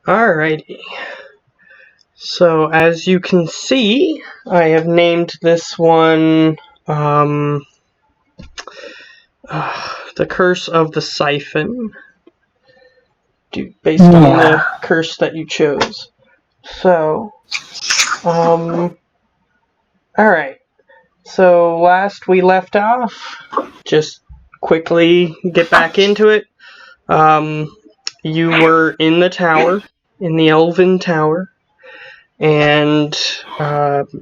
Alrighty. So as you can see, I have named this one The Curse of the Siphon, based on the curse that you chose. So, alright. So last we left off, just quickly get back into it. You were in the tower, in the Elven Tower, and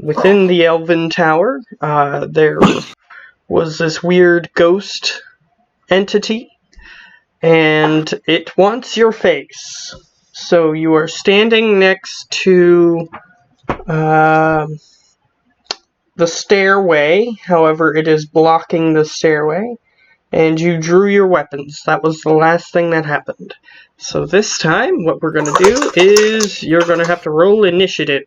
within the Elven Tower, there was this weird ghost entity, and it wants your face. So you are standing next to the stairway, however, it is blocking the stairway, and you drew your weapons. That was the last thing that happened. So this time, what we're going to do is you're going to have to roll initiative.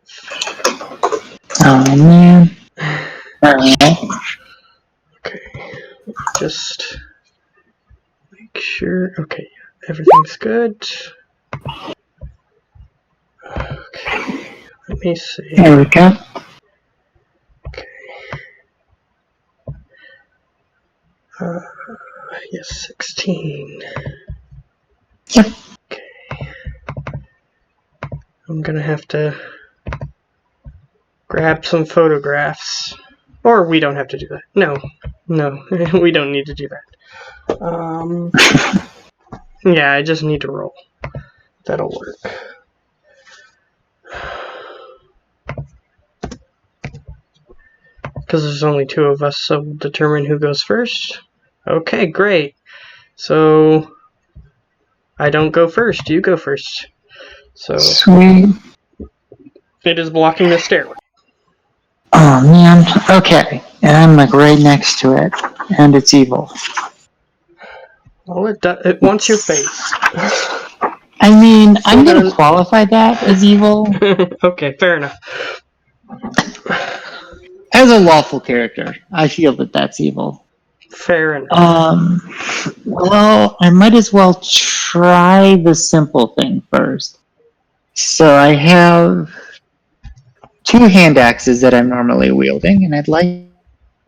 Oh, man. Okay, just make sure. Okay, everything's good. Okay, let me see. There we go. Okay. Yes, 16. Yep. Okay. I'm gonna have to grab some photographs. Or we don't have to do that. No, we don't need to do that. Yeah, I just need to roll. That'll work. Because there's only 2 of us, so we'll determine who goes first. Okay, great. So, I don't go first, you go first. So, Sweet. it is blocking the stairway. Oh, man. Okay. And I'm like right next to it. And it's evil. Well, it wants your face. I mean, I'm going to qualify that as evil. Okay, fair enough. As a lawful character, I feel that that's evil. Fair enough. Well, I might as well try the simple thing first. So I have 2 hand axes that I'm normally wielding, and I'd like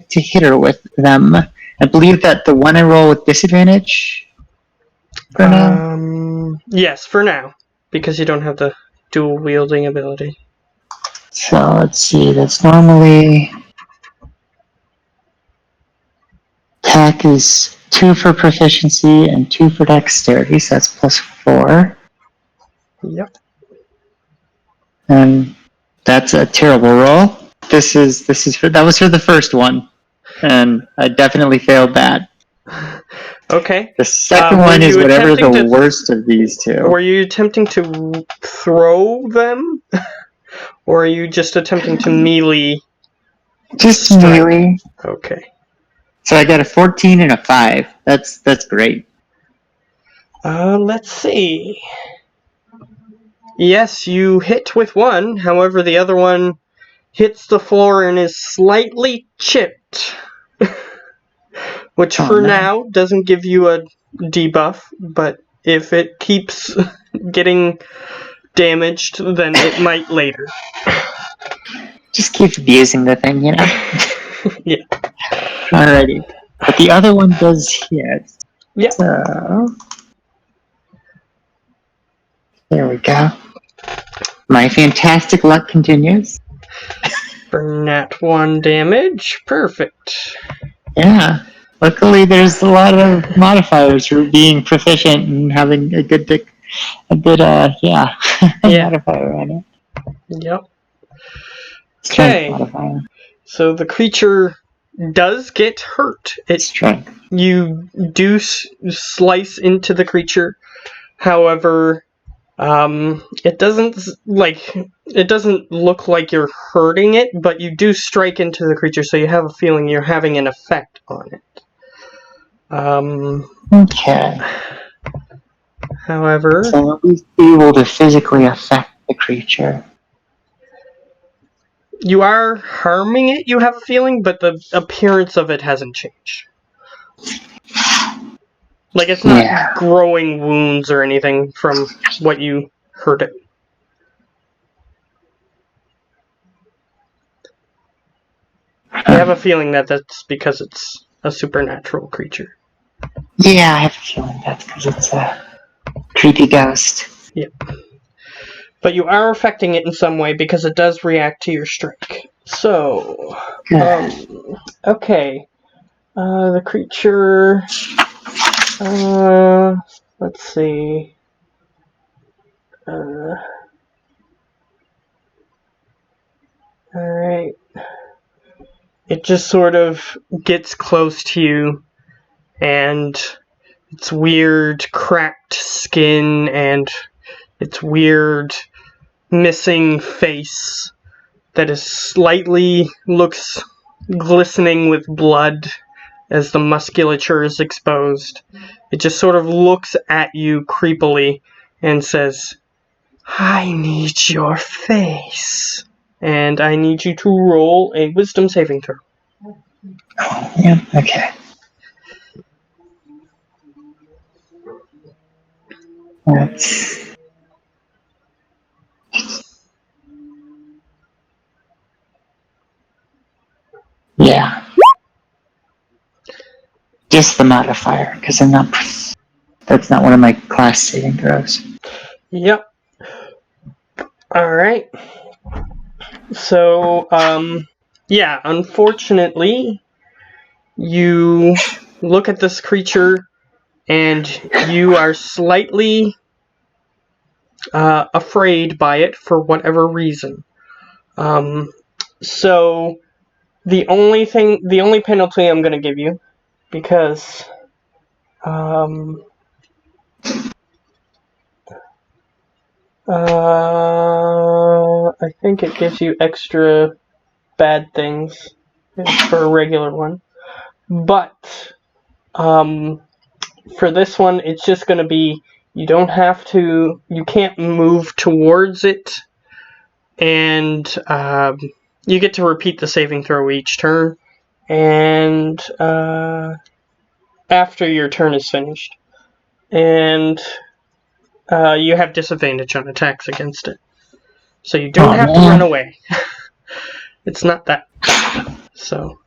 to hit her with them. I believe that the one I roll with disadvantage for now? Yes, for now. Because you don't have the dual wielding ability. So let's see, that's normally... Attack is 2 for proficiency and 2 for dexterity, so that's +4. Yep. And that's a terrible roll. That was for the first one, and I definitely failed that. Okay. The second one is whatever the worst of these 2. Were you attempting to throw them? Or are you just attempting to melee? Just melee. Okay. So I got a 14 and a 5. That's great. Let's see. Yes, you hit with one, however the other one hits the floor and is slightly chipped. Which for now doesn't give you a debuff, but if it keeps getting damaged, then it might later. Just keep abusing the thing, you know? Yeah. Alrighty. But the other one does hit. Yeah. So... there we go. My fantastic luck continues. For nat 1 damage. Perfect. Yeah. Luckily, there's a lot of modifiers for being proficient and having a good modifier on it. Yep. Okay. So the creature does get hurt. You do slice into the creature. However, it doesn't look like you're hurting it, but you do strike into the creature, so you have a feeling you're having an effect on it. Okay. However, so we'll be able to physically affect the creature. You are harming it, you have a feeling, but the appearance of it hasn't changed. Like, it's not growing wounds or anything from what you hurt it. You have a feeling that that's because it's a supernatural creature. Yeah, I have a feeling that's because it's a creepy ghost. Yep. But you are affecting it in some way because it does react to your strike. So, okay. The creature. Let's see. Alright. It just sort of gets close to you, and its weird cracked skin and its weird missing face that is slightly looks glistening with blood as the musculature is exposed. It just sort of looks at you creepily and says, I need your face. And I need you to roll a wisdom saving throw. Oh, yeah, okay. That's... Yeah. Just the modifier, because I'm not... That's not one of my class saving throws. Yep. Alright. So, yeah, unfortunately, you look at this creature and you are slightly afraid by it for whatever reason. So, the only penalty I'm going to give you, because I think it gives you extra bad things for a regular one. But for this one, it's just going to be you can't move towards it, and you get to repeat the saving throw each turn, and after your turn is finished. And you have disadvantage on attacks against it. So you don't have to run away. It's not that bad. So,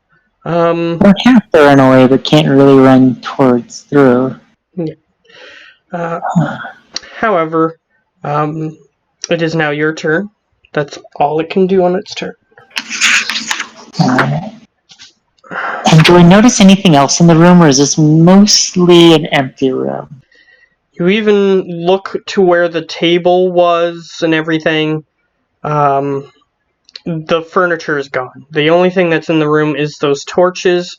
don't have to run away, but can't really run through. Yeah. However, it is now your turn. That's all it can do on its turn. And do I notice anything else in the room, or is this mostly an empty room? You even look to where the table was and everything. The furniture is gone. The only thing that's in the room is those torches,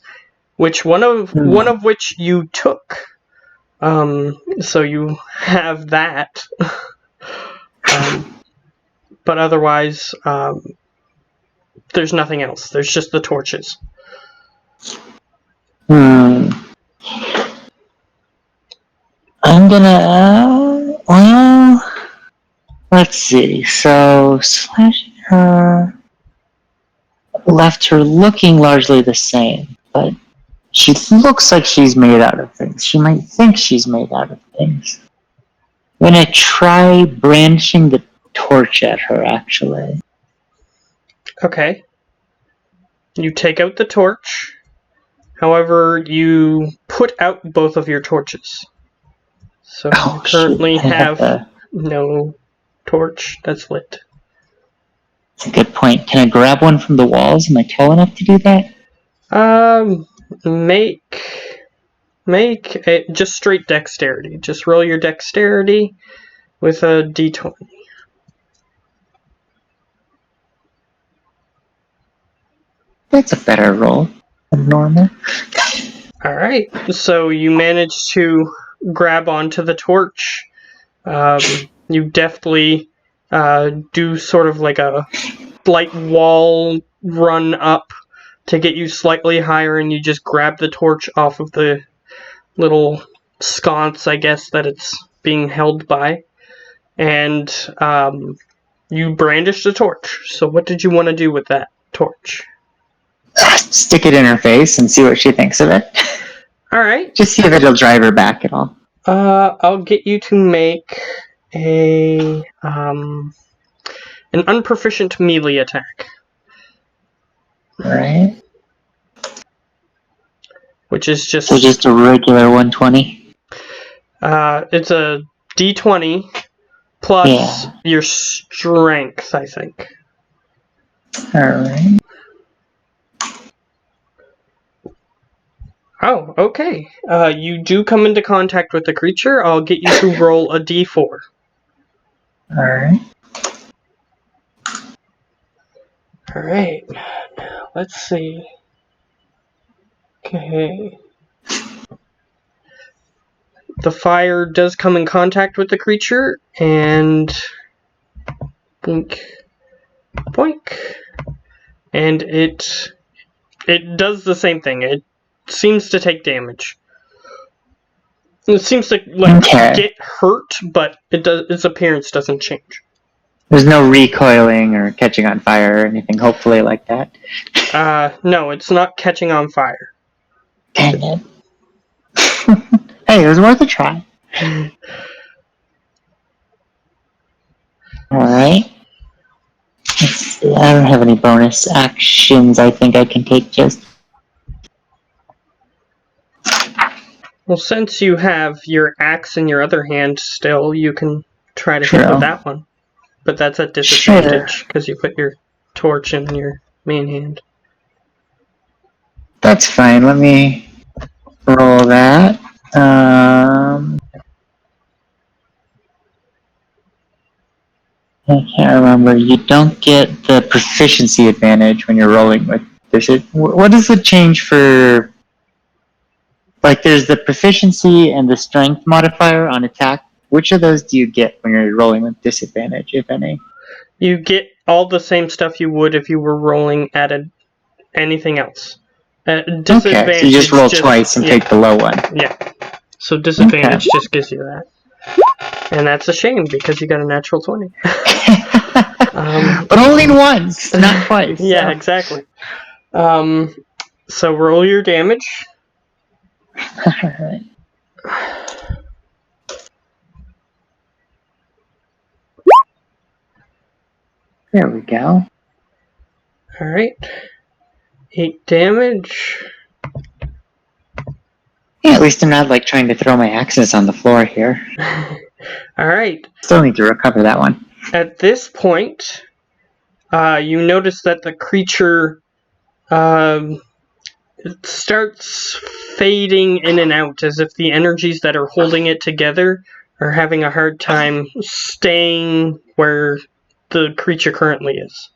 which one of which you took. So you have that. But otherwise, there's nothing else. There's just the torches. I'm gonna, well, let's see. So, slashing her left her looking largely the same, but she looks like she's made out of things. She might think she's made out of things. I'm gonna try brandishing the torch at her, actually. Okay. You take out the torch. However, you put out both of your torches. So you currently have no torch that's lit. That's a good point. Can I grab one from the walls? Am I tall enough to do that? Make it just straight dexterity. Just roll your dexterity with a d20. That's a better roll than normal. Alright, so you manage to grab onto the torch. You deftly do sort of like a slight wall run up to get you slightly higher, and you just grab the torch off of the little sconce, I guess, that it's being held by. And you brandish the torch. So what did you want to do with that torch? Stick it in her face and see what she thinks of it. Alright. Just see if it'll drive her back at all. I'll get you to make an unproficient melee attack, Alright. which is just So just a regular 120? it's a d20 plus your strength, I think. Alright. Oh, okay. You do come into contact with the creature. I'll get you to roll a d4. Alright. Alright. Let's see. Okay. The fire does come in contact with the creature, and blink, boink, and it does the same thing. It seems to take damage. It seems to get hurt, but its appearance doesn't change. There's no recoiling or catching on fire or anything, hopefully, like that. No, it's not catching on fire. Dang it. Hey, it was worth a try. Alright. I don't have any bonus actions I think I can take just. Well, since you have your axe in your other hand still, you can try to hit with that one. But that's at disadvantage because you put your torch in your main hand. That's fine. Let me roll that. I can't remember. You don't get the proficiency advantage when you're rolling with this. What does it change for? Like, there's the proficiency and the strength modifier on attack. Which of those do you get when you're rolling with disadvantage, if any? You get all the same stuff you would if you were rolling at anything else. Disadvantage. Okay, so you just roll twice and take the low one. Yeah. So disadvantage just gives you that. And that's a shame because you got a natural 20. But only once, not twice. Yeah, exactly. So roll your damage. Alright. There we go. Alright. 8 damage. Yeah, at least I'm not like trying to throw my axes on the floor here. Alright. Still need to recover that one. At this point, you notice that the creature it starts fading in and out as if the energies that are holding it together are having a hard time staying where the creature currently is.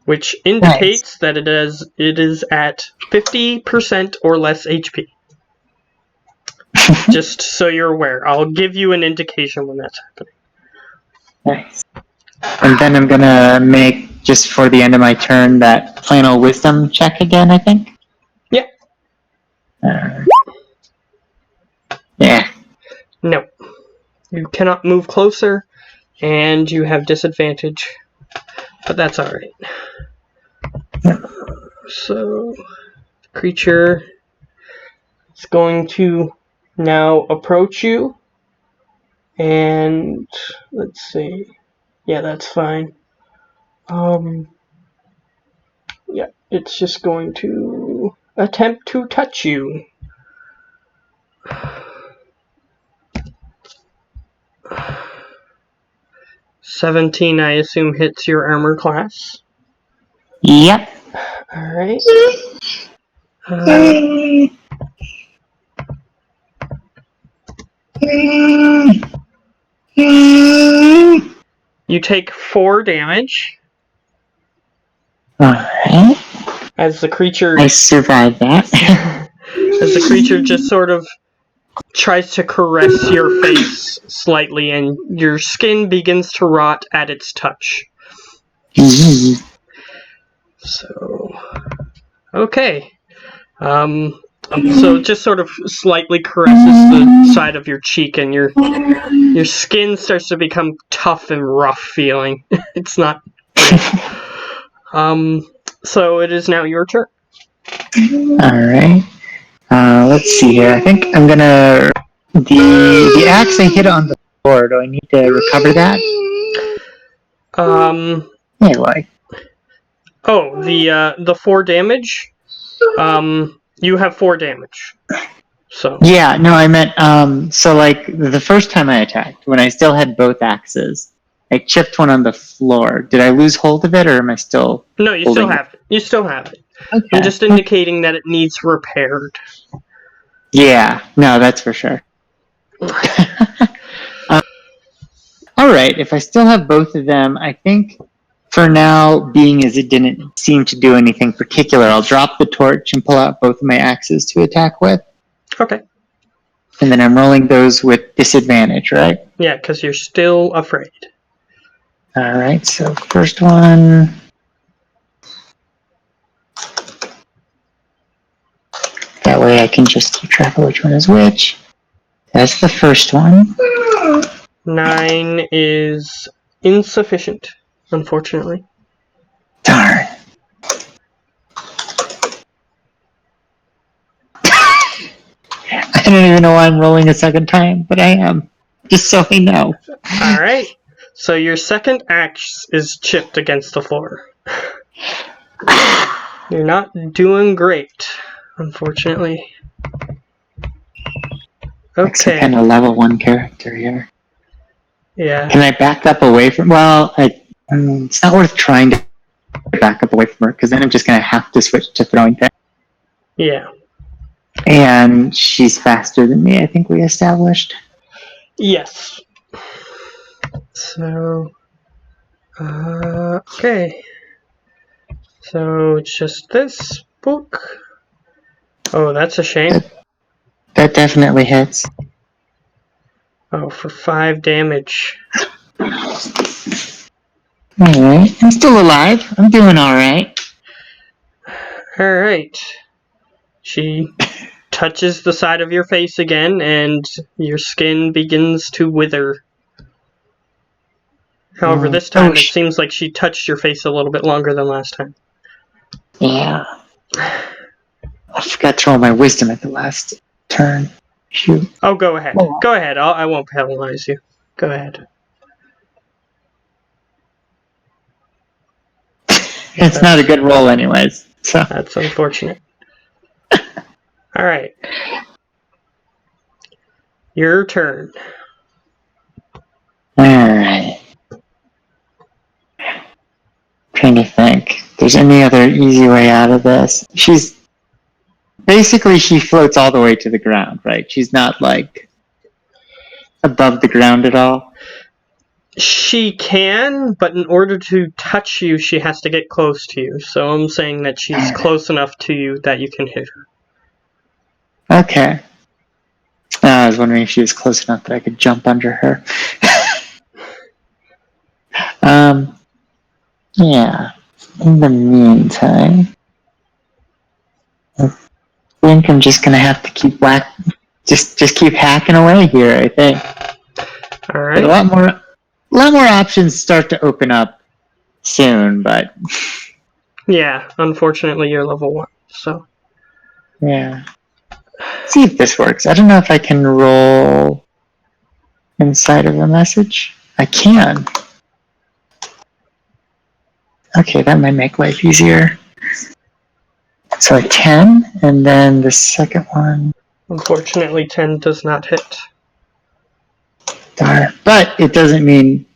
Which indicates that it is at 50% or less HP. Just so you're aware. I'll give you an indication when that's happening. Nice. And then I'm gonna make, just for the end of my turn, that final wisdom check again, I think? Yeah. Yeah. No. You cannot move closer, and you have disadvantage. But that's alright. So, the creature is going to now approach you. And, let's see. Yeah, that's fine. Yeah, it's just going to attempt to touch you. $17, I assume, hits your armor class. Yep. Alright. You take 4 damage. Alright. As the creature... I survived that. as the creature just sort of tries to caress your face slightly, and your skin begins to rot at its touch. So... okay. So it just sort of slightly caresses the side of your cheek, and your skin starts to become tough and rough feeling. It's not great. So it is now your turn. Alright. Let's see here. I think I'm gonna The axe I hit on the floor. Do I need to recover that? Yeah, like. Oh, the 4 damage. You have 4 damage. So. Yeah, no, I meant so like the first time I attacked, when I still had both axes, I chipped one on the floor. Did I lose hold of it, or am I still? No, you still have it. You still have it. Okay. I'm just indicating that it needs repaired. Yeah, no, that's for sure. All right, if I still have both of them, I think for now, being as it didn't seem to do anything particular, I'll drop the torch and pull out both of my axes to attack with. Okay. And then I'm rolling those with disadvantage, right? Yeah, because you're still afraid. All right, so first one. That way I can just keep track of which one is which. That's the first one. 9 is insufficient, unfortunately. Darn. I don't even know why I'm rolling a second time, but I am. Just so I know. Alright. So your second axe is chipped against the floor. You're not doing great, unfortunately. Like some Okay. kind of level 1 character here. Yeah. Can I back up away from... Well, it's not worth trying to back up away from her, because then I'm just going to have to switch to throwing things. Yeah. And she's faster than me, I think we established. Yes. So... okay. So it's just this book. Oh, that's a shame. That definitely hits. Oh, for 5 damage. Alright, I'm still alive. I'm doing alright. Alright. She touches the side of your face again, and your skin begins to wither. However, this time it seems like she touched your face a little bit longer than last time. Yeah. I forgot to roll my wisdom at the last turn. Shoot. Oh, go ahead. Go ahead. I won't penalize you. Go ahead. It's not a good roll anyways. So that's unfortunate. Alright. Your turn. Alright. Trying to think. If there's any other easy way out of this. Basically, she floats all the way to the ground, right? She's not, like, above the ground at all. She can, but in order to touch you, she has to get close to you. So I'm saying that she's close enough to you that you can hit her. Okay. I was wondering if she was close enough that I could jump under her. Yeah. In the meantime, I think I'm just gonna have to keep just keep hacking away here, I think. Alright. A lot more options start to open up soon, but yeah, unfortunately you're level 1, so yeah. Let's see if this works. I don't know if I can roll inside of a message. I can. Okay, that might make life easier. So a 10, and then the second one. Unfortunately, 10 does not hit. Darn. But it doesn't mean.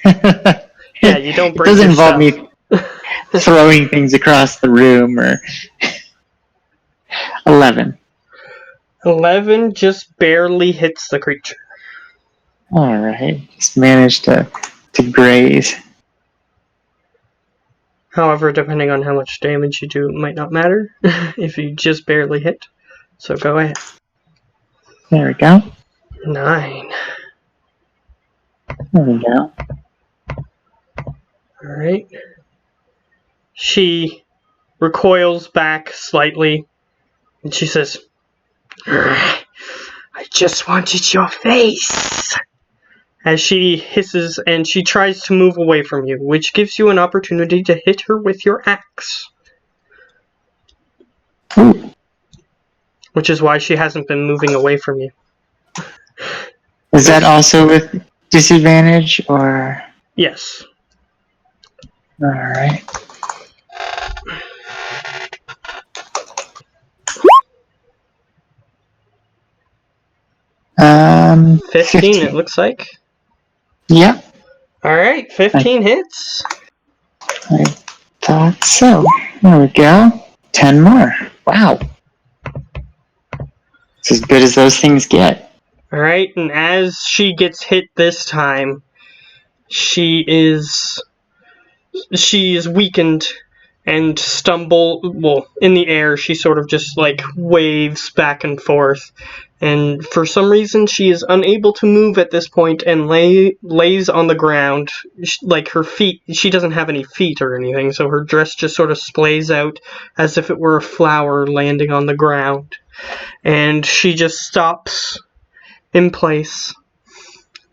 Yeah, you don't break It doesn't involve yourself. me throwing things across the room or. 11. 11 just barely hits the creature. Alright, just managed to graze. However, depending on how much damage you do, it might not matter if you just barely hit. So go ahead. There we go. 9. There we go. Alright. She recoils back slightly, and she says, I just wanted your face. As she hisses and she tries to move away from you, which gives you an opportunity to hit her with your axe. Ooh. Which is why she hasn't been moving away from you. Is that also with disadvantage, or? Yes. Alright. 15, it looks like. Yep. Alright, 15 hits. I thought so. There we go. 10 more. Wow. It's as good as those things get. Alright, and as she gets hit this time, she is weakened and in the air. She sort of just like waves back and forth, and for some reason she is unable to move at this point and lays on the ground. Like her feet, she doesn't have any feet or anything, so her dress just sort of splays out as if it were a flower landing on the ground, and she just stops in place,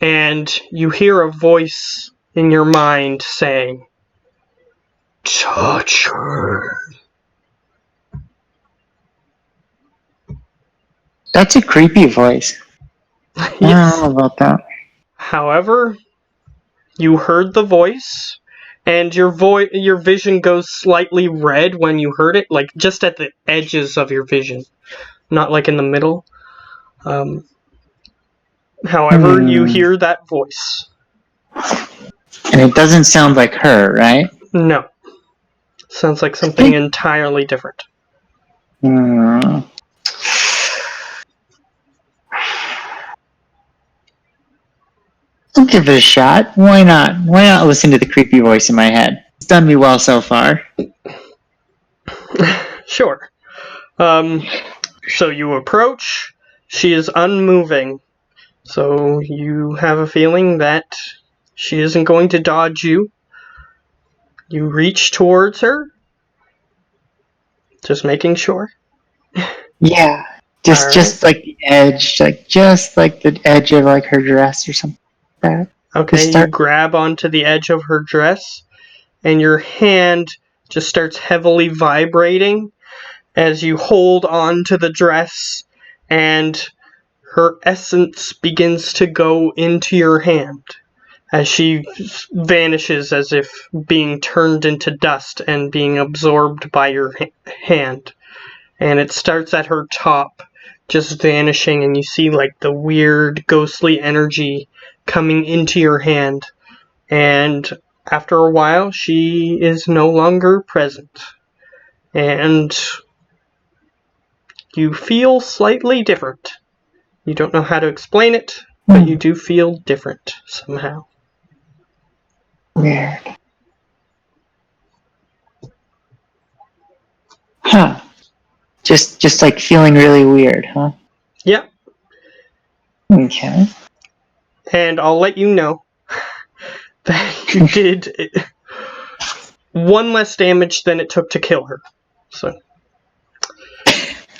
and you hear a voice in your mind saying, "Touch her." That's a creepy voice. I Yes. don't know about that. However, you heard the voice, and your vision goes slightly red when you heard it, like just at the edges of your vision, not like in the middle. However, you hear that voice. And it doesn't sound like her, right? No. Sounds like something entirely different. I'll give it a shot. Why not? Why not listen to the creepy voice in my head? It's done me well so far. Sure. So you approach. She is unmoving. So you have a feeling that she isn't going to dodge you. You reach towards her. Just making sure. Yeah. Just like the edge, just like the edge of like her dress or something like that. Okay, you grab onto the edge of her dress, and your hand just starts heavily vibrating as you hold on to the dress, and her essence begins to go into your hand as she vanishes as if being turned into dust and being absorbed by your hand. And it starts at her top, just vanishing, and you see like the weird ghostly energy coming into your hand. And after a while, she is no longer present. And you feel slightly different. You don't know how to explain it, but you do feel different somehow. Weird. Huh. Just like feeling really weird, huh? Yep. Okay. And I'll let you know that you did one less damage than it took to kill her. So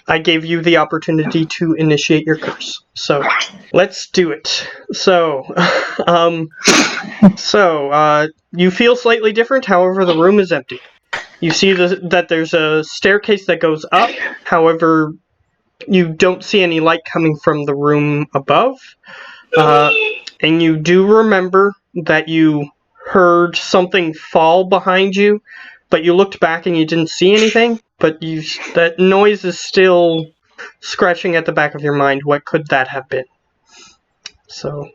I gave you the opportunity to initiate your curse. So let's do it. So, you feel slightly different. However, the room is empty. You see that there's a staircase that goes up. However, you don't see any light coming from the room above. And you do remember that you heard something fall behind you, but you looked back and you didn't see anything. But that noise is still scratching at the back of your mind. What could that have been? So,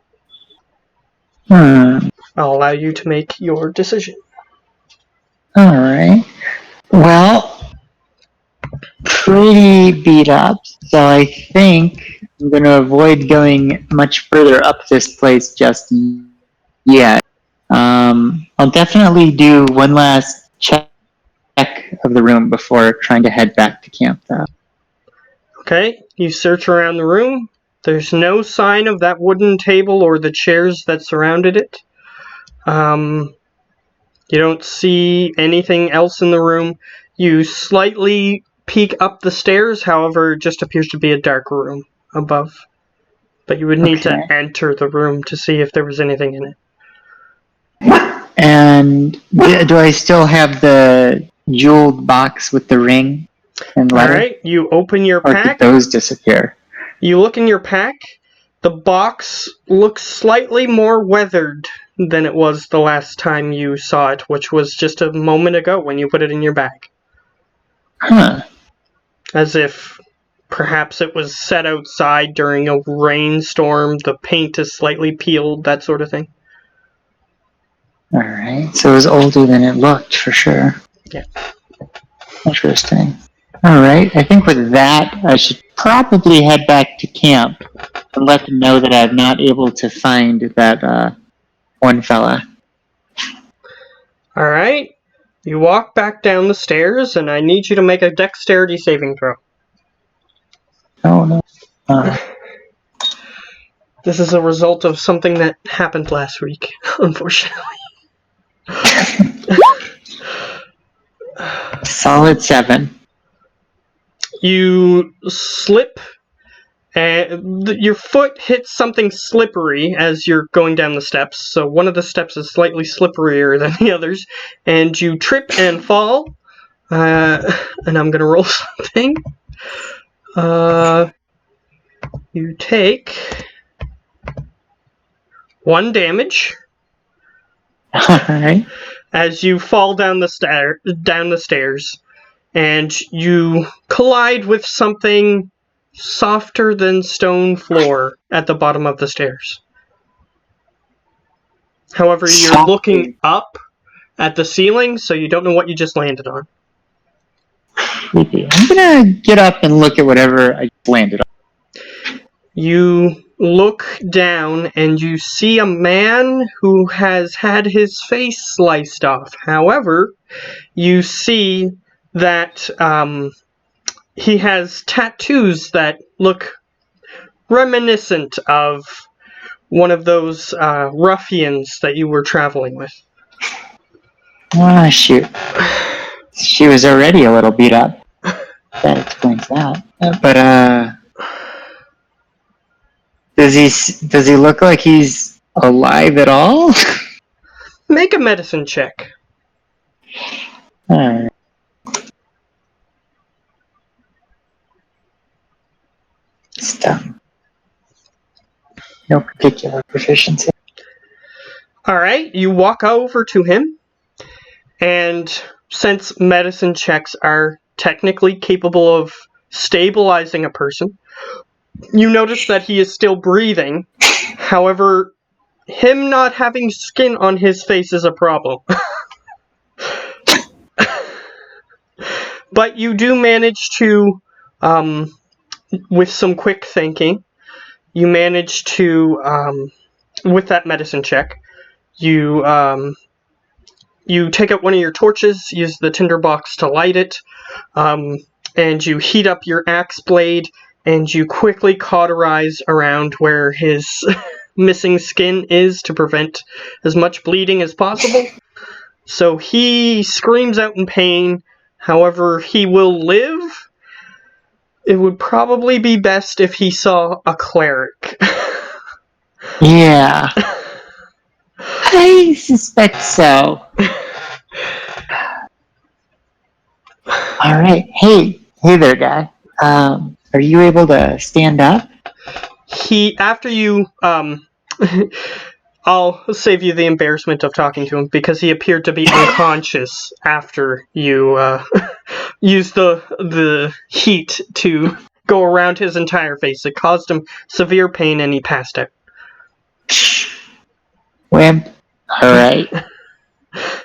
I'll allow you to make your decision. Alright. Well, pretty beat up, so I think I'm going to avoid going much further up this place just yet. I'll definitely do one last check of the room before trying to head back to camp, though. Okay, you search around the room. There's no sign of that wooden table or the chairs that surrounded it. You don't see anything else in the room. You slightly peek up the stairs, however, it just appears to be a dark room above. But you would need to enter the room to see if there was anything in it. And do I still have the jeweled box with the ring and letter? Alright, you open your pack. Or did those disappear? You look in your pack, The box looks slightly more weathered than it was the last time you saw it, which was just a moment ago when you put it in your bag. Huh. As if perhaps it was set outside during a rainstorm, the paint is slightly peeled, that sort of thing. Alright, so it was older than it looked, for sure. Yeah. Interesting. Alright, I think with that, I should probably head back to camp and let them know that I'm not able to find that one fella. Alright. You walk back down the stairs, and I need you to make a dexterity saving throw. Oh no. This is a result of something that happened last week, unfortunately. Solid 7. You slip, and your foot hits something slippery as you're going down the steps. So one of the steps is slightly slipperier than the others, and you trip and fall. And I'm gonna roll something. You take 1 damage. Alright. As you fall down the stairs, and you collide with something softer than stone floor at the bottom of the stairs. However, you're looking up at the ceiling, so you don't know what you just landed on. Creepy. I'm gonna get up and look at whatever I landed on. You look down and you see a man who has had his face sliced off. However, you see that he has tattoos that look reminiscent of one of those ruffians that you were traveling with. Ah, shoot. She was already a little beat up. That explains that. But, does he look like he's alive at all? Make a medicine check. Alright. It's dumb. No particular proficiency. Alright, you walk over to him, and since medicine checks are technically capable of stabilizing a person, you notice that he is still breathing. However, him not having skin on his face is a problem. But you do manage to, with some quick thinking, you manage to, with that medicine check, you take out one of your torches, use the tinderbox to light it, and you heat up your axe blade, and you quickly cauterize around where his missing skin is to prevent as much bleeding as possible. So he screams out in pain. However, he will live. It would probably be best if he saw a cleric. Yeah. I suspect so. Alright. Hey there, guy. Are you able to stand up? After you, I'll save you the embarrassment of talking to him, because he appeared to be unconscious after you, used the heat to go around his entire face. It caused him severe pain and he passed out. Wimp. Alright.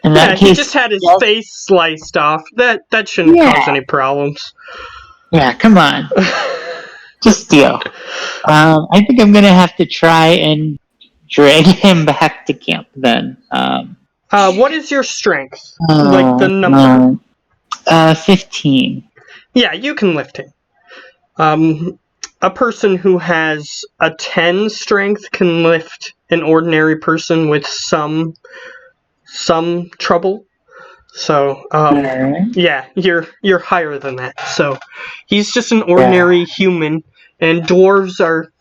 In that case, he just had his face sliced off. That shouldn't cause any problems. Yeah, come on. Just deal. I think I'm gonna have to try and drag him back to camp then. What is your strength? Like the number? 15. Yeah, you can lift him. A person who has a 10 strength can lift an ordinary person with some trouble. So, yeah, you're higher than that. So, he's just an ordinary human, and dwarves are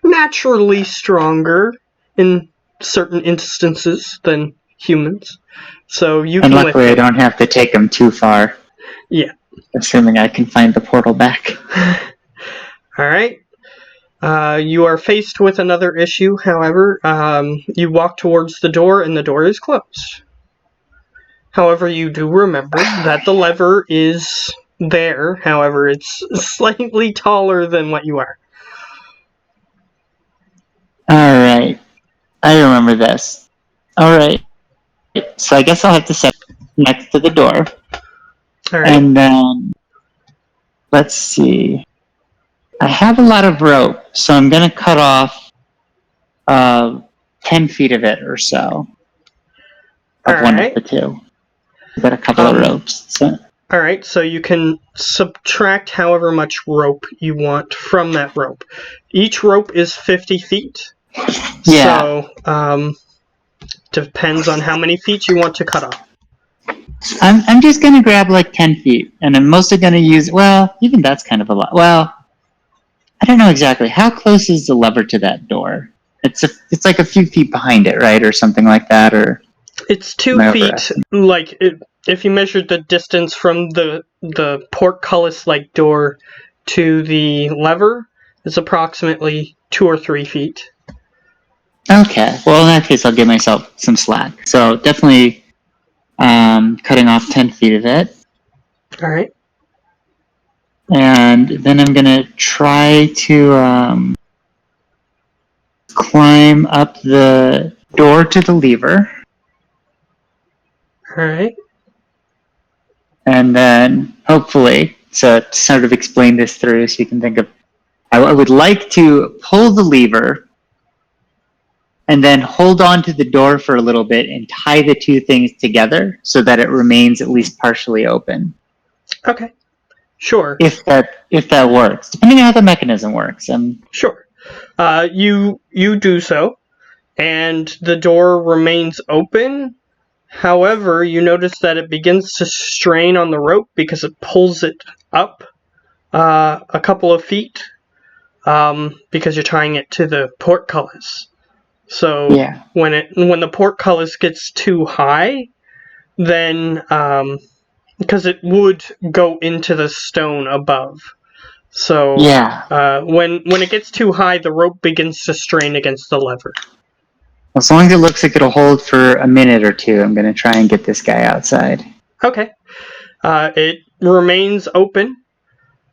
naturally stronger in certain instances than humans. So you can lift him. And luckily I don't have to take him too far. Yeah. Assuming I can find the portal back. Alright. You are faced with another issue, however. You walk towards the door and the door is closed. However, you do remember that the lever is there, however, it's slightly taller than what you are. Alright. I remember this. Alright. So I guess I'll have to set next to the door. Alright. And then, let's see. I have a lot of rope, so I'm going to cut off 10 feet of it or so. Of one of the two. I've got a couple of ropes. So. Alright, so you can subtract however much rope you want from that rope. Each rope is 50 feet. Yeah. So, depends on how many feet you want to cut off. I'm just going to grab like 10 feet, and I'm mostly going to use, well, even that's kind of a lot. Well, I don't know exactly. How close is the lever to that door? It's like a few feet behind it, right? Or something like that, or... It's 2 feet, like, if you measured the distance from the portcullis-like door to the lever, it's approximately 2 or 3 feet. Okay, well in that case I'll give myself some slack. So definitely cutting off 10 feet of it. Alright. And then I'm going to try to climb up the door to the lever. Alright. And then, hopefully, so to sort of explain this through so you can think of... I would like to pull the lever and then hold on to the door for a little bit and tie the two things together so that it remains at least partially open. Okay. Sure. If that works, depending on how the mechanism works. Sure. You do so, and the door remains open. However, you notice that it begins to strain on the rope because it pulls it up a couple of feet because you're tying it to the portcullis. So Yeah. when the portcullis gets too high, then because it would go into the stone above. So Yeah. when it gets too high, the rope begins to strain against the lever. As long as it looks like it'll hold for a minute or two, I'm going to try and get this guy outside. Okay. It remains open.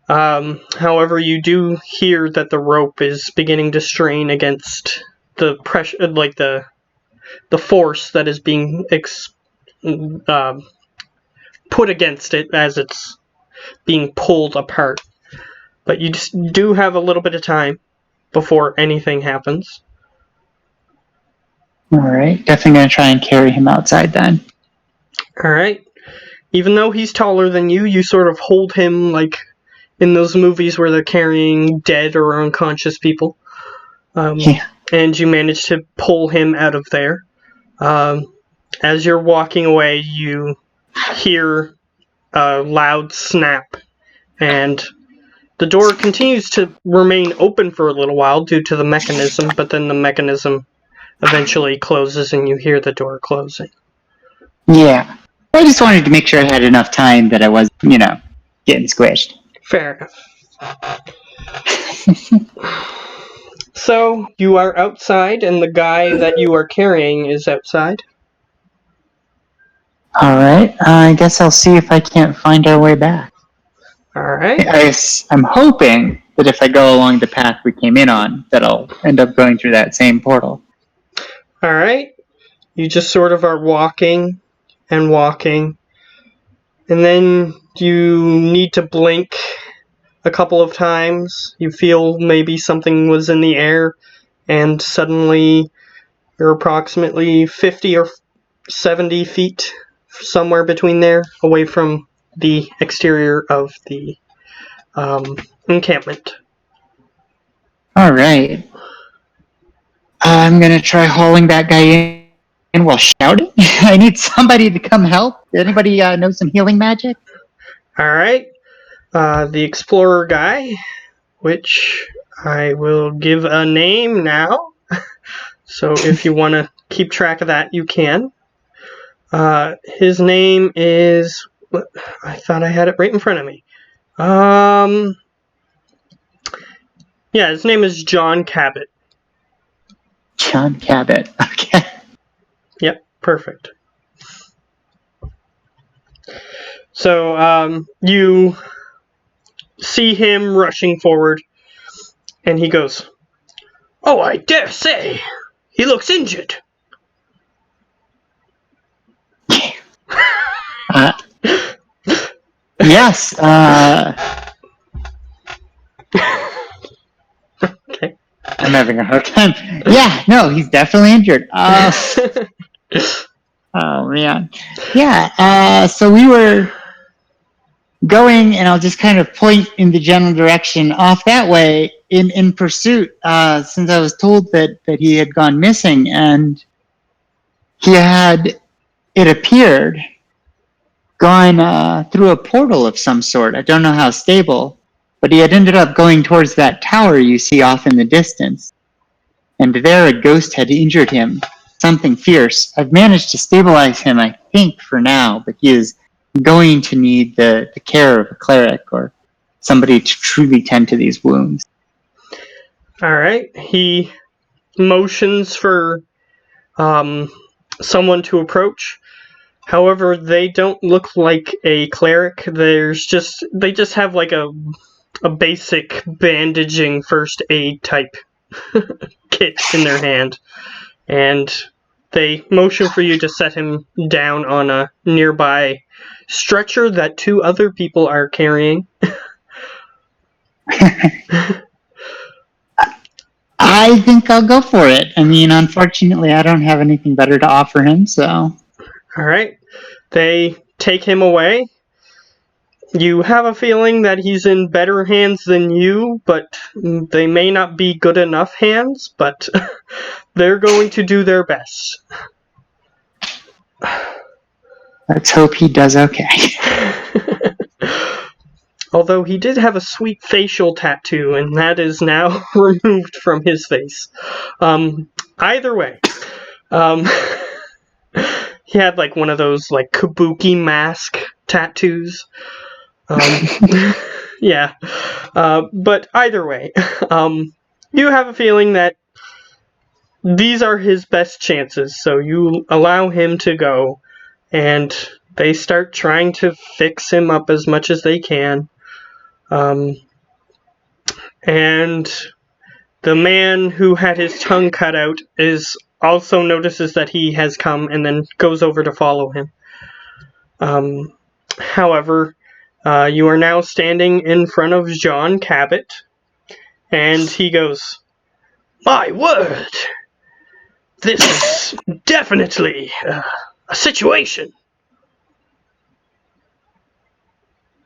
However, you do hear that the rope is beginning to strain against the pressure, like the force that is being put against it as it's being pulled apart. But you just do have a little bit of time before anything happens. Alright, definitely going to try and carry him outside then. Alright. Even though he's taller than you, you sort of hold him like in those movies where they're carrying dead or unconscious people. Yeah. And you manage to pull him out of there. As you're walking away, you hear a loud snap, and the door continues to remain open for a little while due to the mechanism, but then the mechanism eventually closes and you hear the door closing. Yeah. I just wanted to make sure I had enough time that I was, getting squished. Fair enough. So, you are outside, and the guy that you are carrying is outside. Alright, I guess I'll see if I can't find our way back. Alright. I'm hoping that if I go along the path we came in on, that I'll end up going through that same portal. Alright. You just sort of are walking and walking, and then you need to blink a couple of times. You feel maybe something was in the air, and suddenly you're approximately 50 or 70 feet, somewhere between there, away from the exterior of the encampment. Alright. I'm gonna try hauling that guy in while shouting. I need somebody to come help. Anybody know some healing magic? Alright. The explorer guy, which I will give a name now. So if you want to keep track of that, you can. His name is... I thought I had it right in front of me. Yeah, his name is John Cabot. John Cabot. Okay. Yep, perfect. So, you see him rushing forward, and he goes, "Oh, I dare say! He looks injured." Uh, yes. Okay. I'm having a hard time. Yeah, no, he's definitely injured. Oh man. Yeah. So we were going, and I'll just kind of point in the general direction off that way in pursuit. Since I was told that he had gone missing, and he had, it appeared, gone through a portal of some sort. I don't know how stable, but he had ended up going towards that tower you see off in the distance. And there a ghost had injured him. Something fierce. I've managed to stabilize him, I think, for now, but he is going to need the care of a cleric or somebody to truly tend to these wounds. Alright, he motions for someone to approach. However, they don't look like a cleric. They just have like a basic bandaging first aid type kit in their hand. And they motion for you to set him down on a nearby stretcher that 2 other people are carrying. I think I'll go for it. I mean, unfortunately, I don't have anything better to offer him, so. Alright, they take him away. You have a feeling that he's in better hands than you, but they may not be good enough hands, but they're going to do their best. Let's hope he does okay. Although he did have a sweet facial tattoo, and that is now removed from his face. Either way, he had like one of those like kabuki mask tattoos. Yeah. But either way, you have a feeling that these are his best chances, so you allow him to go, and they start trying to fix him up as much as they can. And the man who had his tongue cut out also notices that he has come and then goes over to follow him. However, you are now standing in front of John Cabot, and he goes, "My word! This is definitely a situation."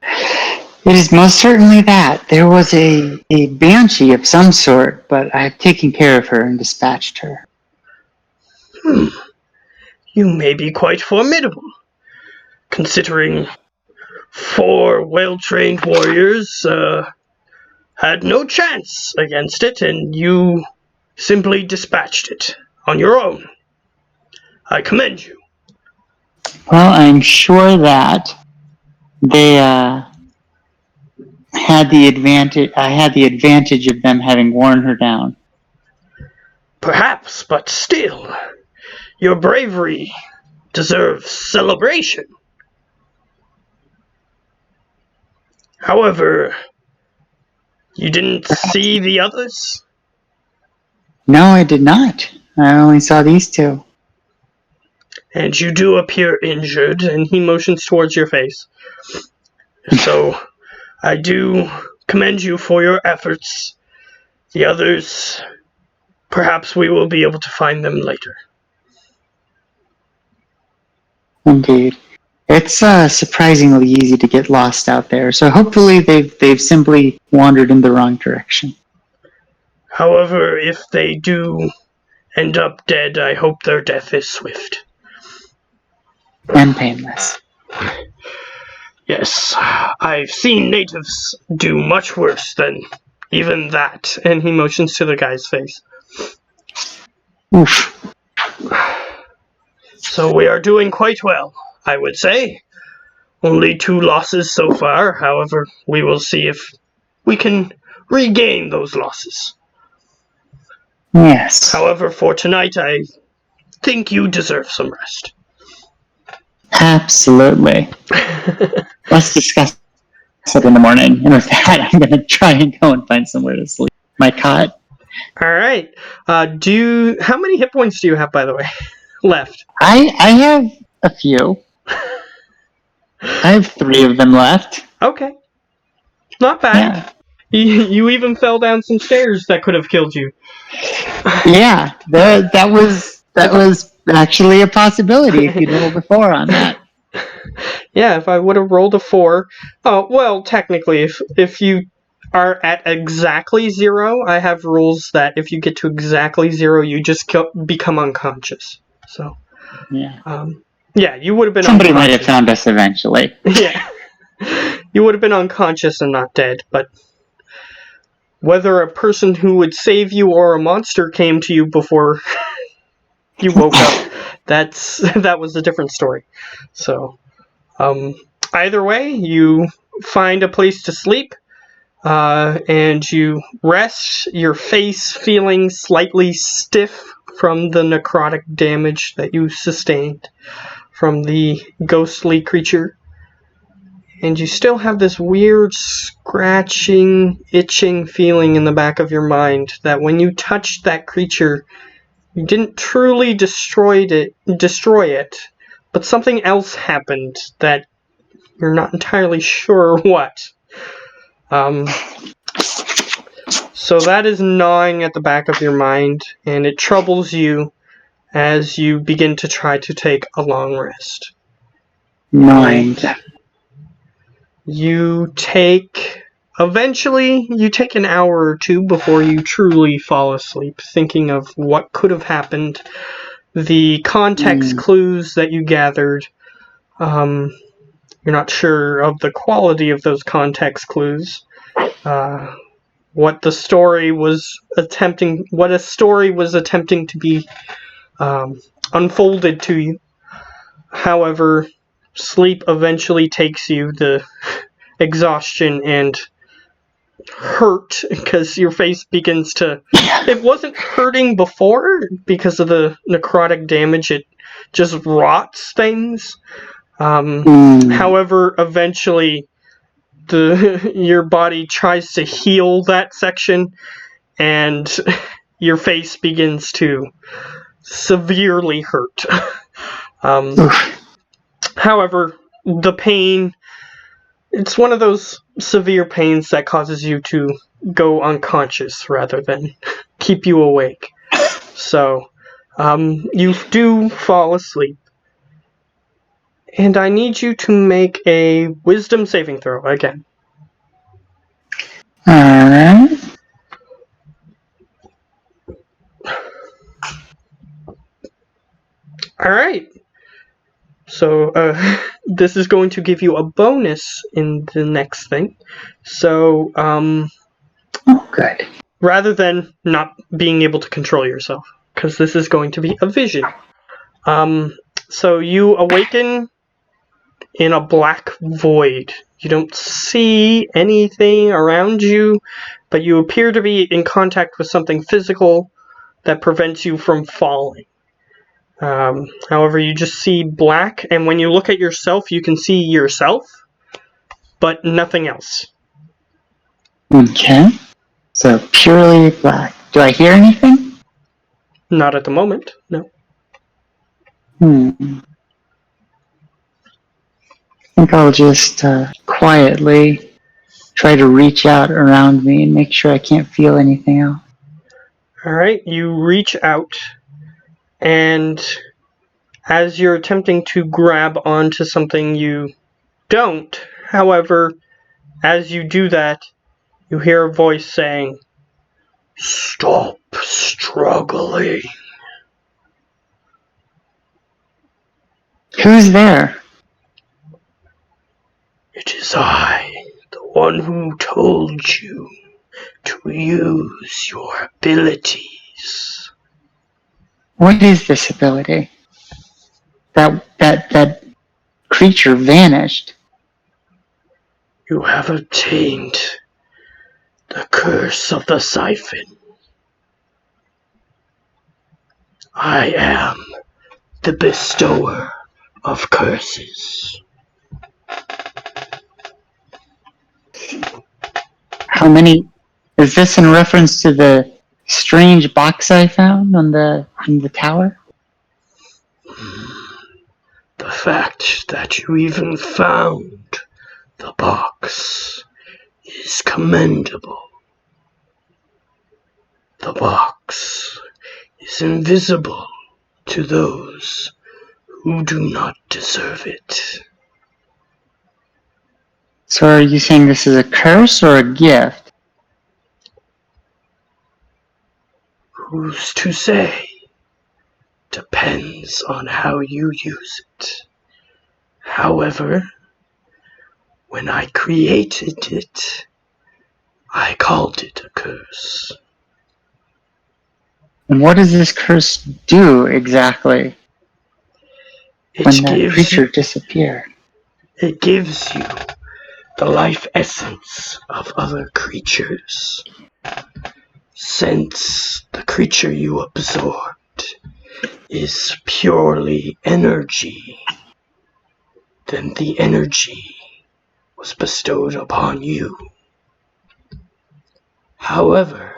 It is most certainly that. There was a banshee of some sort, but I have taken care of her and dispatched her. You may be quite formidable, considering 4 well-trained warriors had no chance against it, and you simply dispatched it on your own. I commend you. Well, I'm sure that they had the advantage. I had the advantage of them having worn her down. Perhaps, but still, your bravery deserves celebration. However, you didn't see the others? No, I did not. I only saw these 2. And you do appear injured, and he motions towards your face. So, I do commend you for your efforts. The others, perhaps we will be able to find them later. Indeed. It's surprisingly easy to get lost out there, so hopefully they've simply wandered in the wrong direction. However, if they do end up dead, I hope their death is swift. And painless. Yes, I've seen natives do much worse than even that. And he motions to the guy's face. Oof. So we are doing quite well, I would say. Only 2 losses so far. However, we will see if we can regain those losses. Yes. However, for tonight, I think you deserve some rest. Absolutely. Let's discuss it in the morning. And with that, I'm going to try and go and find somewhere to sleep. My cot. All right. How many hit points do you have, by the way, left? I have a few. I have 3 of them left. Okay. Not bad. Yeah. You even fell down some stairs that could have killed you. Yeah. That was actually a possibility if you'd rolled a 4 on that. Yeah, if I would have rolled a 4. Oh, well, technically, if you are at exactly 0, I have rules that if you get to exactly 0, you just become unconscious. So, Yeah. yeah, you would have been Somebody unconscious. might have found us eventually. Yeah. You would have been unconscious and not dead, but whether a person who would save you or a monster came to you before you woke up, that was a different story. So, either way, you find a place to sleep, and you rest, your face feeling slightly stiff from the necrotic damage that you sustained from the ghostly creature. And you still have this weird scratching, itching feeling in the back of your mind that when you touched that creature, you didn't truly destroy it, but something else happened that you're not entirely sure what. So that is gnawing at the back of your mind, and it troubles you as you begin to try to take a long rest. Mind. Eventually, you take an hour or two before you truly fall asleep, thinking of what could have happened, the context clues that you gathered. You're not sure of the quality of those context clues. What a story was attempting to be unfolded to you. However, sleep eventually takes you, the exhaustion and hurt, because your face begins to... It wasn't hurting before because of the necrotic damage, it just rots things. However, eventually your body tries to heal that section, and your face begins to severely hurt. However, the pain, it's one of those severe pains that causes you to go unconscious rather than keep you awake. So, you do fall asleep. And I need you to make a wisdom saving throw again. Alright. Alright. So, this is going to give you a bonus in the next thing. So, Good. rather than not being able to control yourself, because this is going to be a vision. So you awaken in a black void. You don't see anything around you, but you appear to be in contact with something physical that prevents you from falling. However, you just see black, and when you look at yourself, you can see yourself, but nothing else. Okay. So purely black. Do I hear anything? Not at the moment, no. I think I'll just quietly try to reach out around me and make sure I can't feel anything else. Alright, you reach out, and as you're attempting to grab onto something, you don't. However, as you do that, you hear a voice saying, "Stop struggling." Who's there? It is I, the one who told you to use your abilities. What is this ability? That creature vanished. You have obtained The curse of the Siphon. I am the bestower of curses. How many? Is this in reference to the strange box I found on in the tower? The fact that you even found the box is commendable. The box is invisible to those who do not deserve it. So are you saying this is a curse or a gift? Who's to say? Depends on how you use it. However, when I created it, I called it a curse. And what does this curse do exactly when It that gives you, creature disappeared? it gives you the life essence of other creatures. Since the creature you absorbed is purely energy, then the energy was bestowed upon you. However,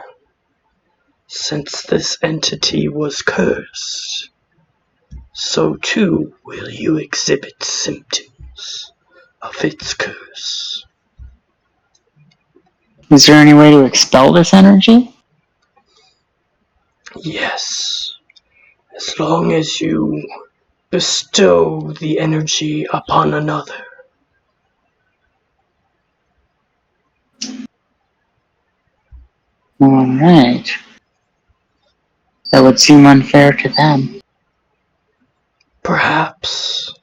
since this entity was cursed, so too will you exhibit symptoms of its curse. Is there any way to expel this energy? Yes, as long as you bestow the energy upon another. Alright. That would seem unfair to them. Perhaps,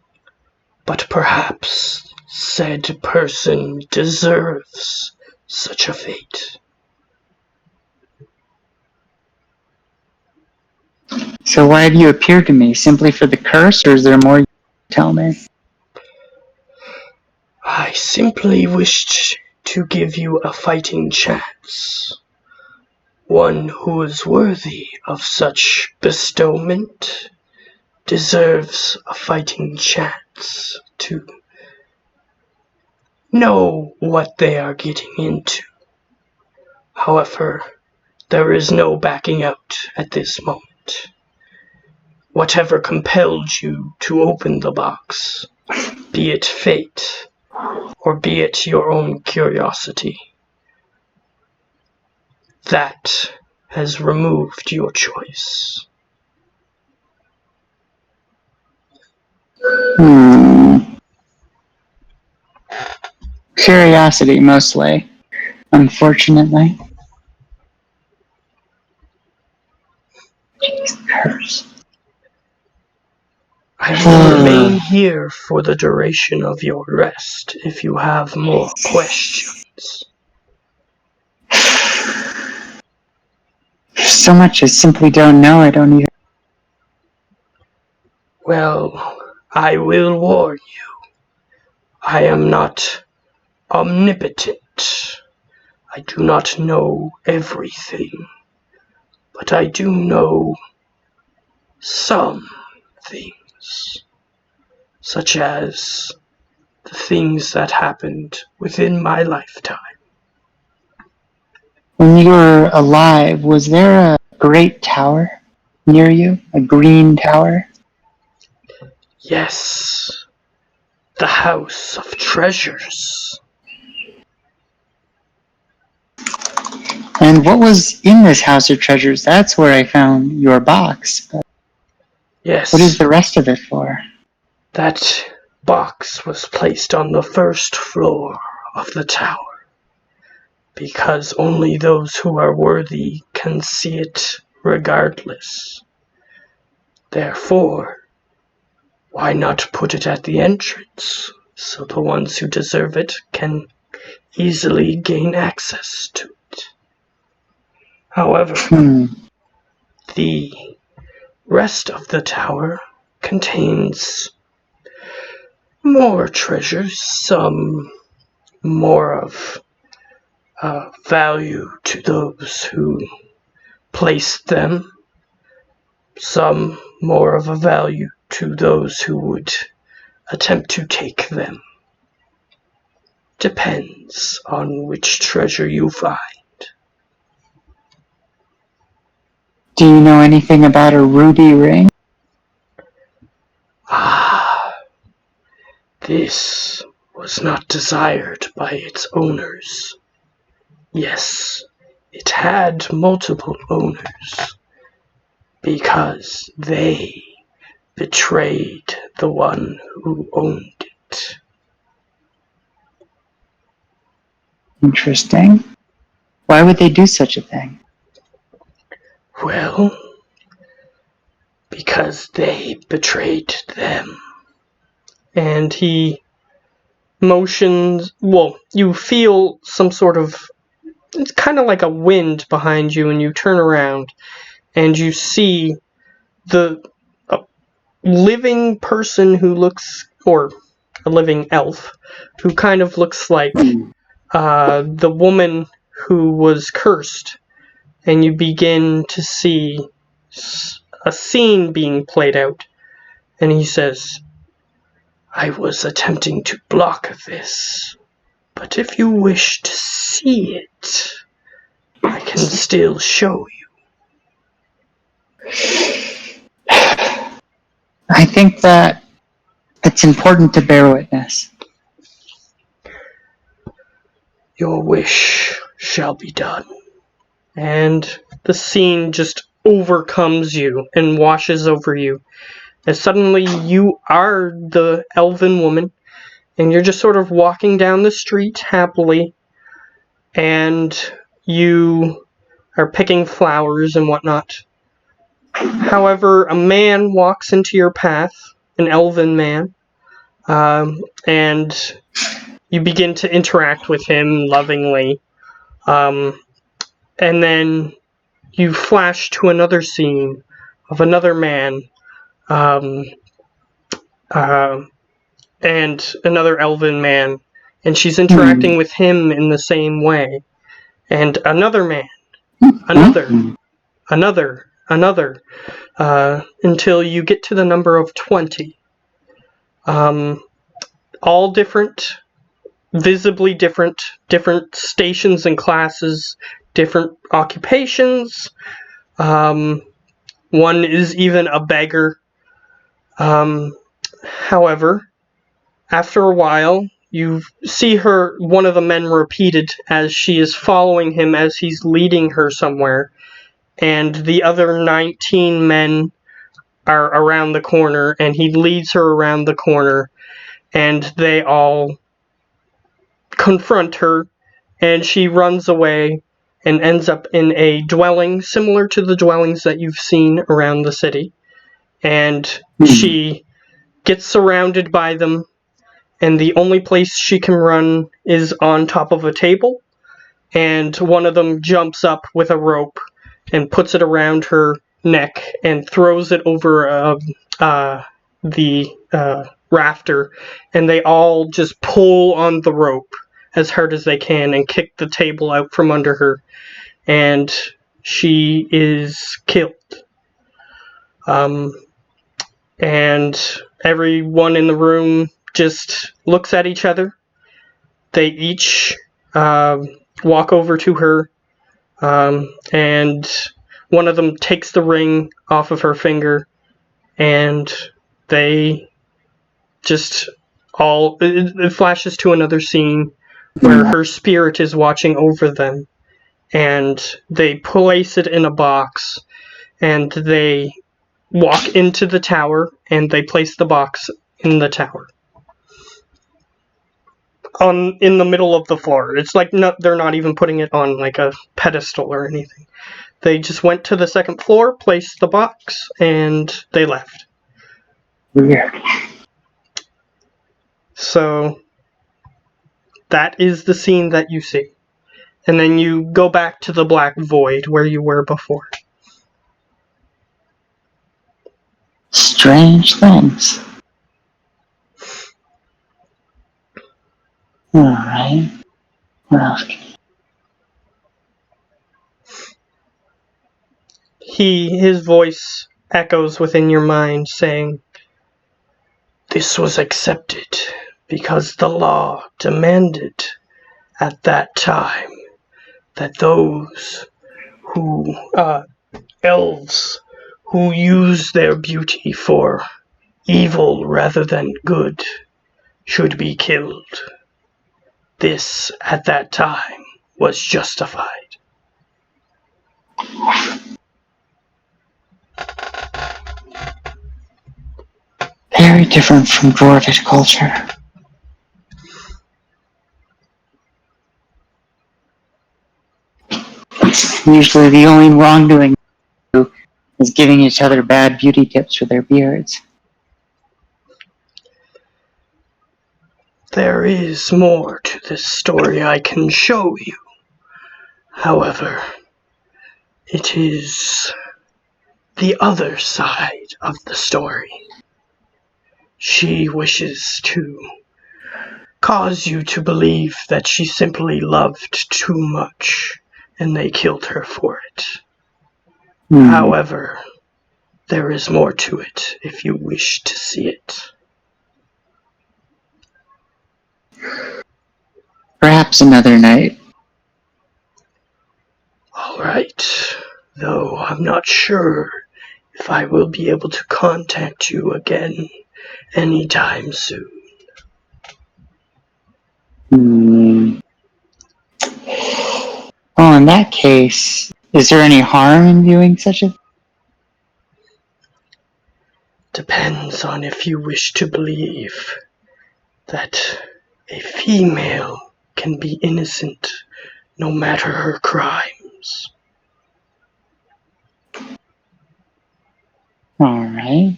but perhaps said person deserves such a fate. So why have you appeared to me? Simply for the curse, or is there more you can tell me? I simply wished to give you a fighting chance. One who is worthy of such bestowment deserves a fighting chance to know what they are getting into. However, there is no backing out at this moment. Whatever compelled you to open the box, be it fate or be it your own curiosity, that has removed your choice. Curiosity, mostly. Unfortunately. Curse. I will remain here for the duration of your rest if you have more questions. So much I simply don't know. I don't even. Well, I will warn you, I am not omnipotent. I do not know everything, but I do know some things, such as the things that happened within my lifetime. When you were alive, was there a great tower near you? A green tower? Yes, the House of Treasures. And what was in this house of treasures? That's where I found your box. But what is Yes, the rest of it for? that box was placed on the first floor of the tower, because only those who are worthy can see it regardless. Therefore, why not put it at the entrance, so the ones who deserve it can easily gain access to it? However, the rest of the tower contains more treasures, some more of value to those who placed them, some more of a value to those who would attempt to take them. Depends on which treasure you find. Do you know anything about a ruby ring? Ah, this was not desired by its owners. Yes, it had multiple owners because they betrayed the one who owned it. Interesting. Why would they do such a thing? Well, because they betrayed them. And he motions, well, you feel some sort of, it's kind of like a wind behind you, and you turn around and you see the living person who looks, or a living elf, who kind of looks like the woman who was cursed, and you begin to see a scene being played out. And he says, I was attempting to block this, but if you wish to see it, I can still show you. I think that it's important to bear witness. Your wish shall be done. And the scene just overcomes you and washes over you. As suddenly you are the elven woman, and you're just sort of walking down the street happily, and you are picking flowers and whatnot. However, a man walks into your path, an elven man, and you begin to interact with him lovingly. And then you flash to another scene of another man and another elven man, and she's interacting with him in the same way. And another man, another, until you get to the number of 20. All different, visibly different stations and classes, different occupations. One is even a beggar. However, after a while, you see one of the men repeated as she is following him as he's leading her somewhere, and the other 19 men are around the corner, and he leads her around the corner, and they all confront her, and she runs away and ends up in a dwelling similar to the dwellings that you've seen around the city, and she gets surrounded by them, and the only place she can run is on top of a table, and one of them jumps up with a rope and puts it around her neck and throws it over the rafter, and they all just pull on the rope as hard as they can and kick the table out from under her, and she is killed. And everyone in the room just looks at each other. They each walk over to her, and one of them takes the ring off of her finger, and they just all... It flashes to another scene where her spirit is watching over them, and they place it in a box, and they walk into the tower, and they place the box in the tower. In the middle of the floor. It's like they're not even putting it on like a pedestal or anything. They just went to the second floor, placed the box, and they left. Weird. So that is the scene that you see. And then you go back to the black void where you were before. Strange things. Alright. Well, his voice echoes within your mind saying, "This was accepted because the law demanded at that time that those who, elves who use their beauty for evil rather than good should be killed. This, at that time, was justified." Very different from dwarvish culture. Usually the only wrongdoing is giving each other bad beauty tips for their beards. There is more to this story I can show you. However, it is the other side of the story. She wishes to cause you to believe that she simply loved too much and they killed her for it. However, there is more to it if you wish to see it. Perhaps another night. Alright, though I'm not sure if I will be able to contact you again anytime soon. Well, in that case, is there any harm in doing such a... Depends on if you wish to believe that a female can be innocent no matter her crimes. Alright.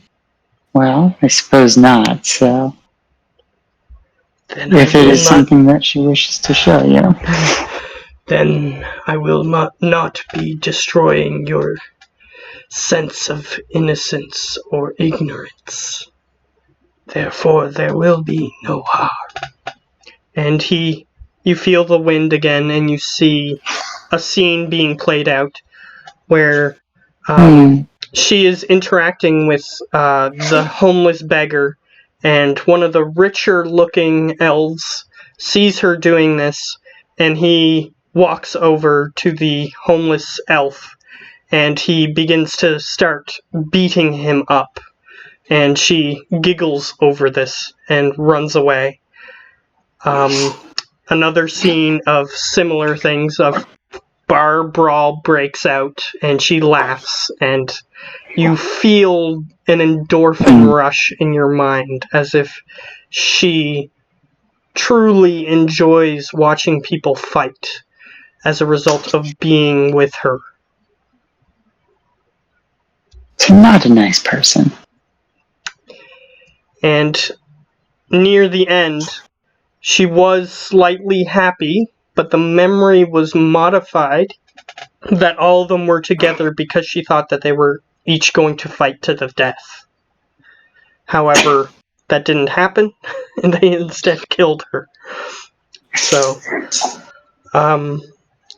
Well, I suppose not, so... Then if it is something that she wishes to show you. Then I will not be destroying your sense of innocence or ignorance. Therefore, there will be no harm. And you feel the wind again, and you see a scene being played out where she is interacting with the homeless beggar, and one of the richer looking elves sees her doing this, and he walks over to the homeless elf, and he begins to start beating him up, and she giggles over this and runs away. Another scene of similar things, of bar brawl breaks out, and she laughs, and you feel an endorphin rush in your mind, as if she truly enjoys watching people fight as a result of being with her. She's not a nice person. And near the end, she was slightly happy, but the memory was modified that all of them were together because she thought that they were each going to fight to the death. However, that didn't happen, and they instead killed her. So,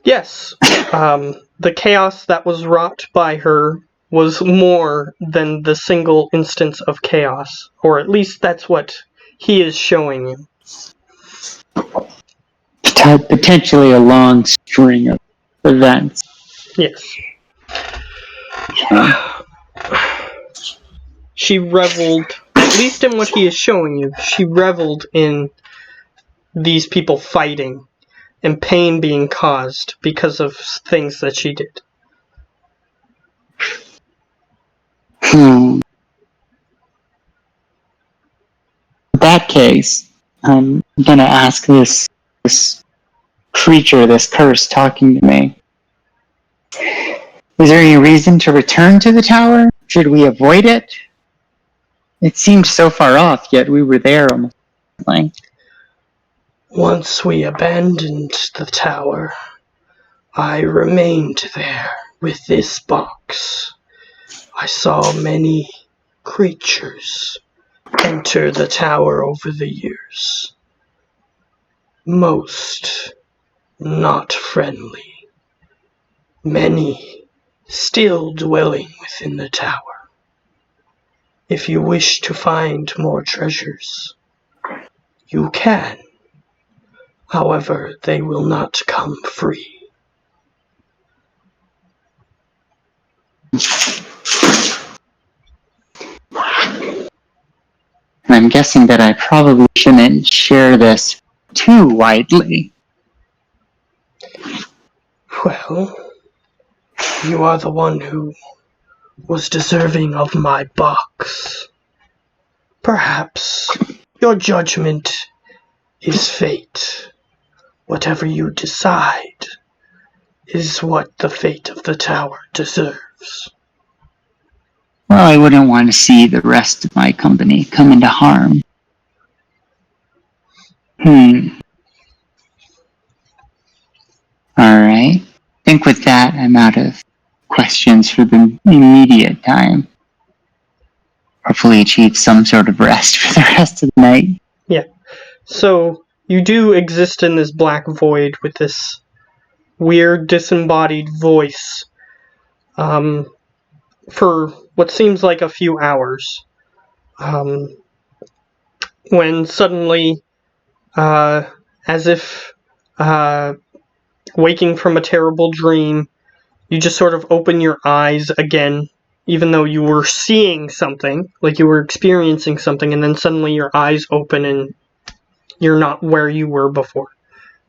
yes, the chaos that was wrought by her was more than the single instance of chaos, or at least that's what he is showing you. Potentially a long string of events. Yes. Okay. She reveled, at least in what he is showing you, she reveled in these people fighting and pain being caused because of things that she did. In that case, I'm gonna ask this creature, this curse talking to me. Is there any reason to return to the tower? Should we avoid it? It seemed so far off, yet we were there almost. Once we abandoned the tower, I remained there with this box. I saw many creatures enter the tower over the years. Most not friendly. Many still dwelling within the tower. If you wish to find more treasures, you can. However, they will not come free. And I'm guessing that I probably shouldn't share this too widely. Well, you are the one who was deserving of my box. Perhaps your judgment is fate. Whatever you decide is what the fate of the tower deserves. Well, I wouldn't want to see the rest of my company come into harm. Alright. I think with that, I'm out of questions for the immediate time. Hopefully achieve some sort of rest for the rest of the night. Yeah. So, you do exist in this black void with this weird disembodied voice for what seems like a few hours. When suddenly, as if waking from a terrible dream, you just sort of open your eyes again, even though you were seeing something, like you were experiencing something, and then suddenly your eyes open and you're not where you were before.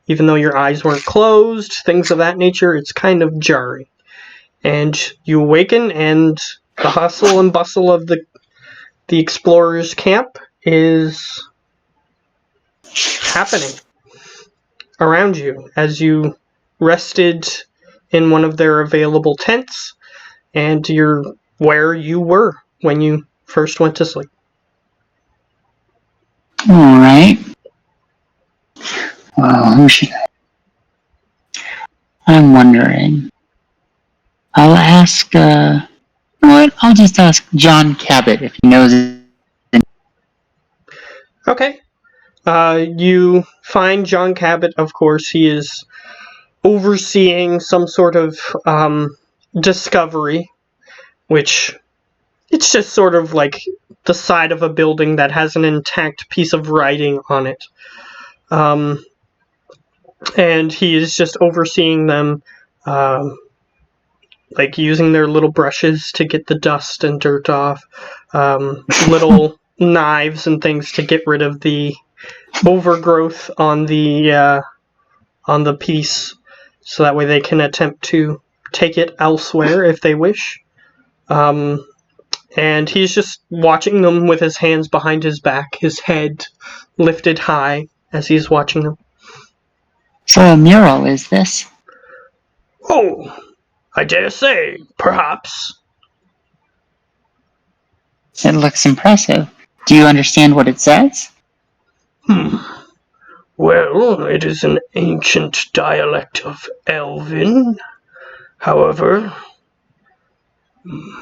Even though your eyes weren't closed, things of that nature, it's kind of jarring. And you awaken, and the hustle and bustle of the explorer's camp is happening around you as you rested in one of their available tents, and you're where you were when you first went to sleep. Alright. Well, who should I? I'm wondering. I'll ask, you know what? I'll just ask John Cabot if he knows it. Okay. You find John Cabot, of course. He is overseeing some sort of discovery, which it's just sort of like the side of a building that has an intact piece of writing on it. And he is just overseeing them, like using their little brushes to get the dust and dirt off, little knives and things to get rid of the overgrowth on the piece, so that way they can attempt to take it elsewhere if they wish. And he's just watching them with his hands behind his back, his head lifted high as he's watching them. So a mural, is this? Oh, I dare say, perhaps. It looks impressive. Do you understand what it says? Well, it is an ancient dialect of Elven. However,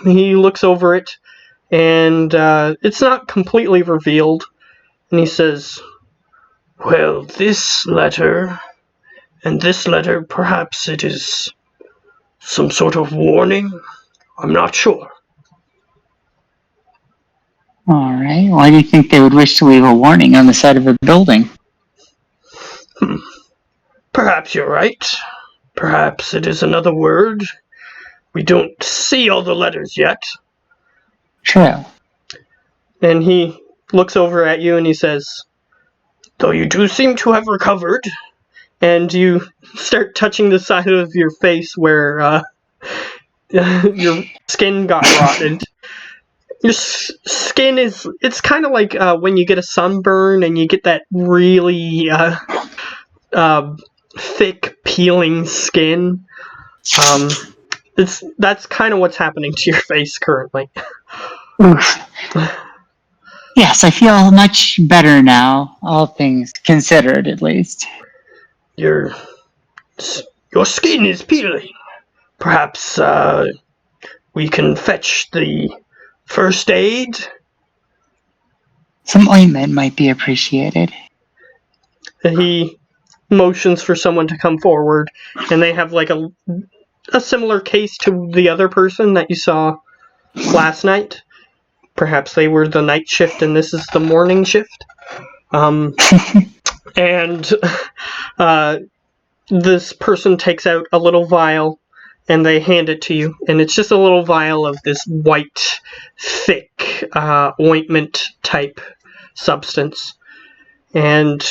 he looks over it, and it's not completely revealed. And he says, well, this letter, and this letter, perhaps it is some sort of warning? I'm not sure. Alright, why do you think they would wish to leave a warning on the side of a building? Perhaps you're right. Perhaps it is another word. We don't see all the letters yet. True. And he looks over at you and he says, though you do seem to have recovered. And you start touching the side of your face where your skin got rotted. Your skin is, it's kind of like when you get a sunburn and you get that really thick peeling skin. That's kind of what's happening to your face currently. Oof. Yes, I feel much better now, all things considered, at least. Your skin is peeling. Perhaps we can fetch the first aid? Some ointment might be appreciated. He motions for someone to come forward, and they have like a a similar case to the other person that you saw last night. Perhaps they were the night shift and this is the morning shift. And this person takes out a little vial and they hand it to you. And it's just a little vial of this white, thick ointment type substance. And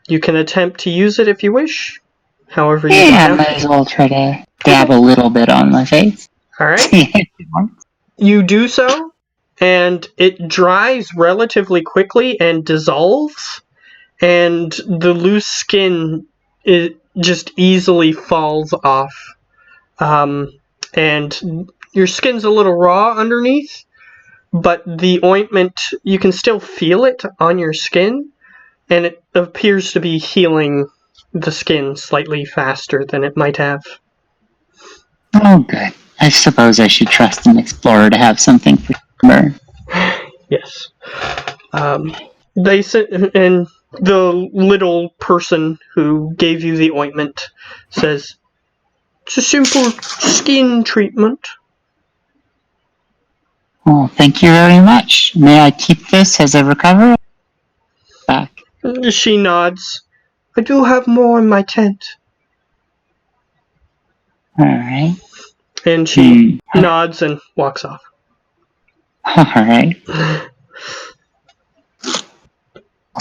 you can attempt to use it if you wish. However you Yeah, I want. might as well try to dab a little bit on my face. Alright. You do so, and it dries relatively quickly and dissolves, and the loose skin just easily falls off. And your skin's a little raw underneath, but the ointment, you can still feel it on your skin, and it appears to be healing the skin slightly faster than it might have. Oh, good. I suppose I should trust an explorer to have something for burn. Yes. They said, and the little person who gave you the ointment says, "It's a simple skin treatment." Oh, thank you very much. May I keep this as I recover? Back. She nods. "I do have more in my tent." Alright. And she nods and walks off. Alright.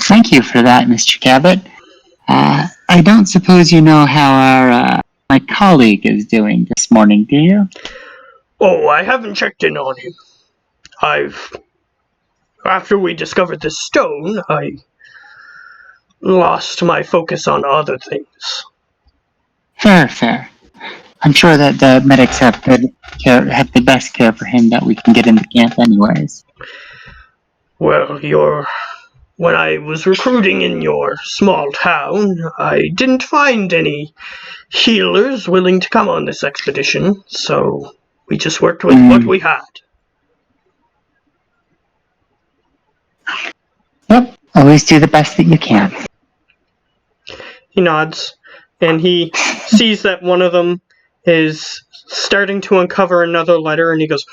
Thank you for that, Mr. Cabot. I don't suppose you know how my colleague is doing this morning, do you? Oh, I haven't checked in on him. After we discovered this stone, I lost my focus on other things. Fair. I'm sure that the medics have the best care for him that we can get into camp anyways. Well, when I was recruiting in your small town, I didn't find any healers willing to come on this expedition, so we just worked with what we had. Yep, always do the best that you can. He nods, and he sees that one of them is starting to uncover another letter, and he goes,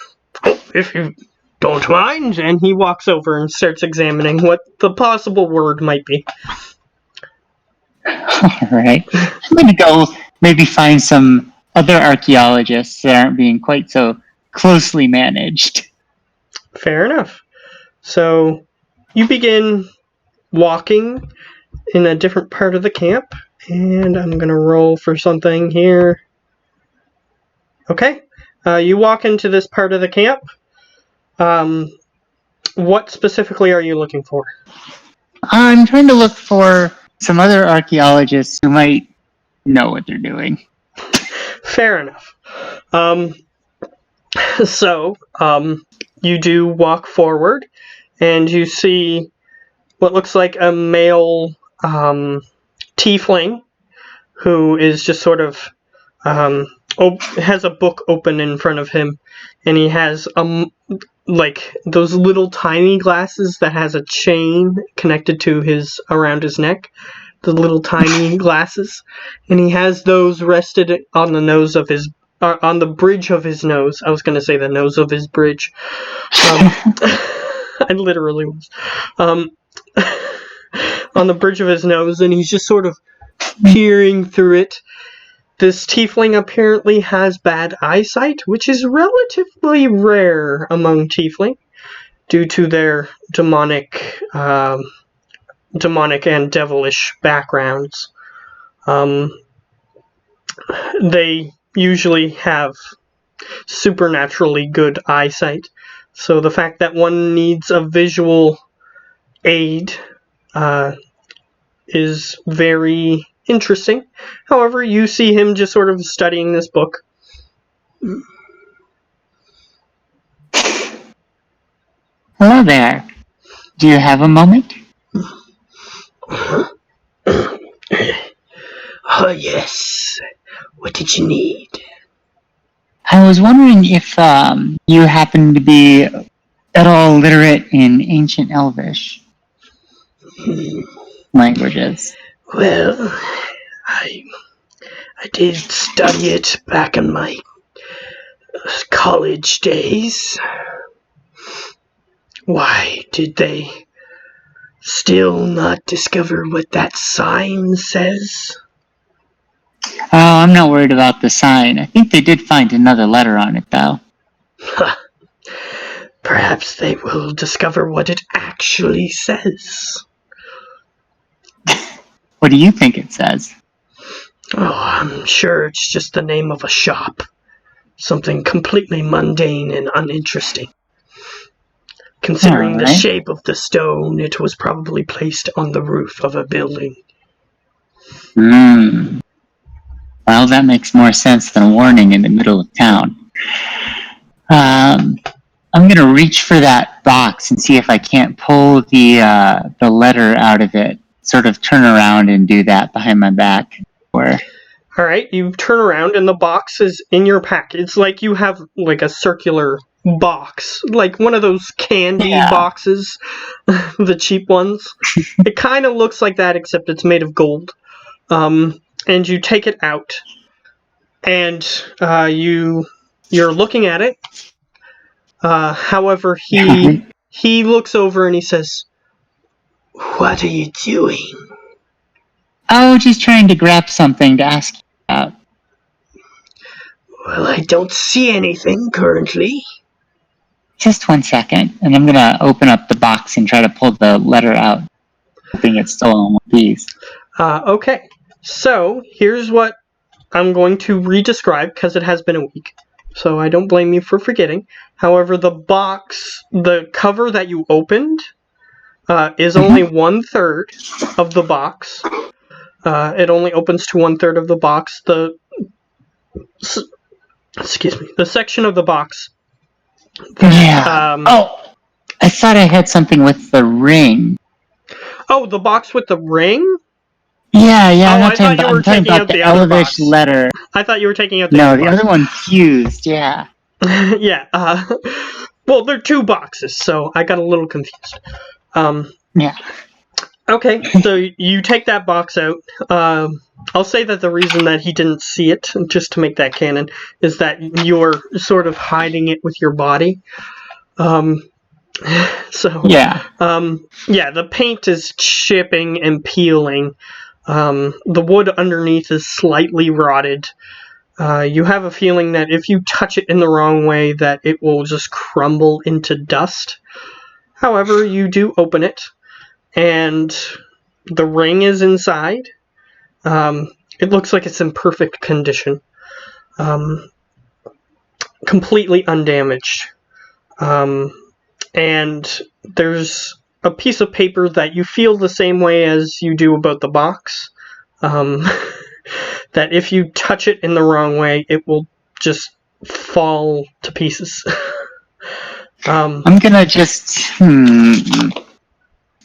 "Oh, if you don't mind," and he walks over and starts examining what the possible word might be. Alright. I'm going to go maybe find some other archaeologists that aren't being quite so closely managed. Fair enough. So you begin walking in a different part of the camp, and I'm going to roll for something here. Okay. You walk into this part of the camp. What specifically are you looking for? I'm trying to look for some other archaeologists who might know what they're doing. Fair enough. So, you do walk forward, and you see what looks like a male tiefling who is just sort of has a book open in front of him, and he has like those little tiny glasses that has a chain connected to around his neck. The little tiny glasses, and he has those rested on the nose of his on the bridge of his nose. I was going to say the nose of his bridge. I literally was. On the bridge of his nose, and he's just sort of peering through it. This tiefling apparently has bad eyesight, which is relatively rare among tiefling due to their demonic and devilish backgrounds. They usually have supernaturally good eyesight, so the fact that one needs a visual aid is very interesting. However, you see him just sort of studying this book. Hello there. Do you have a moment? Oh, yes. What did you need? I was wondering if you happen to be at all literate in ancient Elvish languages. Well, I did study it back in my College days. Why did they still not discover what that sign says? Oh, I'm not worried about the sign. I think they did find another letter on it, though. Perhaps they will discover what it actually says. What do you think it says? Oh, I'm sure it's just the name of a shop. Something completely mundane and uninteresting. Considering the Alright. shape of the stone, it was probably placed on the roof of a building. Well, that makes more sense than a warning in the middle of town. I'm gonna reach for that box and see if I can't pull the letter out of it. Sort of turn around and do that behind my back. Alright, you turn around and the box is in your pack. It's like you have like a circular box, like one of those candy boxes, the cheap ones. It kind of looks like that, except it's made of gold. And you take it out, and you're looking at it. However, he looks over and he says, "What are you doing?" Oh, just trying to grab something to ask you about. Well, I don't see anything currently. Just 1 second, and I'm gonna open up the box and try to pull the letter out, hoping it's still in one piece. Okay, so here's what I'm going to re-describe because it has been a week. So I don't blame you for forgetting. However, the box, the cover that you opened, is only 1/3 of the box. It only opens to 1/3 of the box. The section of the box. I thought I had something with the ring. Oh, the box with the ring? Yeah, I'm I thought you were taking out the other box. letter. I thought you were taking out the other box. No, the other one fused, yeah. Yeah, well, they're two boxes, so I got a little confused. Yeah. Okay, so you take that box out. I'll say that the reason that he didn't see it, just to make that canon, is that you're sort of hiding it with your body. The paint is chipping and peeling. The wood underneath is slightly rotted. You have a feeling that if you touch it in the wrong way, that it will just crumble into dust. However, you do open it, and the ring is inside. It looks like it's in perfect condition. Completely undamaged. And there's a piece of paper that you feel the same way as you do about the box. That if you touch it in the wrong way, it will just fall to pieces. I'm gonna just...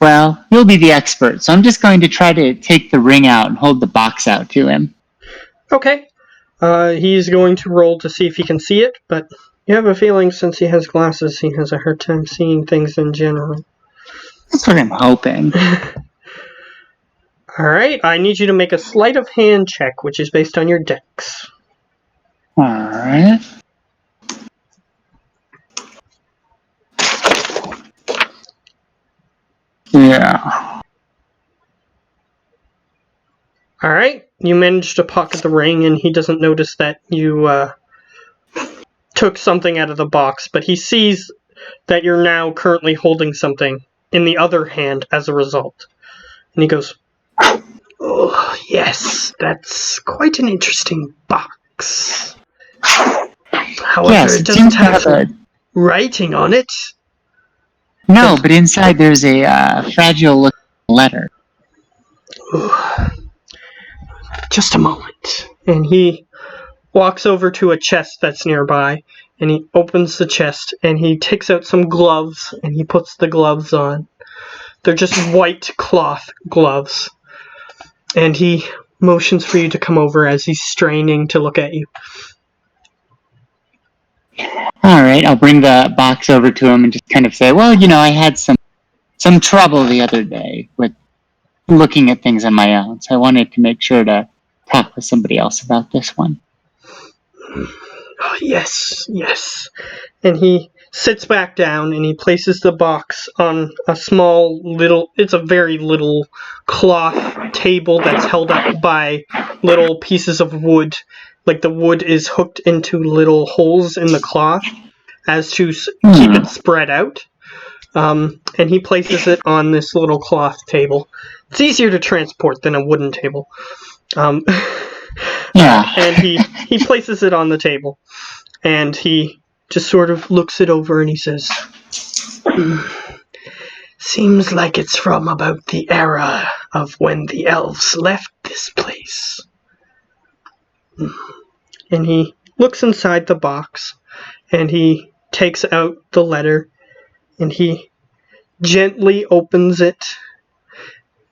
Well, you'll be the expert, so I'm just going to try to take the ring out and hold the box out to him. Okay. He's going to roll to see if he can see it, but you have a feeling since he has glasses, he has a hard time seeing things in general. That's what I'm hoping. Alright, I need you to make a sleight of hand check, which is based on your dex. Alright. Yeah. Alright, you managed to pocket the ring, and he doesn't notice that you took something out of the box, but he sees that you're now currently holding something in the other hand as a result. And he goes, "Oh, yes, that's quite an interesting box. However, Yes, it doesn't have writing on it." No, but inside there's a fragile-looking letter. Just a moment. And he walks over to a chest that's nearby, and he opens the chest, and he takes out some gloves, and he puts the gloves on. They're just white cloth gloves. And he motions for you to come over as he's straining to look at you. Alright, I'll bring the box over to him and just kind of say, well, I had some trouble the other day with looking at things on my own, so I wanted to make sure to talk with somebody else about this one. Oh, yes, yes. And he sits back down and he places the box on a small little, it's a very little cloth table that's held up by little pieces of wood. Like the wood is hooked into little holes in the cloth as to keep it spread out. And he places it on this little cloth table. It's easier to transport than a wooden table. And he places it on the table. And he just sort of looks it over and he says, seems like it's from about the era of when the elves left this place. And he looks inside the box and he takes out the letter and he gently opens it.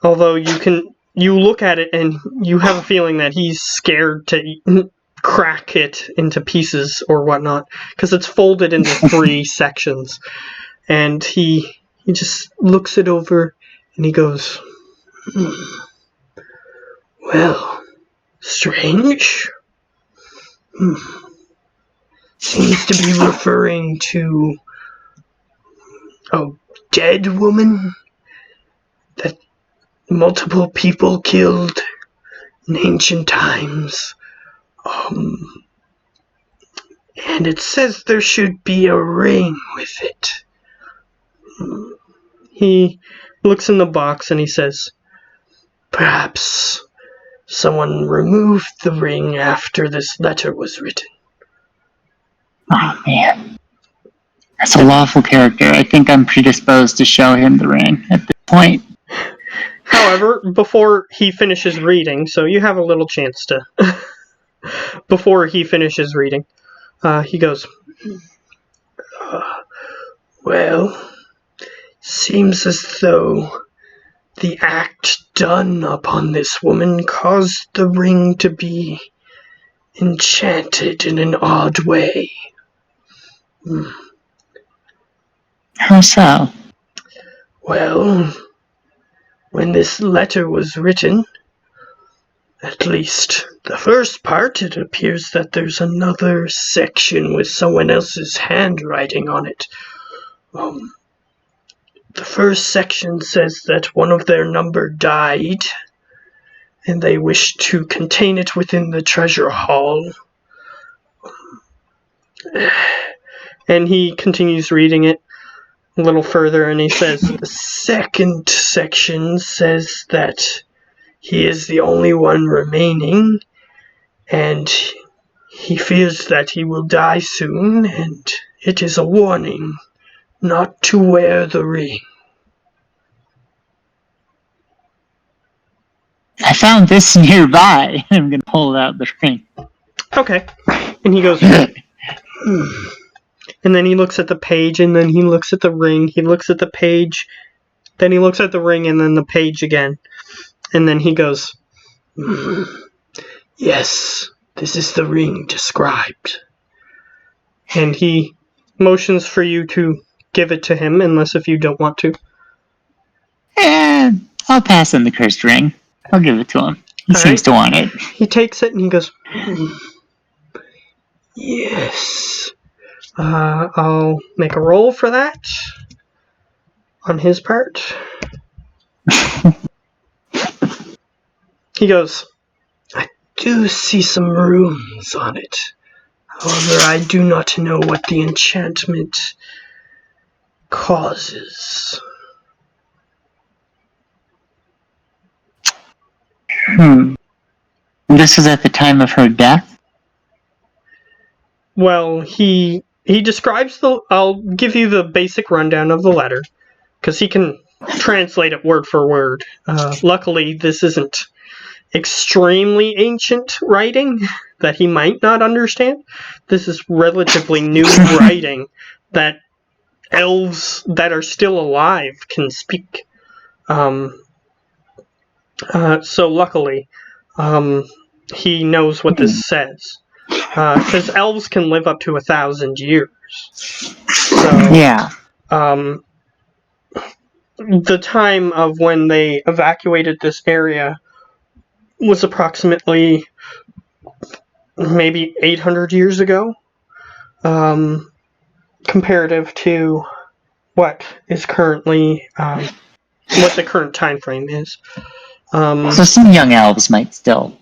Although you look at it and you have a feeling that he's scared to crack it into pieces or whatnot, because it's folded into 3 sections. And he just looks it over and he goes, well, strange. Seems to be referring to a dead woman that multiple people killed in ancient times. And it says there should be a ring with it. He looks in the box and he says, perhaps someone removed the ring after this letter was written. Oh, man. As a lawful character, I think I'm predisposed to show him the ring at this point. However, before he finishes reading, so you have a little chance to... before he finishes reading, he goes, well, seems as though the act done upon this woman caused the ring to be enchanted in an odd way. How so? Well, when this letter was written, at least the first part, it appears that there's another section with someone else's handwriting on it. The first section says that one of their number died, and they wish to contain it within the treasure hall. And he continues reading it a little further, and he says, the second section says that he is the only one remaining, and he fears that he will die soon, and it is a warning not to wear the ring. I found this nearby. I'm going to pull out the ring. Okay. And he goes, And then he looks at the page, and then he looks at the ring. He looks at the page, then he looks at the ring, and then the page again. And then he goes, yes, this is the ring described. And he motions for you to give it to him, unless if you don't want to. I'll pass him the cursed ring. I'll give it to him. He seems to want it. He takes it and he goes, yes. I'll make a roll for that on his part. He goes, I do see some runes on it. However, I do not know what the enchantment causes. This is at the time of her death? Well, he describes I'll give you the basic rundown of the letter, because he can translate it word for word. Luckily, this isn't extremely ancient writing that he might not understand. This is relatively new writing that elves that are still alive can speak. So luckily, he knows what this says. Because elves can live up to 1,000 years. So, yeah. The time of when they evacuated this area was approximately maybe 800 years ago. comparative to what is currently what the current time frame is. So some young elves might still,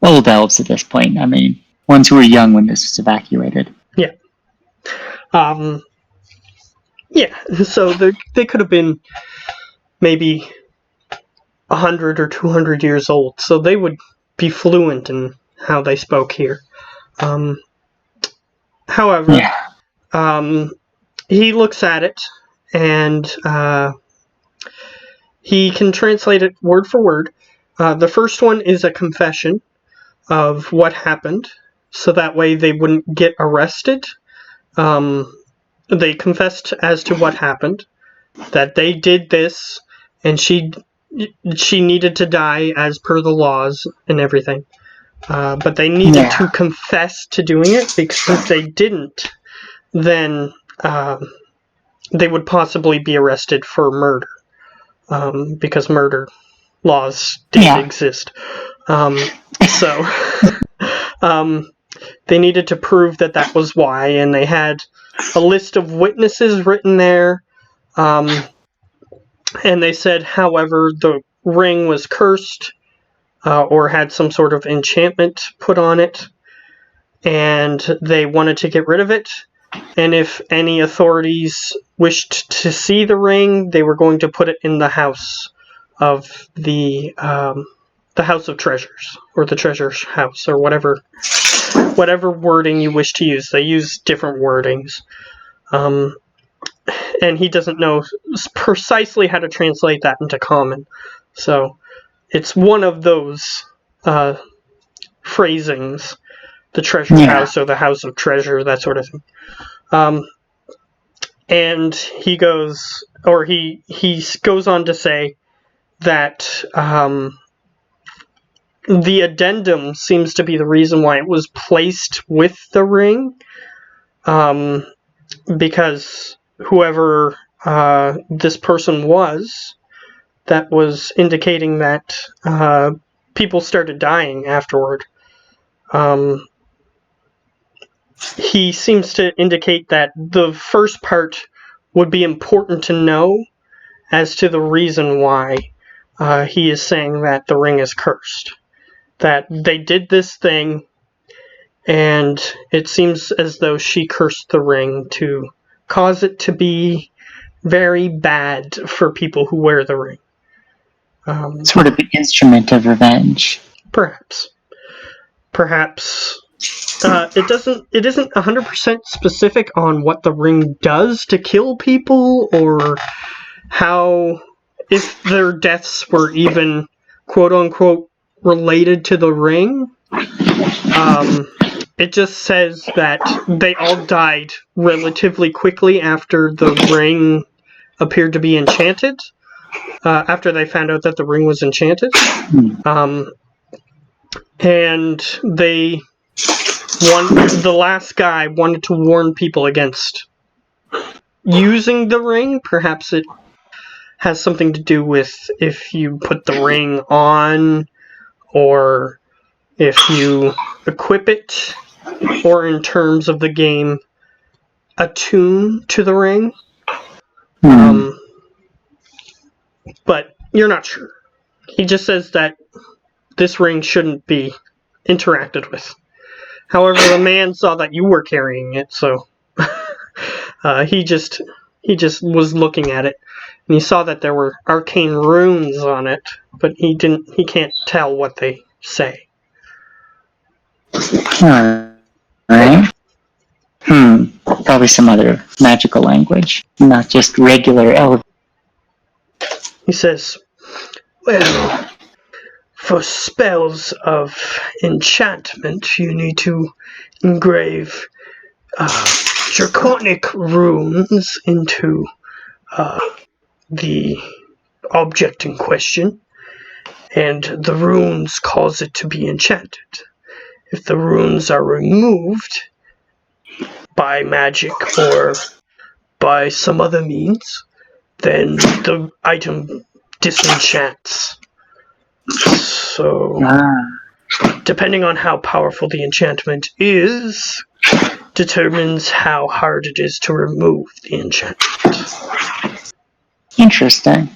old elves at this point. I mean, ones who were young when this was evacuated. Yeah. Yeah. So they could have been maybe 100 or 200 years old, so they would be fluent in how they spoke here. However, Yeah. he looks at it and he can translate it word for word. The first one is a confession of what happened, so that way they wouldn't get arrested. They confessed as to what happened, that they did this, and she needed to die as per the laws and everything. But they needed to confess to doing it, because if they didn't, then they would possibly be arrested for murder, because murder laws did exist. So they needed to prove that that was why, and they had a list of witnesses written there. And they said, however, the ring was cursed or had some sort of enchantment put on it, and they wanted to get rid of it. And if any authorities wished to see the ring, they were going to put it in the house of the House of Treasures, or the Treasures House, or whatever wording you wish to use. They use different wordings. And he doesn't know precisely how to translate that into common. So it's one of those phrasings, the treasure house or the house of treasure, that sort of thing. And he goes on to say that the addendum seems to be the reason why it was placed with the ring, because whoever this person was, that was indicating that people started dying afterward. He seems to indicate that the first part would be important to know as to the reason why he is saying that the ring is cursed. That they did this thing, and it seems as though she cursed the ring to cause it to be very bad for people who wear the ring. Sort of an instrument of revenge. Perhaps. It isn't 100% specific on what the ring does to kill people, or how, if their deaths were even quote unquote related to the ring. It just says that they all died relatively quickly after the ring appeared to be enchanted, after they found out that the ring was enchanted. And the last guy wanted to warn people against using the ring. Perhaps it has something to do with if you put the ring on, or if you equip it, or in terms of the game, attune to the ring. But you're not sure. He just says that this ring shouldn't be interacted with. However, the man saw that you were carrying it, so he just was looking at it, and he saw that there were arcane runes on it, but he can't tell what they say. Alright. Probably some other magical language, not just regular elf. He says, well, for spells of enchantment, you need to engrave draconic runes into the object in question, and the runes cause it to be enchanted. If the runes are removed by magic or by some other means, then the item disenchants. So, depending on how powerful the enchantment is, determines how hard it is to remove the enchantment. Interesting.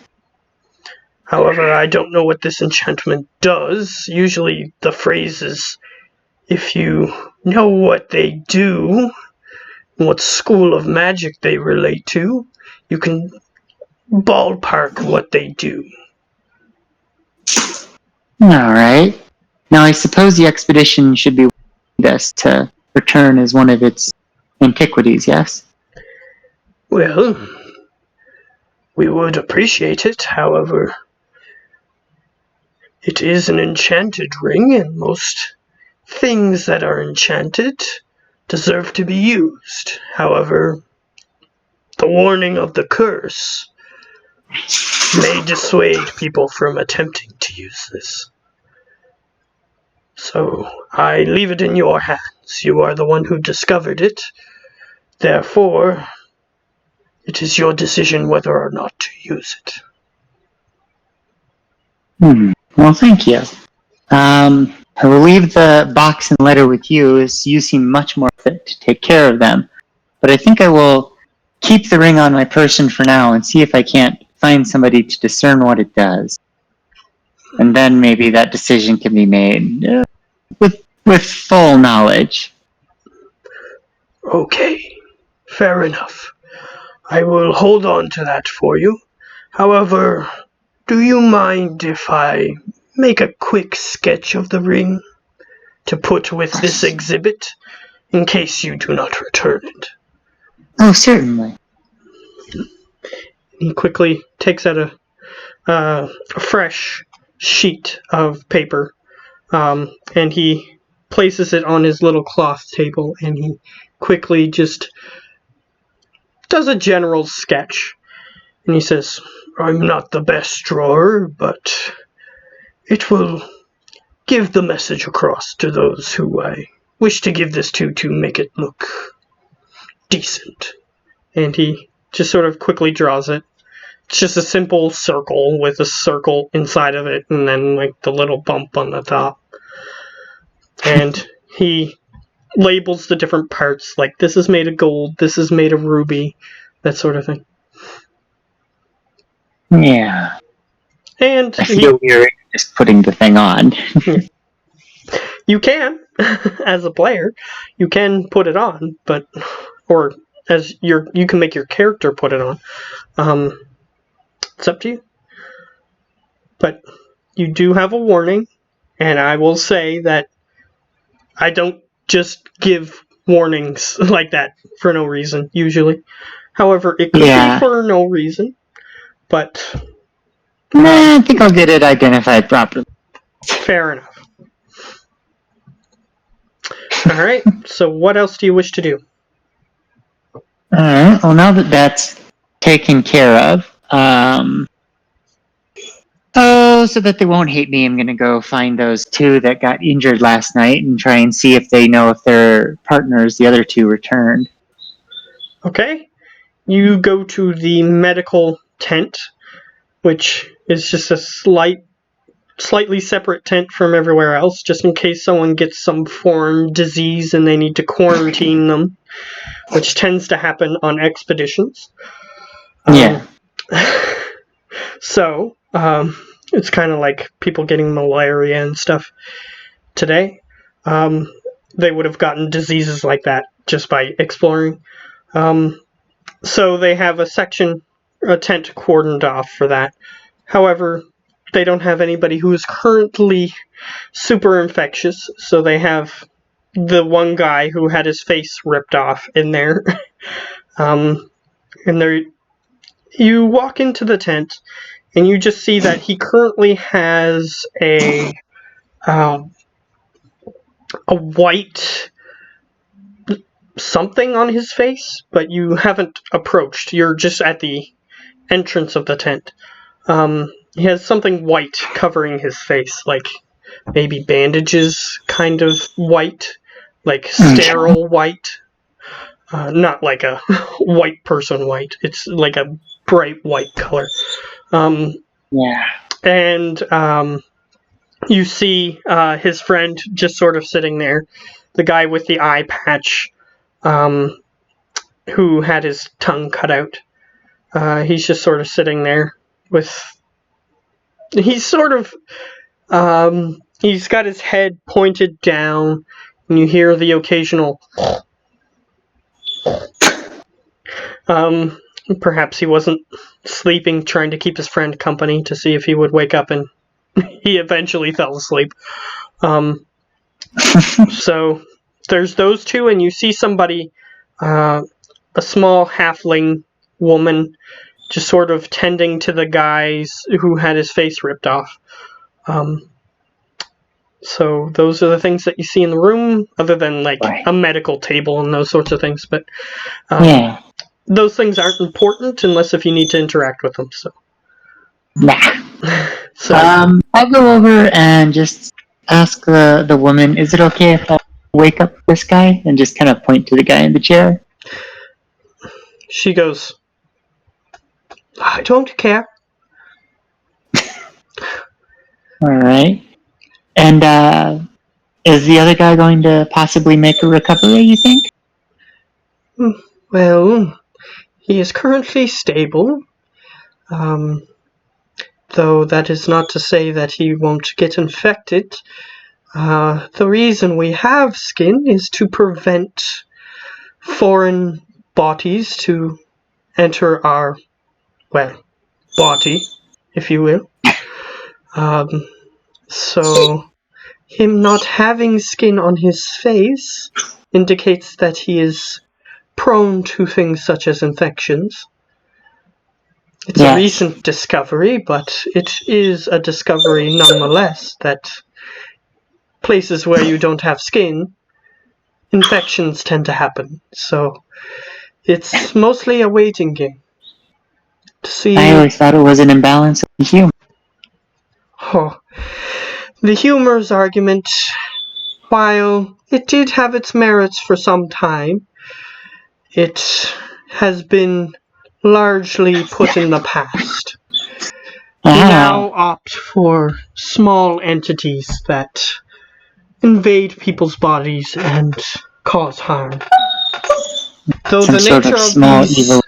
However, I don't know what this enchantment does. Usually the phrase is, if you know what they do, what school of magic they relate to, you can ballpark what they do. Alright. Now I suppose the expedition should be us to return as one of its antiquities, yes? Well, we would appreciate it. However, it is an enchanted ring, and most things that are enchanted deserve to be used. However, the warning of the curse may dissuade people from attempting to use this. So, I leave it in your hands. You are the one who discovered it. Therefore, it is your decision whether or not to use it. Well, thank you. I will leave the box and letter with you, as you seem much more fit to take care of them. But I think I will keep the ring on my person for now and see if I can't find somebody to discern what it does. And then maybe that decision can be made with full knowledge. Okay, fair enough. I will hold on to that for you. However, do you mind if I make a quick sketch of the ring to put with this exhibit, in case you do not return it? Oh, certainly. He quickly takes out a fresh sheet of paper, and he places it on his little cloth table, and he quickly just does a general sketch. And he says, I'm not the best drawer, but it will give the message across to those who I wish to give this to make it look decent. And he just sort of quickly draws it. It's just a simple circle with a circle inside of it, and then like the little bump on the top. And he labels the different parts, like this is made of gold, this is made of ruby, that sort of thing. Yeah. And I feel weird just putting the thing on. You can, as a player, you can put it on, but or as you can make your character put it on. It's up to you. But you do have a warning, and I will say that I don't just give warnings like that for no reason, usually. However, it could be for no reason, but I think I'll get it identified properly. Fair enough. Alright, so what else do you wish to do? Alright, well now that that's taken care of, so that they won't hate me, I'm gonna go find those two that got injured last night and try and see if they know if their partners, the other two, returned. Okay. You go to the medical tent, which is just a slightly separate tent from everywhere else, just in case someone gets some foreign disease and they need to quarantine them, which tends to happen on expeditions. Yeah. So, it's kind of like people getting malaria and stuff today. They would have gotten diseases like that just by exploring. So they have a tent cordoned off for that. However, they don't have anybody who is currently super infectious, so they have the one guy who had his face ripped off in there. And you walk into the tent, and you just see that he currently has a white something on his face, but you haven't approached. You're just at the entrance of the tent. He has something white covering his face, like maybe bandages, kind of white, like sterile white. Not like a white person white. It's like a bright white color. Yeah. And you see his friend just sort of sitting there, the guy with the eye patch, who had his tongue cut out. He's just sort of sitting there with. He's sort of. He's got his head pointed down, and you hear the occasional. Perhaps he wasn't sleeping, trying to keep his friend company to see if he would wake up, and he eventually fell asleep. So there's those two, and you see somebody, a small halfling woman, just sort of tending to the guys who had his face ripped off. So those are the things that you see in the room, other than like Right. a medical table and those sorts of things. But Yeah. those things aren't important unless if you need to interact with them. So, Nah. so I'll go over and just ask the woman, is it okay if I wake up this guy? And just kind of point to the guy in the chair. she goes, I don't care. Alright. And is the other guy going to possibly make a recovery, you think? Well, he is currently stable. Though that is not to say that he won't get infected. The reason we have skin is to prevent foreign bodies to enter our, body, if you will. So, him not having skin on his face indicates that he is prone to things such as infections. It's a recent discovery, but it is a discovery nonetheless that places where you don't have skin, infections tend to happen. So it's mostly a waiting game. To see. I always thought it was an imbalance of the humor. Oh, the humor's argument, while it did have its merits for some time, it has been largely put in the past. We now opt for small entities that invade people's bodies and cause harm. Though the nature of these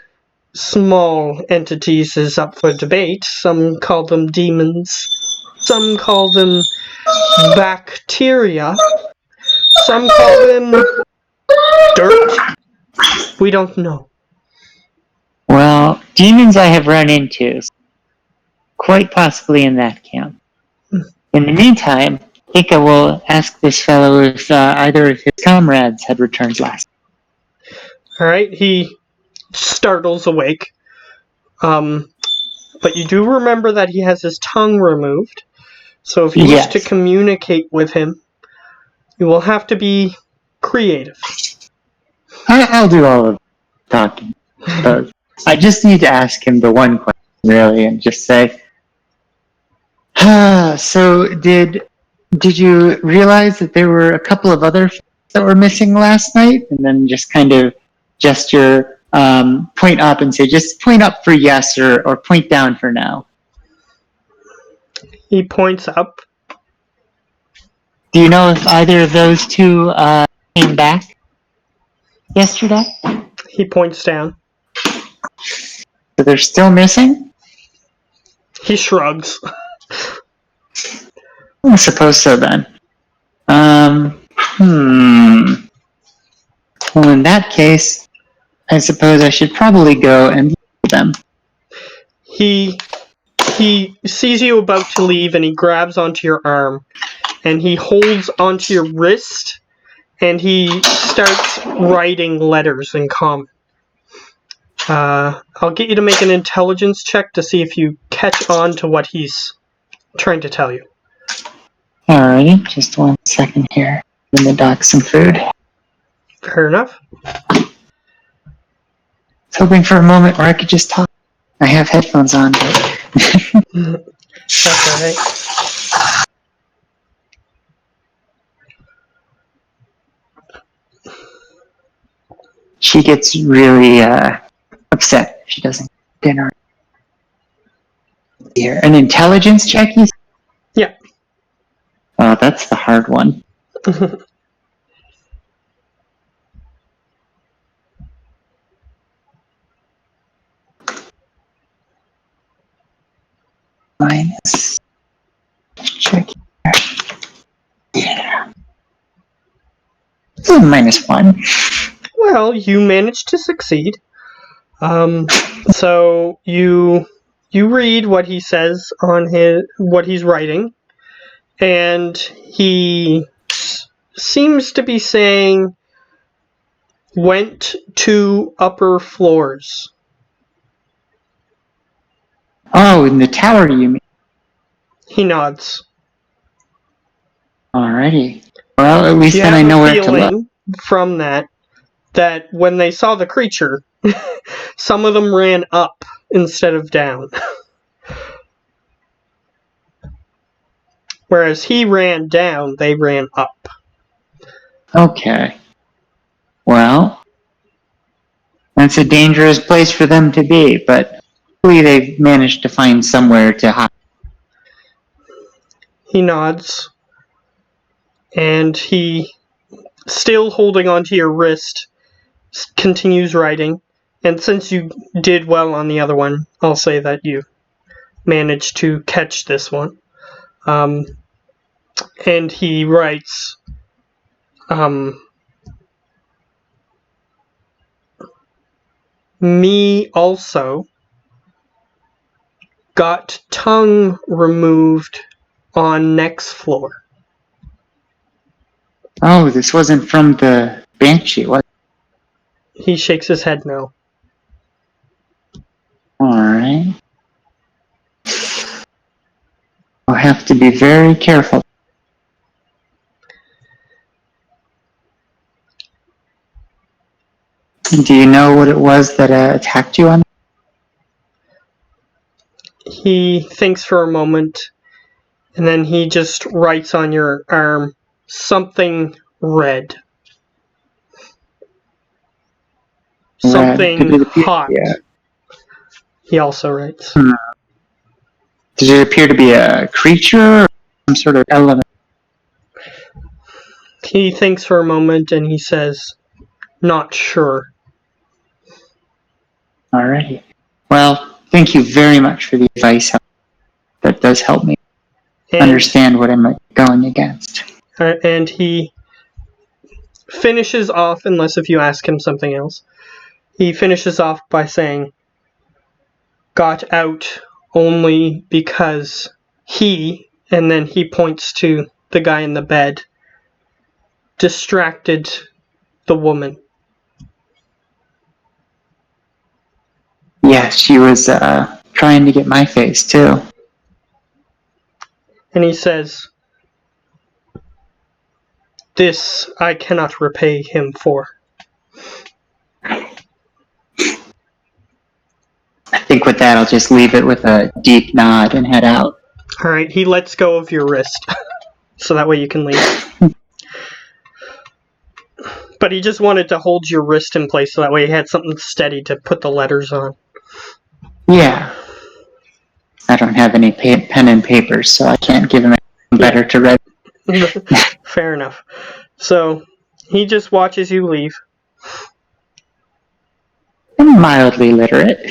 small entities is up for debate. Some call them demons. Some call them bacteria. Some call them dirt. We don't know. Well, demons I have run into, quite possibly in that camp. In the meantime, I think I will ask this fellow if either of his comrades had returned last. Alright, he startles awake. But you do remember that he has his tongue removed. So if you wish to communicate with him, you will have to be creative. I'll do all of the talking. I just need to ask him the one question, really, and just say, so did you realize that there were a couple of other that were missing last night? And then just kind of gesture, point up and say, just point up for yes or point down for no. He points up. Do you know if either of those two came back yesterday? He points down. So they're still missing? He shrugs. I suppose so then. Well, in that case, I suppose I should probably go and look at them. He sees you about to leave and he grabs onto your arm and he holds onto your wrist and he starts writing letters in common. I'll get you to make an intelligence check to see if you catch on to what he's trying to tell you. Alrighty, just 1 second here. I'm gonna dock some food. Fair enough. I was hoping for a moment where I could just talk. I have headphones on, but... That's alright. She gets really upset if she doesn't get dinner. Here, an intelligence check, you said? Yeah. Oh, that's the hard one. minus. Check here. Yeah. It's a -1. Well, you managed to succeed. So you read what he says on what he's writing, and he seems to be saying went to upper floors. Oh, in the tower, you mean? He nods. Alrighty. Well, at least You then I have know a where to look. feeling from that when they saw the creature, some of them ran up instead of down. Whereas he ran down, they ran up. Okay. Well, that's a dangerous place for them to be, but hopefully they've managed to find somewhere to hide. He nods, and he, still holding onto your wrist, continues writing. And since you did well on the other one, I'll say that you managed to catch this one. And he writes, me also got tongue removed on next floor. Oh, this wasn't from the Banshee, was it? He shakes his head no. Alright. I'll have to be very careful. Do you know what it was that attacked you on? He thinks for a moment, and then he just writes on your arm something red. Something hot. Yeah. He also writes. Does it appear to be a creature or some sort of element? He thinks for a moment and he says, not sure. Alrighty. Well, thank you very much for the advice. That does help me understand what I'm going against. And he finishes off, unless if you ask him something else, he finishes off by saying, got out only because he, and then he points to the guy in the bed, distracted the woman. Yeah, she was trying to get my face too. And he says, this I cannot repay him for. I think with that I'll just leave it with a deep nod and head out. Alright, he lets go of your wrist, so that way you can leave. But he just wanted to hold your wrist in place so that way he had something steady to put the letters on. Yeah. I don't have any pen and paper, so I can't give him anything better to read. Fair enough. So, he just watches you leave. I'm mildly literate.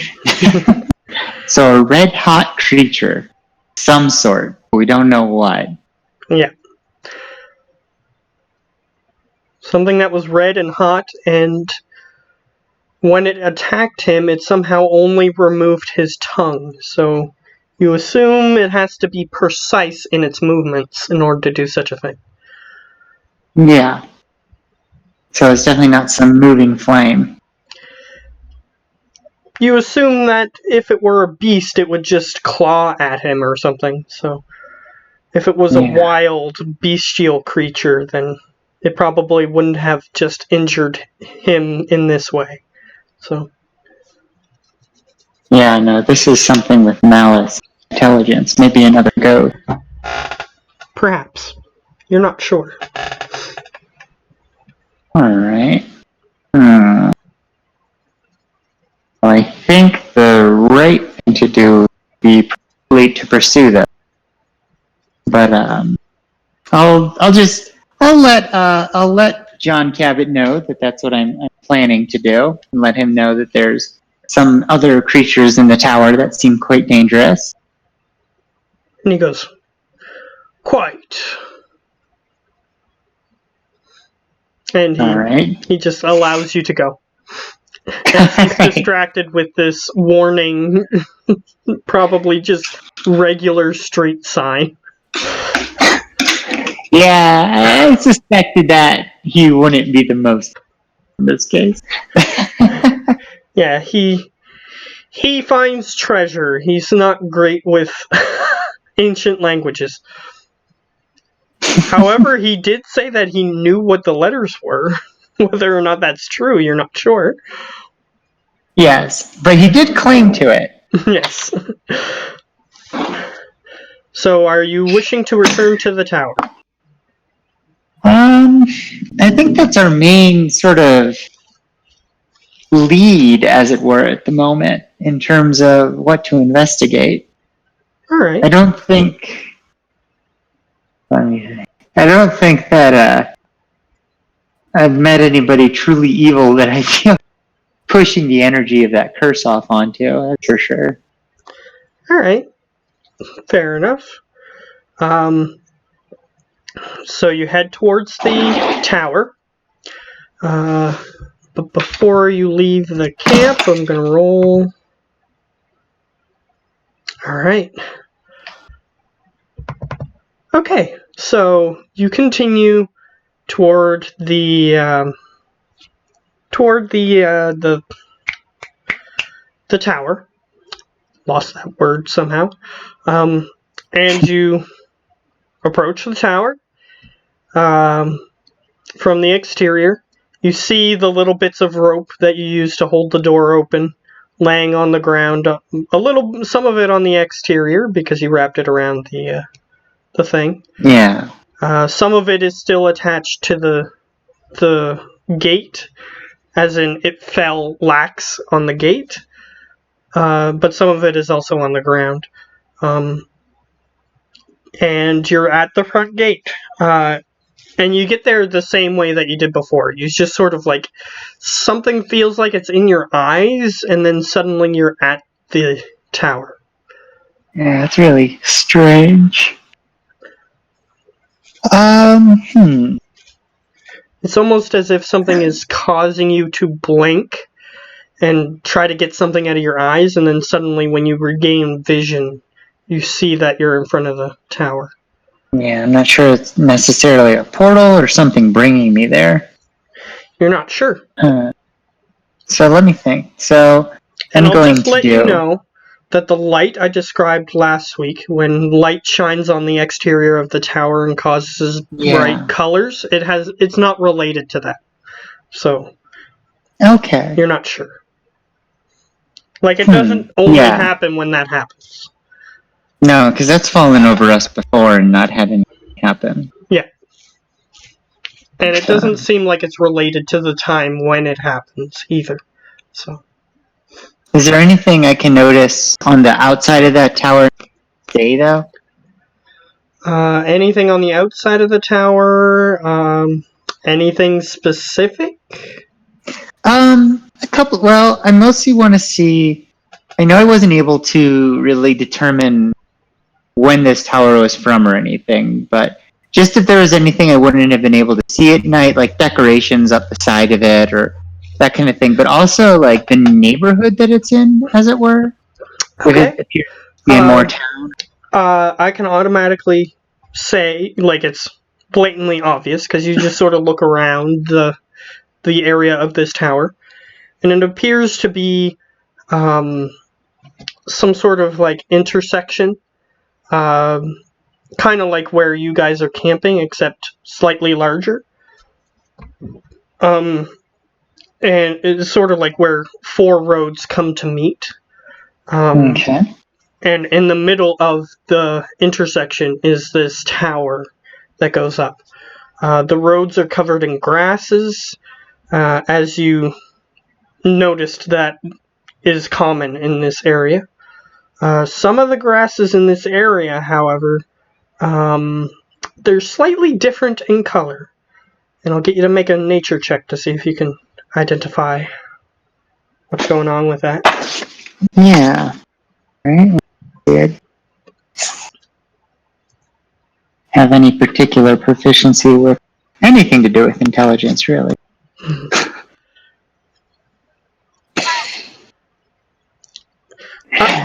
So a red-hot creature. Some sort. We don't know what. Yeah. Something that was red and hot, and when it attacked him, it somehow only removed his tongue. So, you assume it has to be precise in its movements in order to do such a thing. Yeah. So it's definitely not some moving flame. You assume that if it were a beast, it would just claw at him or something. So, if it was a wild, bestial creature, then it probably wouldn't have just injured him in this way. So. Yeah, no, this is something with malice, intelligence, maybe another goat. Perhaps. You're not sure. Alright. Well, I think the right thing to do would be probably to pursue them. But I'll let John Cabot know that that's what I'm planning to do, and let him know that there's some other creatures in the tower that seem quite dangerous. And he goes, "Quite." And All right. he just allows you to go. As he's Alright. distracted with this warning, probably just regular street sign. Yeah, I suspected that he wouldn't be the most in this case. Yeah, he finds treasure. He's not great with ancient languages. However, he did say that he knew what the letters were. Whether or not that's true, you're not sure. Yes, but he did claim to it. Yes. So, are you wishing to return to the tower? I think that's our main sort of lead, as it were, at the moment in terms of what to investigate. All right. I don't think. Let me think. I don't think that I've met anybody truly evil that I feel pushing the energy of that curse off onto. That's for sure. All right. Fair enough. So you head towards the tower. But before you leave the camp, I'm going to roll. All right. Okay. So you continue toward the tower. Lost that word somehow. And you approach the tower. From the exterior, you see the little bits of rope that you use to hold the door open laying on the ground. Some of it on the exterior because you wrapped it around the thing. Yeah. Some of it is still attached to the gate, as in it fell lax on the gate. But some of it is also on the ground. And you're at the front gate. And you get there the same way that you did before. You just sort of like, something feels like it's in your eyes, and then suddenly you're at the tower. Yeah, it's really strange. It's almost as if something is causing you to blink and try to get something out of your eyes, and then suddenly when you regain vision, you see that you're in front of the tower. Yeah, I'm not sure it's necessarily a portal or something bringing me there. You're not sure. So let me think. So And I'm I'll going just to let do. you know that the light I described last week, when light shines on the exterior of the tower and causes bright colors, it's not related to that. So Okay. you're not sure. Like, it doesn't only happen when that happens. No, because that's fallen over us before and not had anything happen. Yeah. And it doesn't seem like it's related to the time when it happens either. So. Is there anything I can notice on the outside of that tower today, though? Anything on the outside of the tower? Anything specific? A couple. Well, I mostly want to see. I know I wasn't able to really determine when this tower was from or anything, but just if there was anything I wouldn't have been able to see at night, like decorations up the side of it or that kind of thing, but also like the neighborhood that it's in, as it were. Okay. If it appears to be in more town. I can automatically say, like, it's blatantly obvious because you just sort of look around the area of this tower, and it appears to be some sort of like intersection, kind of like where you guys are camping, except slightly larger. And it's sort of like where 4 roads come to meet. Okay. And in the middle of the intersection is this tower that goes up. The roads are covered in grasses, as you noticed that is common in this area. Some of the grasses in this area, however, they're slightly different in color. And I'll get you to make a nature check to see if you can identify what's going on with that. Yeah. All right. Weird. have any particular proficiency with anything to do with intelligence, really.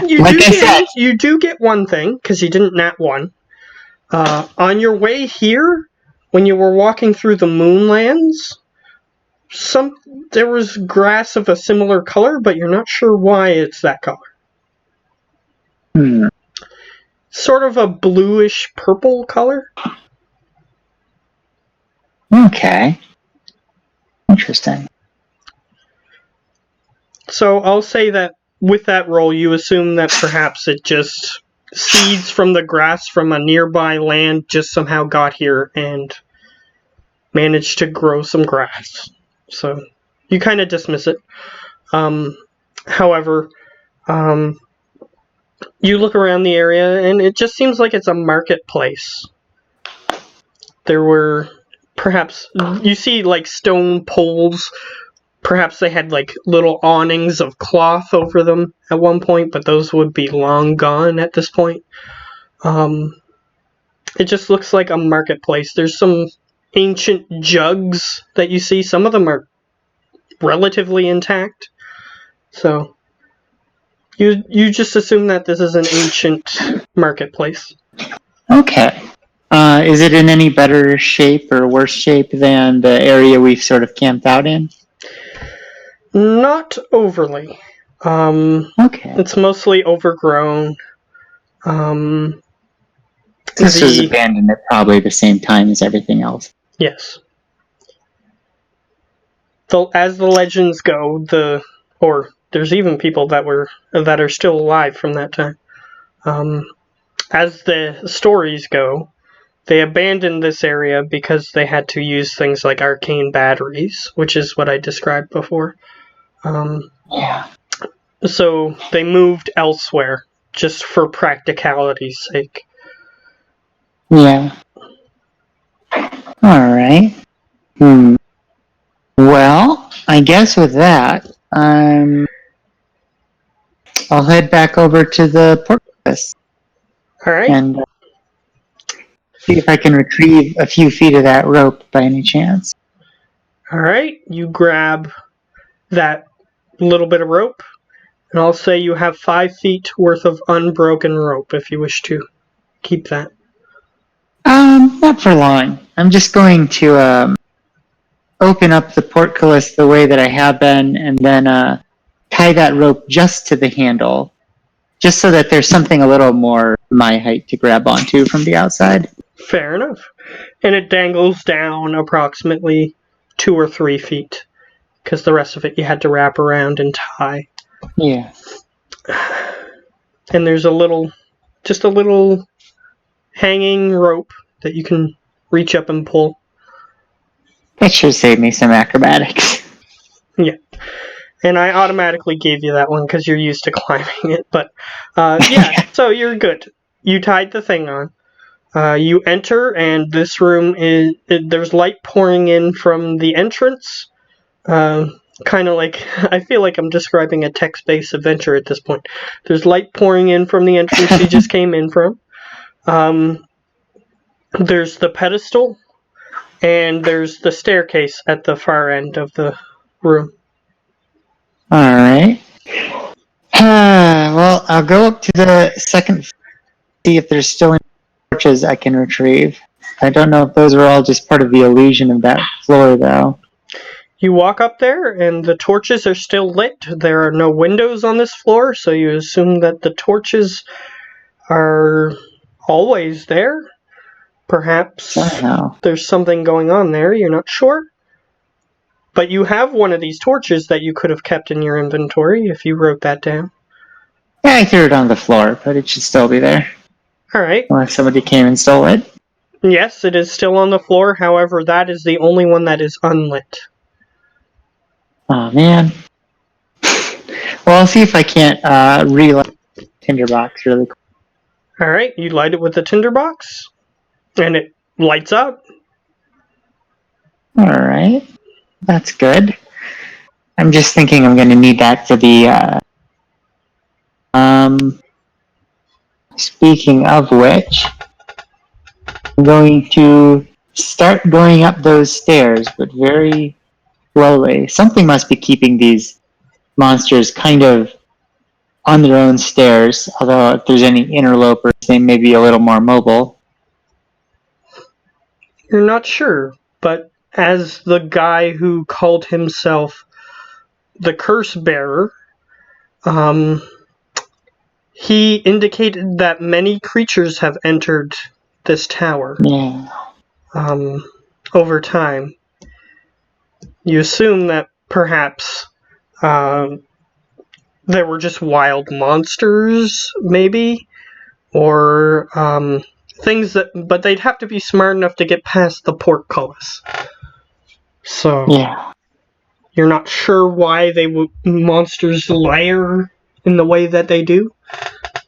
You do get one thing, because you didn't nat one. On your way here, when you were walking through the Moonlands, there was grass of a similar color, but you're not sure why it's that color. Sort of a bluish purple color. Okay. Interesting. So I'll say that with that roll, you assume that perhaps it just seeds from the grass from a nearby land just somehow got here and managed to grow some grass. So you kind of dismiss it. However, you look around the area and it just seems like it's a marketplace. There were perhaps, you see like stone poles. Perhaps they had like little awnings of cloth over them at one point, but those would be long gone at this point. It just looks like a marketplace. There's some ancient jugs that you see. Some of them are relatively intact. So you just assume that this is an ancient marketplace. Okay. Is it in any better shape or worse shape than the area we've sort of camped out in? Not overly. Okay. It's mostly overgrown. This was abandoned at probably the same time as everything else. Yes. As the legends go, there's even people that are still alive from that time. As the stories go, they abandoned this area because they had to use things like arcane batteries, which is what I described before. Yeah. So they moved elsewhere, just for practicality's sake. Yeah. Alright. Well, I guess with that, I'll head back over to the porpoise. Alright. And see if I can retrieve a few feet of that rope by any chance. Alright, you grab that little bit of rope, and I'll say you have 5 feet worth of unbroken rope if you wish to keep that. Not for long. I'm just going to open up the portcullis the way that I have been, and then tie that rope just to the handle, just so that there's something a little more my height to grab onto from the outside. Fair enough. And it dangles down approximately 2 or 3 feet, because the rest of it you had to wrap around and tie. Yeah. And there's just a little hanging rope that you can reach up and pull. That should save me some acrobatics. Yeah. And I automatically gave you that one because you're used to climbing it. But, yeah, so you're good. You tied the thing on. You enter, and this room there's light pouring in from the entrance. Kind of like, I feel like I'm describing a text-based adventure at this point. There's light pouring in from the entrance you just came in from. There's the pedestal, and there's the staircase at the far end of the room. Alright. Well, I'll go up to the second, see if there's still any torches I can retrieve. I don't know if those are all just part of the illusion of that floor, though. You walk up there, and the torches are still lit. There are no windows on this floor, so you assume that the torches are always there. Perhaps there's something going on there, you're not sure. But you have one of these torches that you could have kept in your inventory if you wrote that down. Yeah, I threw it on the floor, but it should still be there. Alright. Unless somebody came and stole it. Yes, it is still on the floor, however, that is the only one that is unlit. Oh, man. Well, I'll see if I can't relight the tinderbox really quick. Alright, you light it with the tinderbox, and it lights up. Alright. That's good. I'm just thinking I'm going to need that for the... Speaking of which, I'm going to start going up those stairs, but very slowly. Something must be keeping these monsters kind of on their own stairs, although if there's any interlopers, they may be a little more mobile. You're not sure, but as the guy who called himself the Curse Bearer, he indicated that many creatures have entered this tower over time. You assume that perhaps there were just wild monsters, maybe, or things that, but they'd have to be smart enough to get past the portcullis. So you're not sure why monsters lair in the way that they do,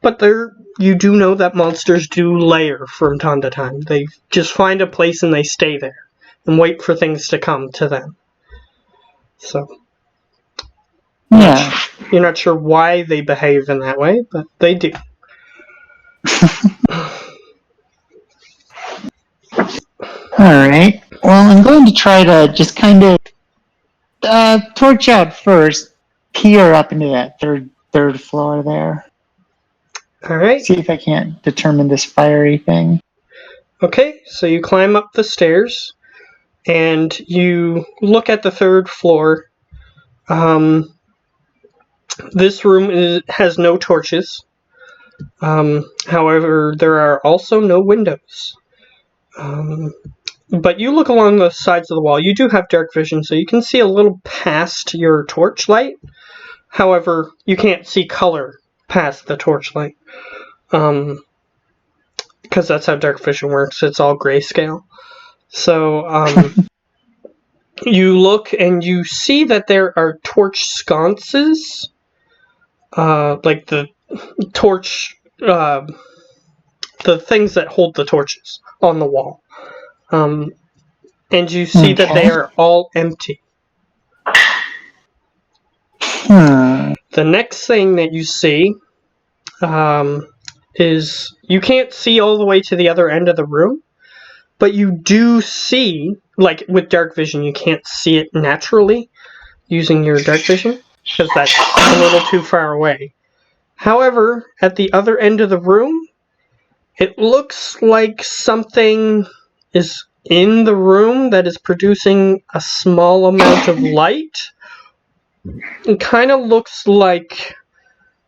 but you do know that monsters do lair from time to time. They just find a place and they stay there and wait for things to come to them. So you're not sure why they behave in that way, but they do. Alright. Well, I'm going to try to just kind of torch out first, peer up into that third floor there. Alright. See if I can't determine this fiery thing. Okay, so you climb up the stairs, and you look at the third floor. This room has no torches. However, there are also no windows. But you look along the sides of the wall. You do have dark vision, so you can see a little past your torchlight. However, you can't see color past the torchlight. Because that's how dark vision works. It's all grayscale. So, you look and you see that there are torch sconces. Like the torch, the things that hold the torches on the wall. And you see that they are all empty. The next thing that you see is you can't see all the way to the other end of the room, but you do see, like with dark vision, you can't see it naturally using your dark vision because that's a little too far away. However, at the other end of the room, it looks like something is in the room that is producing a small amount of light. It kind of looks like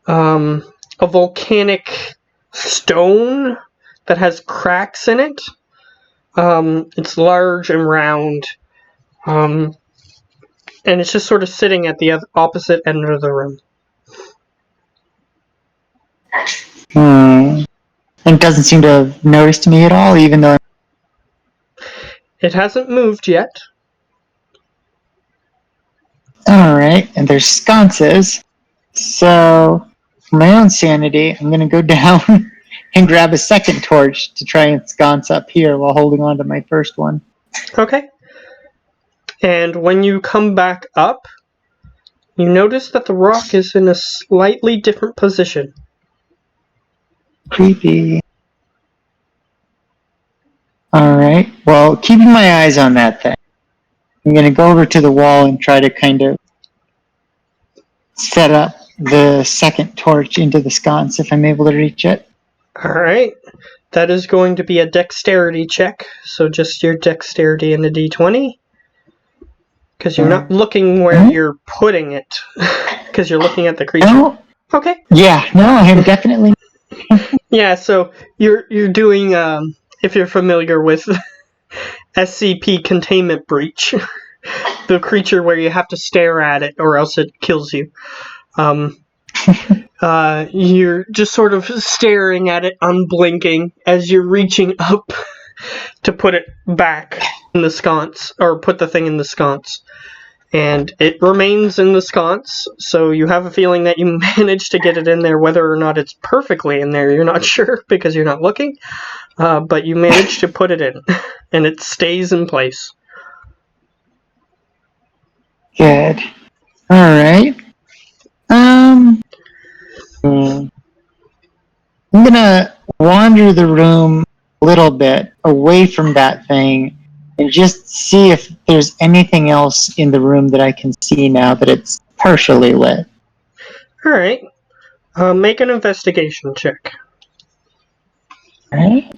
a volcanic stone that has cracks in it. It's large and round, and it's just sort of sitting at the opposite end of the room. It doesn't seem to have noticed me at all, even though it hasn't moved yet. Alright, and there's sconces. So, for my own sanity, I'm going to go down and grab a second torch to try and sconce up here while holding on to my first one. Okay. And when you come back up, you notice that the rock is in a slightly different position. Creepy. Alright, well, keeping my eyes on that thing, I'm going to go over to the wall and try to kind of set up the second torch into the sconce if I'm able to reach it. Alright. That is going to be a dexterity check, so just your dexterity and the d20. Because you're not looking where you're putting it, because you're looking at the creature. No. Okay. Yeah, no, I'm definitely... Yeah, so you're doing, if you're familiar with SCP Containment Breach, the creature where you have to stare at it or else it kills you. You're just sort of staring at it, unblinking, as you're reaching up to put it back in the sconce, or put the thing in the sconce. And it remains in the sconce, so you have a feeling that you managed to get it in there. Whether or not it's perfectly in there, you're not sure because you're not looking. But you managed to put it in, and it stays in place. Good. Alright. I'm gonna wander the room little bit away from that thing and just see if there's anything else in the room that I can see now that it's partially lit. Alright. Make an investigation check. Right?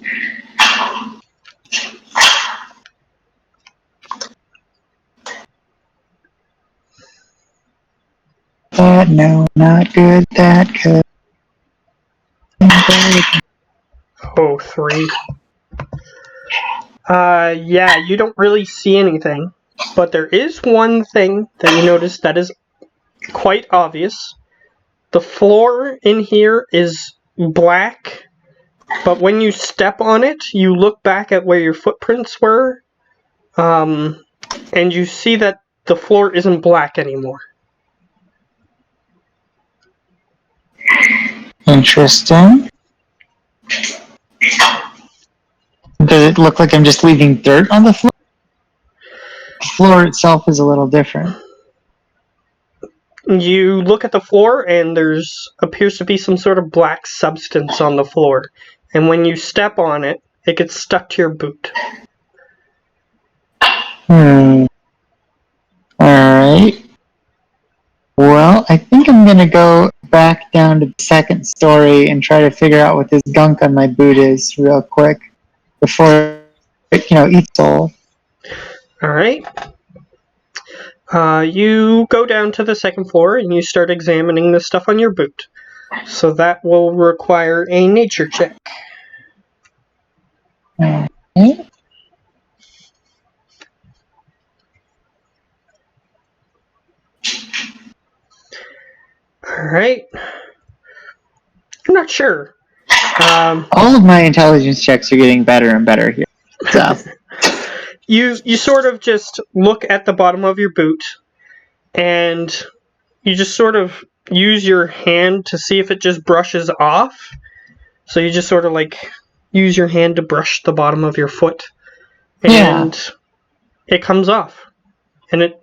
That, no, not good. That good. Oh, 3. Yeah, you don't really see anything. But there is one thing that you notice that is quite obvious. The floor in here is black, but when you step on it, you look back at where your footprints were, and you see that the floor isn't black anymore. Interesting. Does it look like I'm just leaving dirt on the floor? The floor itself is a little different. You look at the floor, and there's appears to be some sort of black substance on the floor. And when you step on it, it gets stuck to your boot. Alright. Well, I think I'm gonna go back down to the second story and try to figure out what this gunk on my boot is real quick before it, eats soul. Alright. You go down to the second floor and you start examining the stuff on your boot. So that will require a nature check. Okay. Alright. I'm not sure. All of my intelligence checks are getting better and better here. So. You sort of just look at the bottom of your boot and you just sort of use your hand to see if it just brushes off. So you just sort of like use your hand to brush the bottom of your foot, and it comes off, and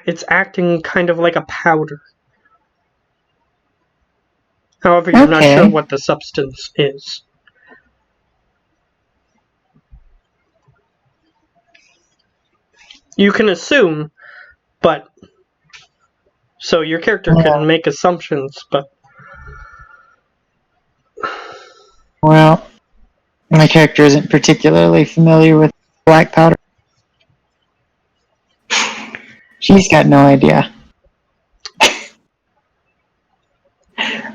it's acting kind of like a powder. However, you're not sure what the substance is. You can assume, but so your character can make assumptions, but Well, my character isn't particularly familiar with black powder. She's got no idea.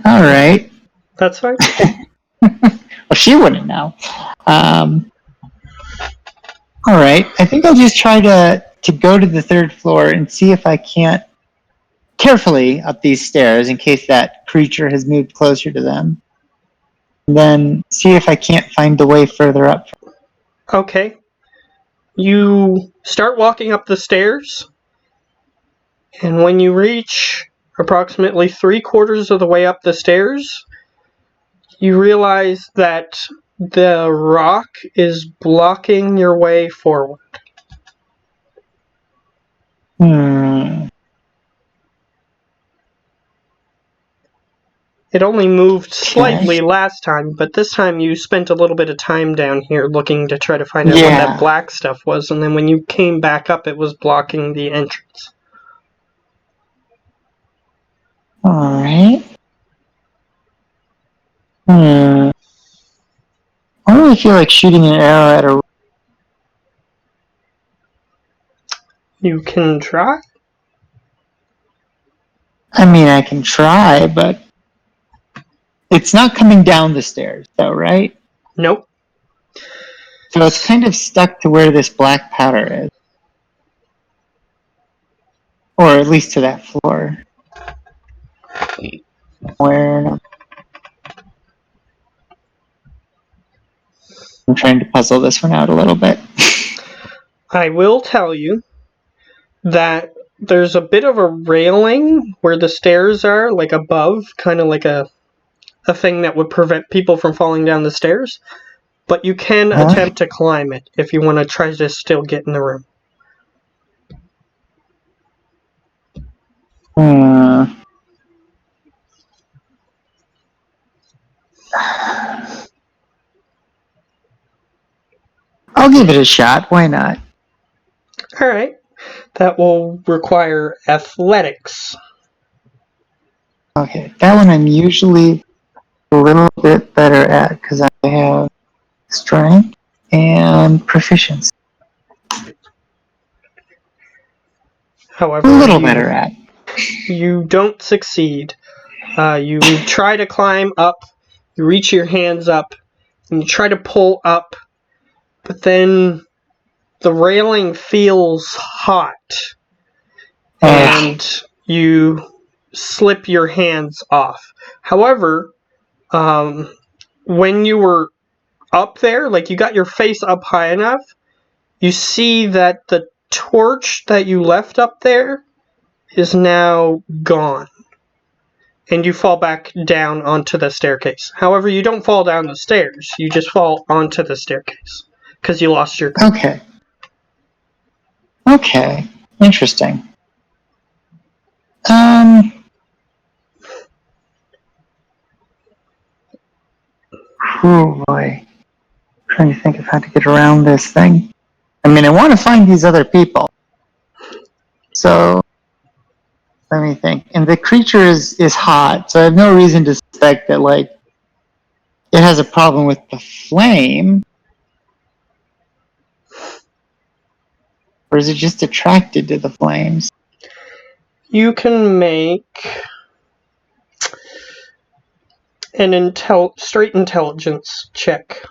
Alright. That's fine. Well, she wouldn't know. Alright. I think I'll just try to go to the third floor and see if I can't carefully up these stairs in case that creature has moved closer to them. And then see if I can't find the way further up. Okay. You start walking up the stairs, and when you reach approximately 3/4 of the way up the stairs, you realize that the rock is blocking your way forward. It only moved slightly last time, but this time you spent a little bit of time down here looking to try to find out what that black stuff was, and then when you came back up, it was blocking the entrance. Alright. I don't really feel like shooting an arrow at a... You can try? I mean, I can try, but it's not coming down the stairs, though, right? Nope. So it's kind of stuck to where this black powder is. Or at least to that floor. Where... I'm trying to puzzle this one out a little bit. I will tell you that there's a bit of a railing where the stairs are, like above, kind of like a thing that would prevent people from falling down the stairs. But you can attempt to climb it if you want to try to still get in the room. I'll give it a shot. Why not? All right. That will require athletics. Okay, that one I'm usually a little bit better at because I have strength and proficiency. A However, little better at. you don't succeed. You try to climb up, you reach your hands up, and you try to pull up, but then the railing feels hot, and you slip your hands off. However, when you were up there, like you got your face up high enough, you see that the torch that you left up there is now gone. And you fall back down onto the staircase. However, you don't fall down the stairs, you just fall onto the staircase. Because you lost your grip. Okay. Okay. Interesting. Oh boy. Trying to think of how to get around this thing. I mean, I want to find these other people. So, let me think. And the creature is hot, so I have no reason to suspect that, like, it has a problem with the flame. Or is it just attracted to the flames? You can make an straight intelligence check.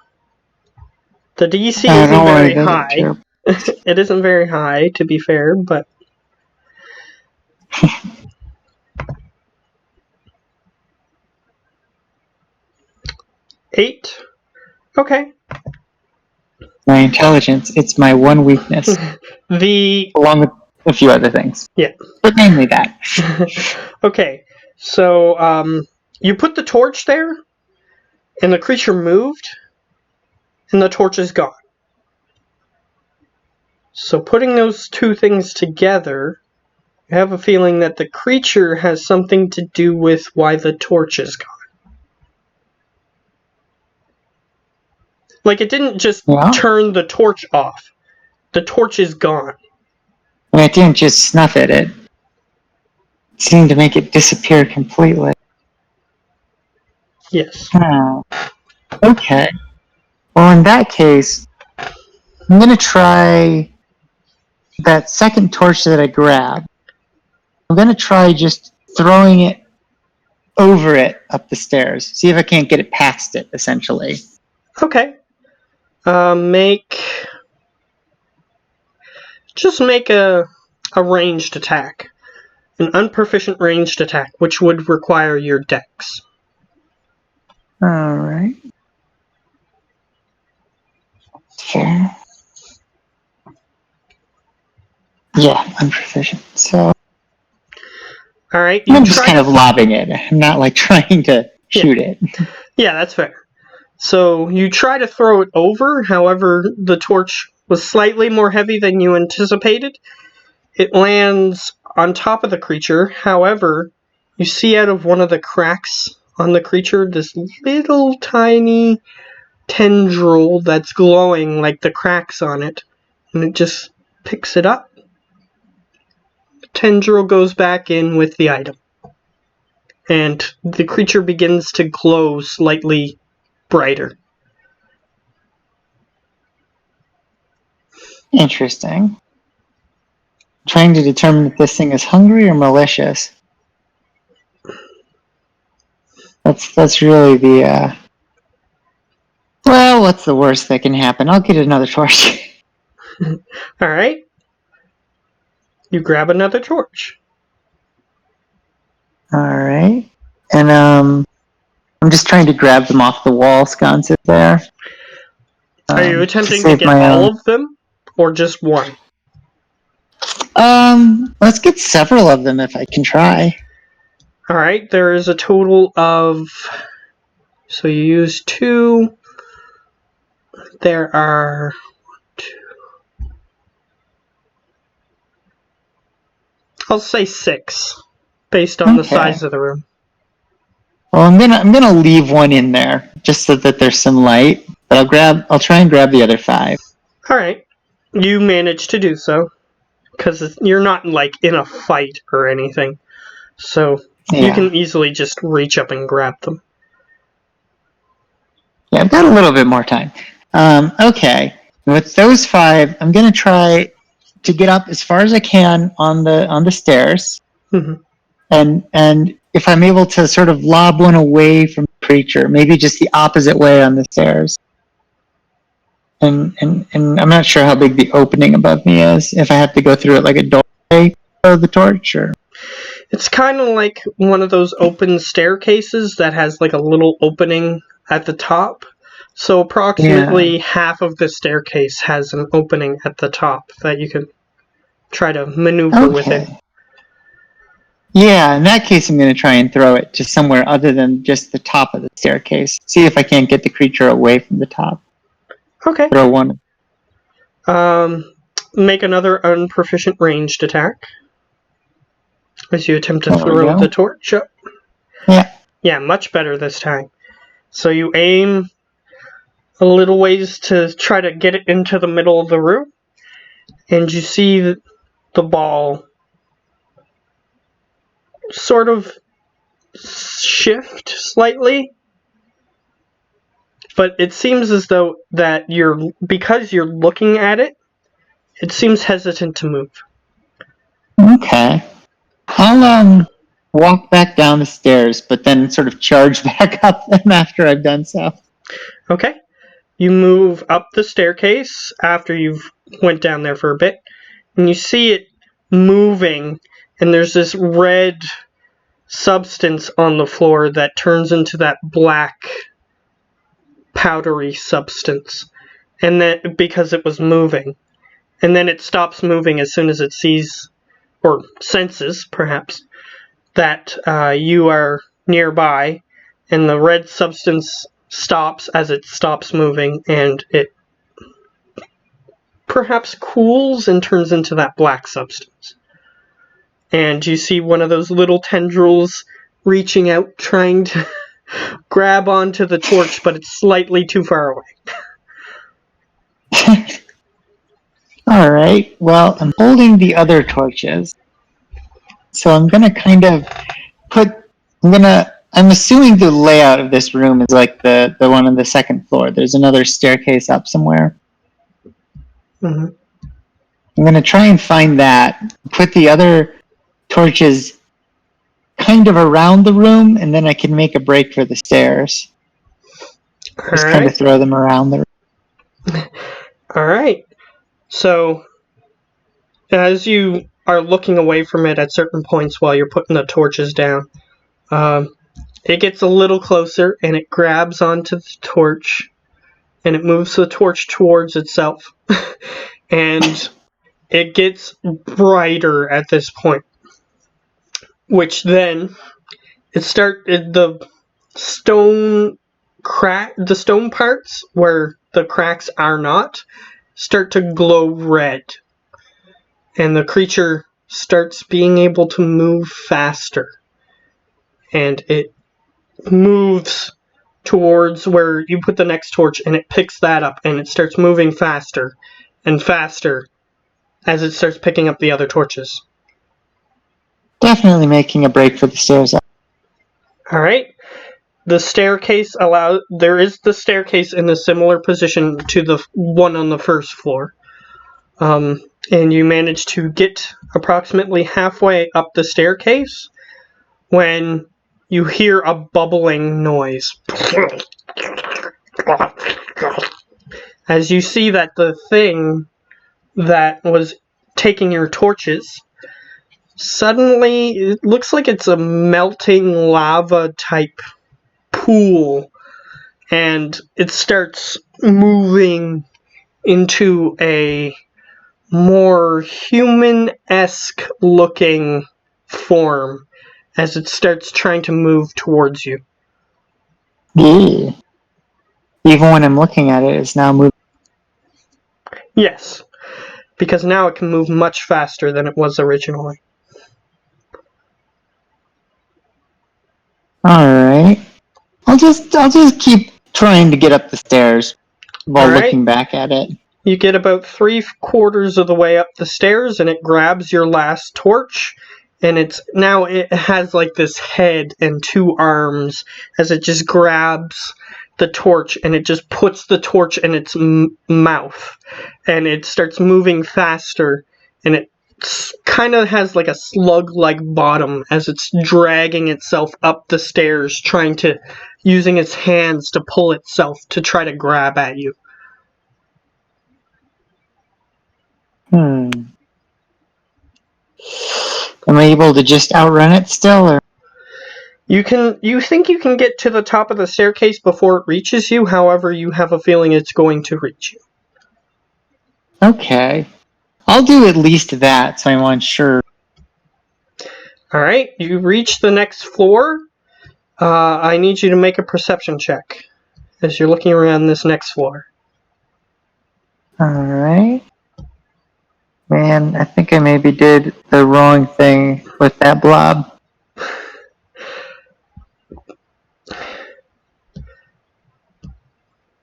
The DC isn't very high. It isn't very high, to be fair, but... Eight? Okay. My intelligence, it's my one weakness. Along with a few other things. Yeah. But mainly that. Okay, so you put the torch there, and the creature moved, and the torch is gone. So putting those two things together, I have a feeling that the creature has something to do with why the torch is gone. Like, it didn't just turn the torch off. The torch is gone. And it didn't just snuff it. It seemed to make it disappear completely. Yes. Oh. Okay. Well, in that case, I'm going to try that second torch that I grabbed. I'm going to try just throwing it over it up the stairs. See if I can't get it past it, essentially. Okay. Just make a ranged attack. An unproficient ranged attack, which would require your dex. Alright. Fair. Yeah, I'm proficient. So. Alright. I'm just kind of lobbing it. I'm not like trying to shoot it. Yeah, that's fair. So you try to throw it over, however, the torch was slightly more heavy than you anticipated. It lands on top of the creature, however, you see out of one of the cracks on the creature this little tiny tendril that's glowing like the cracks on it, and it just picks it up. The tendril goes back in with the item, and the creature begins to glow slightly brighter. Interesting. Trying to determine if this thing is hungry or malicious. That's really the well, what's the worst that can happen? I'll get another torch. Alright. You grab another torch. Alright. And I'm just trying to grab them off the wall sconces there. Are you attempting to get all of them? Or just one? Let's get several of them if I can try. Alright, there is a total of... So you use 2. There are... 2. I'll say 6. Based on the size of the room. Well, I'm gonna leave one in there, just so that there's some light. But I'll try and grab the other 5. All right. You manage to do so because you're not like in a fight or anything. So you Yeah. can easily just reach up and grab them. Yeah, I've got a little bit more time. Okay. With those 5, I'm gonna try to get up as far as I can on the stairs, Mhm. and if I'm able to sort of lob one away from the creature, maybe just the opposite way on the stairs. And I'm not sure how big the opening above me is. If I have to go through it like a doorway of the torch, or It's kind of like one of those open staircases that has like a little opening at the top. So yeah. approximately half of the staircase has an opening at the top that you can try to maneuver within. Okay. Yeah, in that case, I'm going to try and throw it to somewhere other than just the top of the staircase. See if I can't get the creature away from the top. Okay. Throw one. Um, make another unproficient ranged attack as you attempt to There we throw the go. torch up. Yeah. Yeah, much better this time. So you aim a little ways to try to get it into the middle of the room, and you see the ball sort of shift slightly, but it seems as though that because you're looking at it, it seems hesitant to move. Okay. I'll walk back down the stairs, but then sort of charge back up them after I've done so. Okay. You move up the staircase after you've went down there for a bit, and you see it moving, and there's this red substance on the floor that turns into that black powdery substance, and then because it was moving, and then it stops moving as soon as it sees or senses perhaps that you are nearby, and the red substance stops as it stops moving, and it perhaps cools and turns into that black substance. And you see one of those little tendrils reaching out, trying to grab onto the torch, but it's slightly too far away. All right. Well, I'm holding the other torches, so I'm gonna kind of put. I'm assuming the layout of this room is like the one on the second floor. There's another staircase up somewhere. Mm-hmm. I'm gonna try and find that. Put the other torches kind of around the room, and then I can make a break for the stairs. Just kind of Alright. throw them around the room. Alright. So, as you are looking away from it at certain points while you're putting the torches down, um, it gets a little closer and it grabs onto the torch and it moves the torch towards itself. And it gets brighter at this point, which then the stone parts where the cracks are not start to glow red, and the creature starts being able to move faster, and it moves towards where you put the next torch, and it picks that up, and it starts moving faster and faster as it starts picking up the other torches. Definitely making a break for the stairs. Alright. There is the staircase in a similar position to the one on the first floor. And you manage to get approximately halfway up the staircase when you hear a bubbling noise. As you see that the thing that was taking your torches suddenly, it looks like it's a melting lava type pool, and it starts moving into a more human-esque looking form as it starts trying to move towards you. Yeah. Even when I'm looking at it, it's now moving. Yes, because now it can move much faster than it was originally. All right. I'll just keep trying to get up the stairs while Alright, looking back at it. You get about 3/4 of the way up the stairs, and it grabs your last torch, and it has like this head and 2 arms as it just grabs the torch, and it just puts the torch in its mouth, and it starts moving faster, and it kind of has like a slug-like bottom as it's dragging itself up the stairs, using its hands to pull itself to try to grab at you. Am I able to just outrun it still, or? You think you can get to the top of the staircase before it reaches you, however, you have a feeling it's going to reach you. Okay. I'll do at least that, so I'm unsure. Alright, you reach the next floor. I need you to make a perception check as you're looking around this next floor. Alright. Man, I think I maybe did the wrong thing with that blob.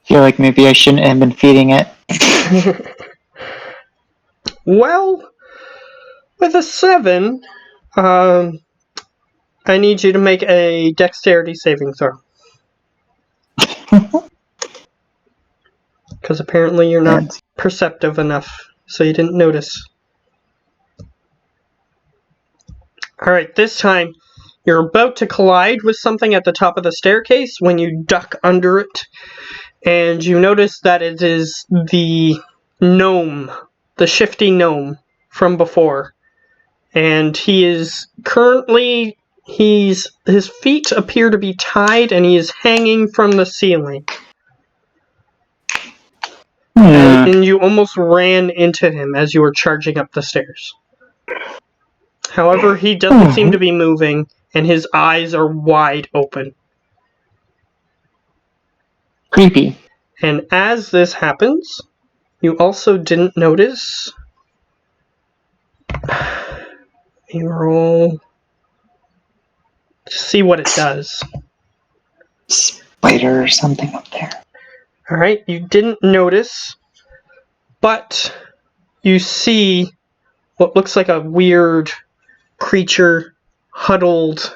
Feel like maybe I shouldn't have been feeding it. Well, with a 7, I need you to make a dexterity saving throw. Because apparently you're not perceptive enough, so you didn't notice. Alright, this time you're about to collide with something at the top of the staircase when you duck under it, and you notice that it is the gnome, the shifty gnome from before. And he is currently, his feet appear to be tied, and he is hanging from the ceiling. And you almost ran into him as you were charging up the stairs. However, he doesn't seem to be moving, and his eyes are wide open. Creepy. And as this happens, you also didn't notice. You roll. See what it does. Spider or something up there. Alright, you didn't notice, but you see what looks like a weird creature huddled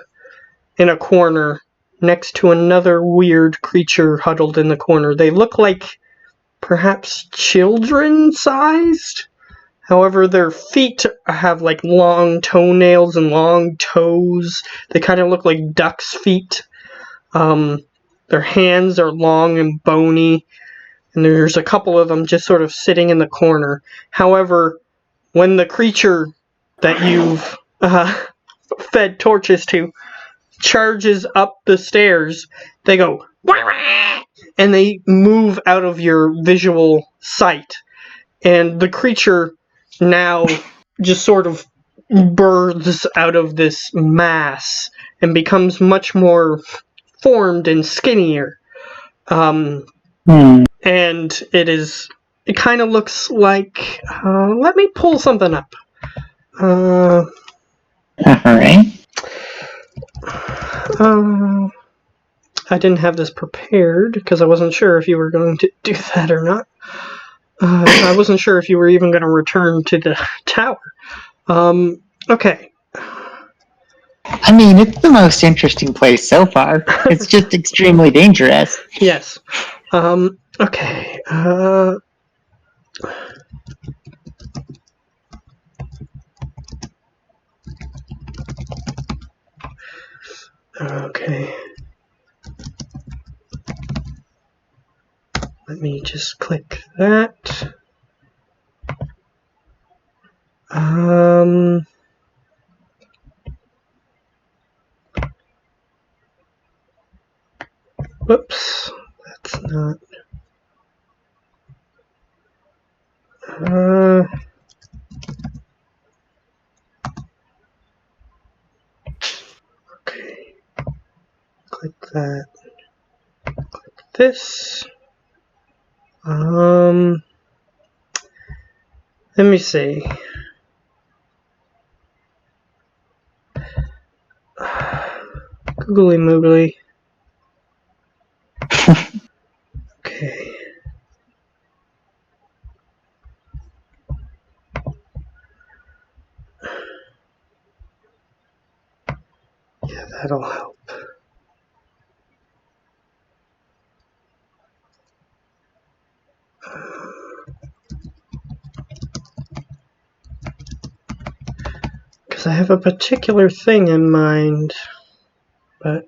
in a corner next to another weird creature huddled in the corner. They look like perhaps children-sized. However, their feet have like long toenails and long toes. They kind of look like duck's feet. Their hands are long and bony, and there's a couple of them just sort of sitting in the corner. However, when the creature that you've fed torches to charges up the stairs, they go, "Wah-wah!" and they move out of your visual sight. And the creature now just sort of births out of this mass and becomes much more formed and skinnier. And it kind of looks like, let me pull something up. Alright. I didn't have this prepared because I wasn't sure if you were going to do that or not. I wasn't sure if you were even going to return to the tower. Okay. I mean, it's the most interesting place so far. It's just extremely dangerous. Yes. Okay. Okay. Let me just click that. Whoops. That's not. Okay. Click that. Click this. Let me see. Googly moogly. Okay. That'll help. Because I have a particular thing in mind, but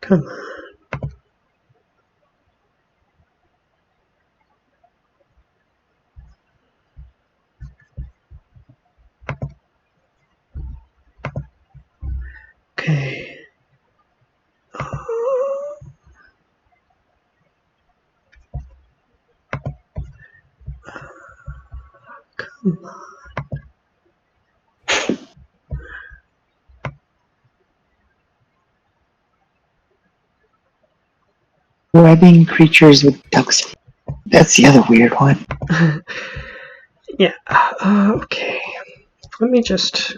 come on. Okay. Come on. Webbing creatures with duck's feet. That's the other weird one. Yeah. Okay. Let me just.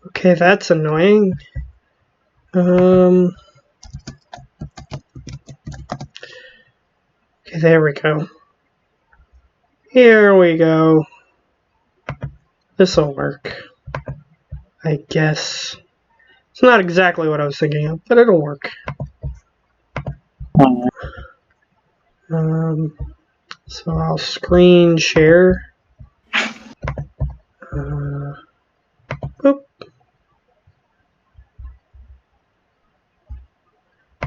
Okay, that's annoying. Okay, there we go. Here we go. This'll work. I guess. It's not exactly what I was thinking of, but it'll work. So I'll screen share. Boop.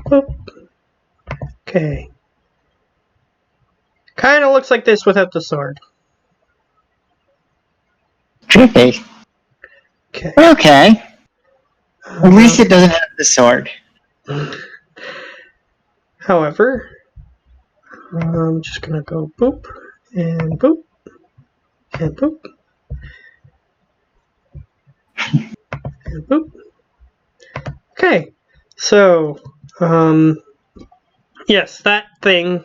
Boop. Okay. Kind of looks like this without the sword. Trippy. Okay. Okay. At least it doesn't have the sword. However, I'm just gonna go boop and boop and boop and boop. Okay, so yes, that thing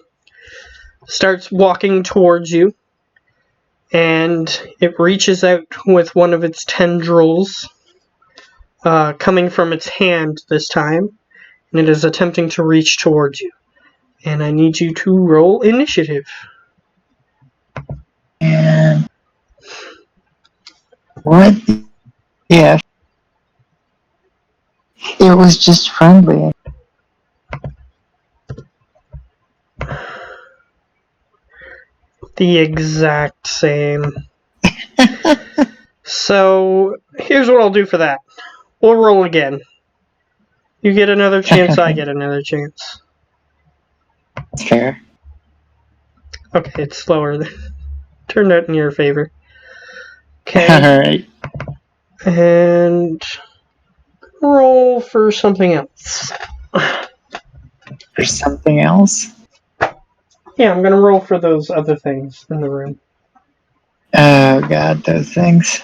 starts walking towards you, and it reaches out with one of its tendrils, coming from its hand this time, and it is attempting to reach towards you. And I need you to roll initiative. And what if it was just friendly? The exact same. So here's what I'll do for that. We'll roll again. You get another chance, I get another chance. Fair. Okay, it's slower. Turned out in your favor. Okay. Alright. And roll for something else. For something else? Yeah, I'm gonna roll for those other things in the room. Oh god, those things.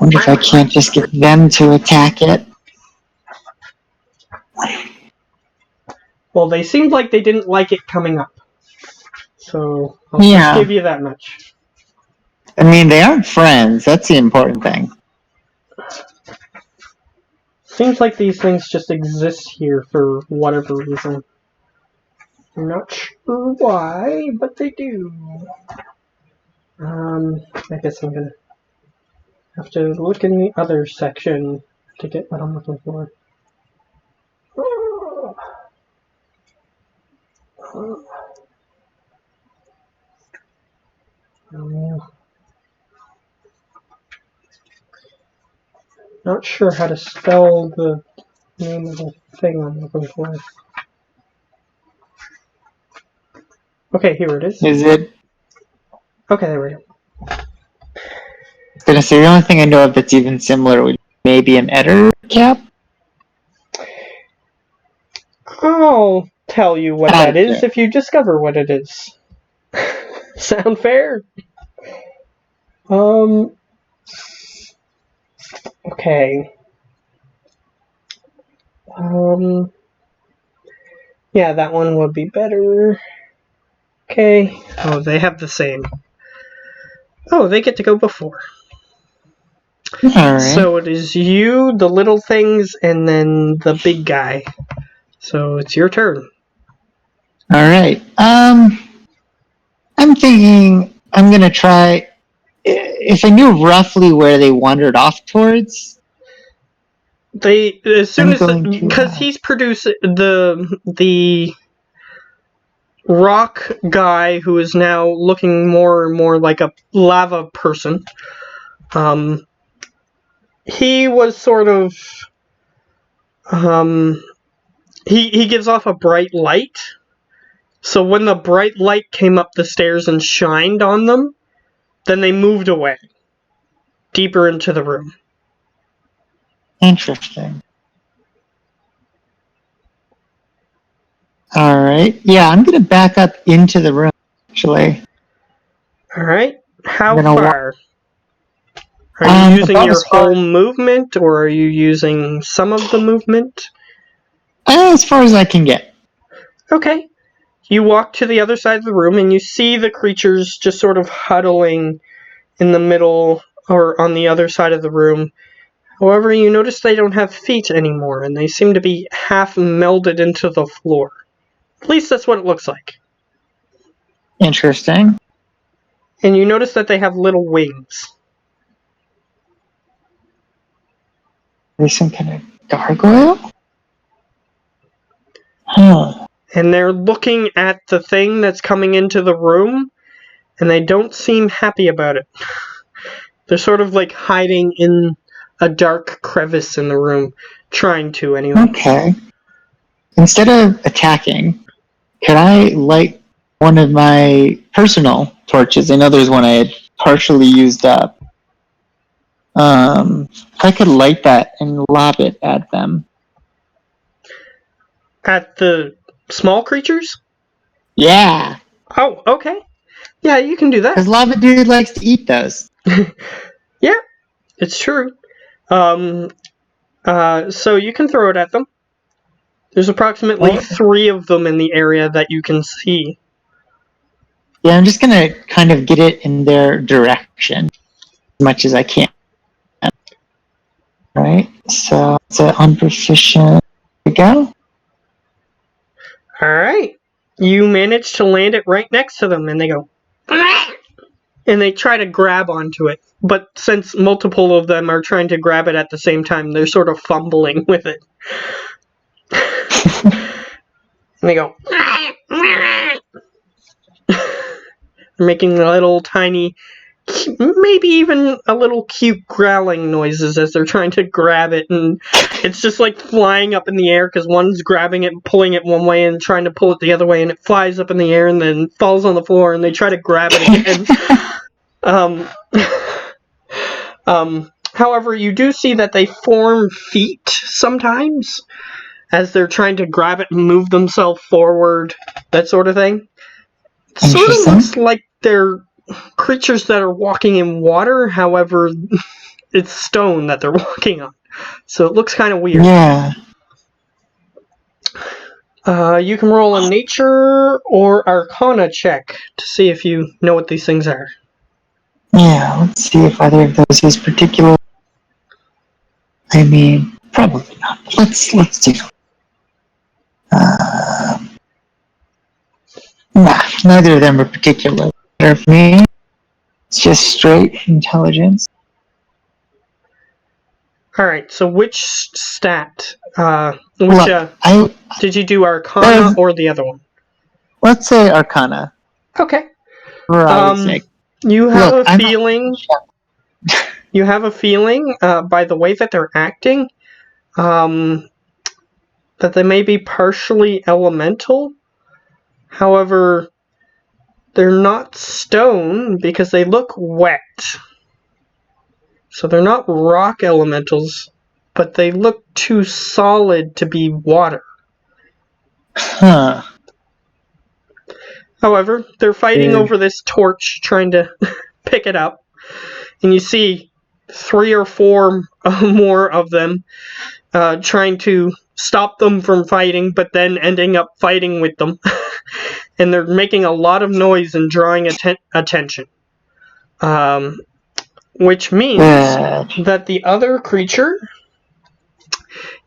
Wonder if I can't just get them to attack it. Well, they seemed like they didn't like it coming up. So I'll just give you that much. I mean, they aren't friends. That's the important thing. Seems like these things just exist here for whatever reason. I'm not sure why, but they do. I guess I'm gonna have to look in the other section to get what I'm looking for. Not sure how to spell the name of the thing I'm looking for. Okay, here it is. Is it? Okay, there we go. I was gonna say, the only thing I know of that's even similar would maybe an editor cap? I'll tell you what that is if you discover what it is. Sound fair? Okay. Yeah, that one would be better. Okay. Oh, they have the same. Oh, they get to go before. Alright. So it is you, the little things, and then the big guy. So it's your turn. Alright. I'm thinking I'm gonna try. If I knew roughly where they wandered off towards, They as soon I'm as going to. because he's producing the rock guy who is now looking more and more like a lava person. He was sort of he gives off a bright light. So when the bright light came up the stairs and shined on them, then they moved away deeper into the room. Interesting. Alright. Yeah, I'm gonna back up into the room, actually. All right. How I'm gonna far? Are you using about your as far, whole movement, or are you using some of the movement? as far as I can get. Okay. You walk to the other side of the room, and you see the creatures just sort of huddling in the middle or on the other side of the room. However, you notice they don't have feet anymore, and they seem to be half melded into the floor. At least that's what it looks like. Interesting. And you notice that they have little wings. There's some kind of gargoyle? Huh. And they're looking at the thing that's coming into the room, and they don't seem happy about it. They're sort of like hiding in a dark crevice in the room, trying to anyway. Okay. Instead of attacking, could I light one of my personal torches? I know there's one I had partially used up. If I could light that and lob it at them. At the small creatures? Yeah, Oh, okay. Yeah, you can do that. because Lava Dude likes to eat those. Yeah, it's true. So you can throw it at them. There's approximately Well, 3 of them in the area that you can see. yeah, I'm just gonna kind of get it in their direction as much as I can. Right, so it's an unproficient. There we go. Alright. You manage to land it right next to them, and they go, and they try to grab onto it. But since multiple of them are trying to grab it at the same time, they're sort of fumbling with it. And they go, they're making little tiny, maybe even a little cute growling noises as they're trying to grab it, and it's just like flying up in the air because one's grabbing it and pulling it one way and trying to pull it the other way, and it flies up in the air and then falls on the floor, and they try to grab it again. However, you do see that they form feet sometimes as they're trying to grab it and move themselves forward, that sort of thing. It sort of looks like they're creatures that are walking in water, however, it's stone that they're walking on. So it looks kind of weird. Yeah. You can roll a nature or arcana check to see if you know what these things are. Yeah, let's see if either of those is particular. I mean, probably not. Let's do. Nah, neither of them are particular for me. It's just straight intelligence. Alright, so which stat? Look, did you do arcana or the other one? Let's say arcana. Okay. For argument's sake. You have a feeling. You have a feeling by the way that they're acting that they may be partially elemental. However, they're not stone because they look wet. So they're not rock elementals, but they look too solid to be water. Huh. However, they're fighting over this torch, trying to pick it up. And you see 3 or 4 more of them, trying to stop them from fighting, but then ending up fighting with them. And they're making a lot of noise and drawing attention. Which means that the other creature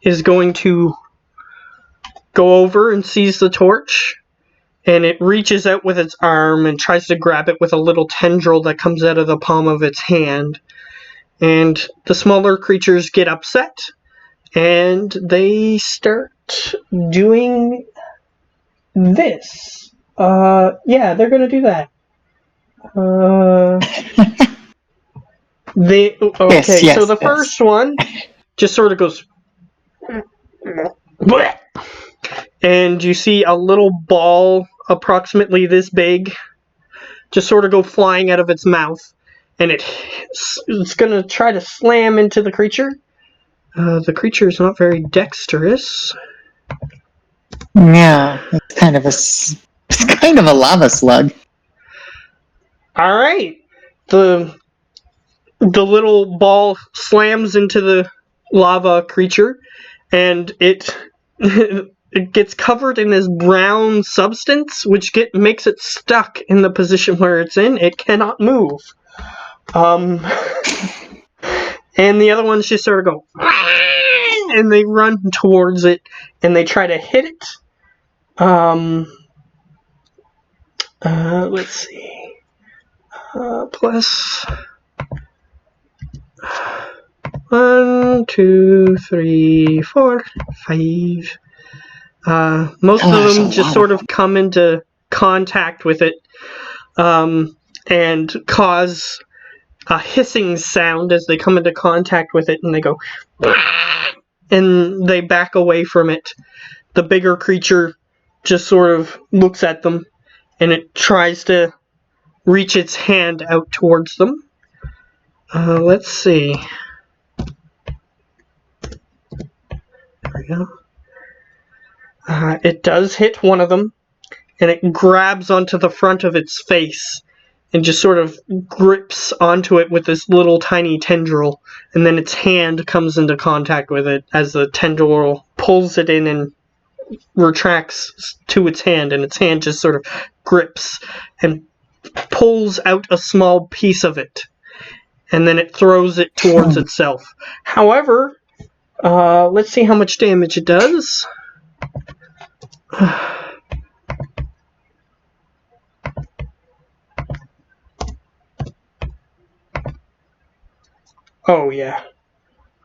is going to go over and seize the torch, and it reaches out with its arm and tries to grab it with a little tendril that comes out of the palm of its hand. And the smaller creatures get upset, and they start doing this. Yeah, they're gonna do that. Yes, so the first one just sort of goes, bleh, and you see a little ball approximately this big just sort of go flying out of its mouth, and it's gonna try to slam into the creature. The creature is not very dexterous. Yeah, it's kind of a lava slug. All right, the little ball slams into the lava creature, and it it gets covered in this brown substance, which makes it stuck in the position where it's in. It cannot move. And the other ones just sort of go, and they run towards it, and they try to hit it. Let's see. Plus 1, 2, 3, 4, 5. Most of them just sort of come into contact with it, and cause a hissing sound as they come into contact with it, and they go, and they back away from it. The bigger creature just sort of looks at them, and it tries to reach its hand out towards them. Let's see. There we go. It does hit one of them, and it grabs onto the front of its face and just sort of grips onto it with this little tiny tendril, and then its hand comes into contact with it as the tendril pulls it in and retracts to its hand, and its hand just sort of grips and pulls out a small piece of it, and then it throws it towards itself. However, let's see how much damage it does. Oh yeah.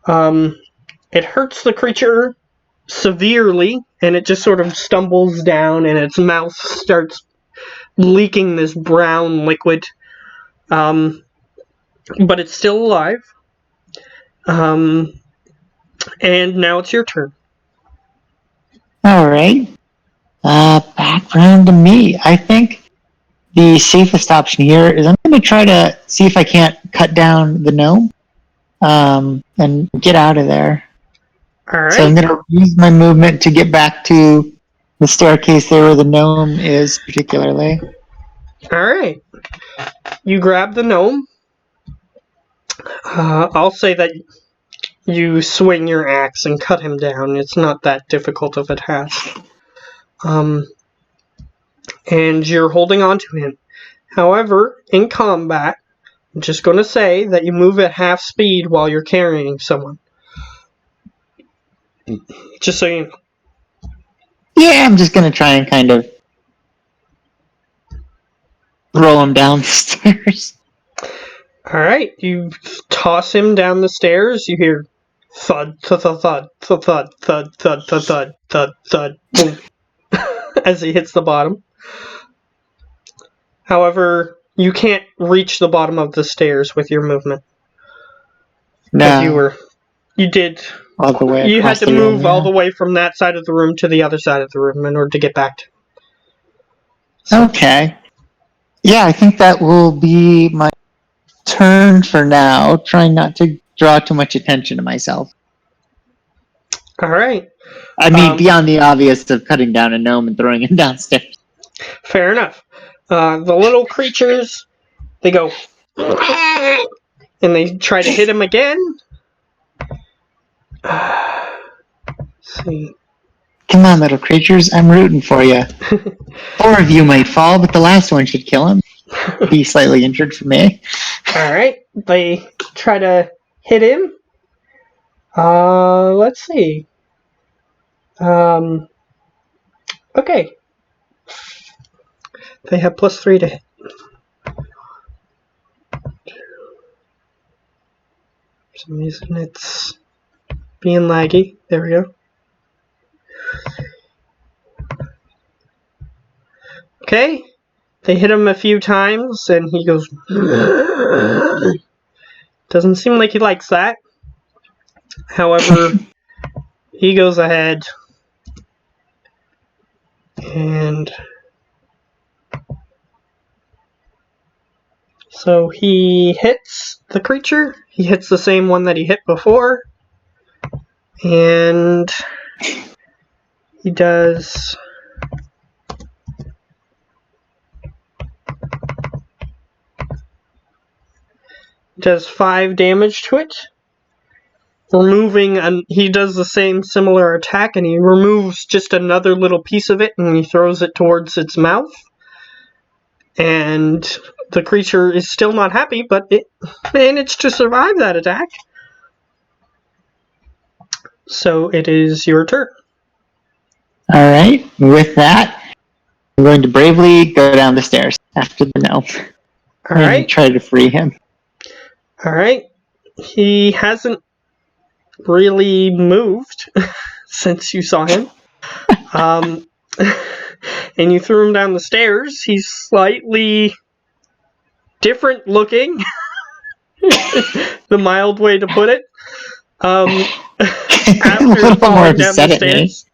It hurts the creature severely, and it just sort of stumbles down, and its mouth starts leaking this brown liquid. But it's still alive. And now it's your turn. Alright. Back round to me. I think the safest option here is I'm going to try to see if I can't cut down the gnome, and get out of there. Alright. So I'm going to use my movement to get back to the staircase there where the gnome is particularly. Alright. You grab the gnome. I'll say that you swing your axe and cut him down. It's not that difficult of a task. And you're holding on to him. However, in combat, I'm just going to say that you move at half speed while you're carrying someone. Just so you know. Yeah, I'm just going to try and kind of roll him down the stairs. Alright, you toss him down the stairs. You hear thud, thud, thud, thud, thud, thud, thud, thud, thud, thud, thud, thud, boom, as he hits the bottom. However, you can't reach the bottom of the stairs with your movement. No. You did. All the way you had across to the move room, all the way from that side of the room to the other side of the room in order to get back to. Okay. Yeah, I think that will be my turn for now, trying not to draw too much attention to myself. Alright. I mean, beyond the obvious of cutting down a gnome and throwing him downstairs. Fair enough. The little creatures, they go, and they try to hit him again. Let's see. Come on, little creatures, I'm rooting for you. 4 of you might fall, but the last one should kill him. Be slightly injured for me. Alright, they try to hit him. Let's see. Okay. They have +3 to hit. For some reason it's being laggy. There we go. Okay. They hit him a few times and he goes... Doesn't seem like he likes that. However, he goes ahead and... So he hits the creature. He hits the same one that he hit before. And he does 5 damage to it. He does the same similar attack, and he removes just another little piece of it, and he throws it towards its mouth. And the creature is still not happy, but it managed to survive that attack. So it is your turn. Alright, with that, I'm going to bravely go down the stairs after the gnome. Alright. And try to free him. Alright. He hasn't really moved since you saw him. And you threw him down the stairs. He's slightly different looking. The mild way to put it. After falling down the stairs.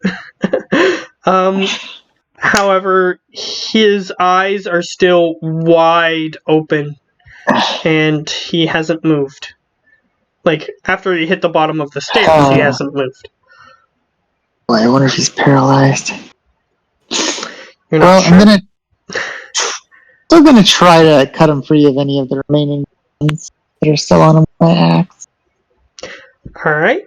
However, his eyes are still wide open. And he hasn't moved. Like, after he hit the bottom of the stairs, he hasn't moved. Boy, I wonder if he's paralyzed. You're not sure? I'm still gonna try to cut him free of any of the remaining ones that are still on him with my axe. Alright.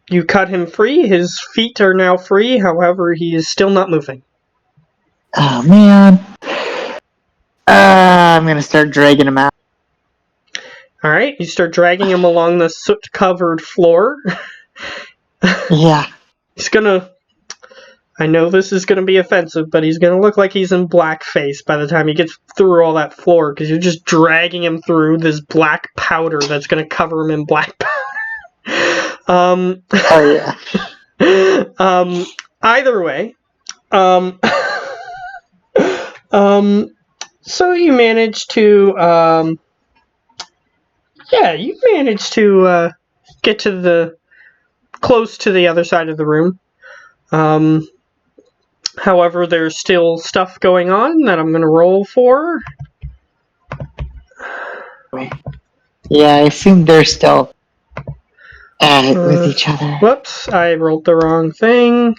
You cut him free. His feet are now free. However, he is still not moving. Oh, man. I'm gonna start dragging him out. Alright, you start dragging him along the soot-covered floor. Yeah. He's gonna... I know this is gonna be offensive, but he's gonna look like he's in blackface by the time he gets through all that floor, because you're just dragging him through this black powder that's gonna cover him in black powder. Oh, yeah. Either way, so you managed to, you managed to, get to close to the other side of the room. However, there's still stuff going on that I'm gonna roll for. Yeah, I assume they're still at it with each other. Whoops, I rolled the wrong thing.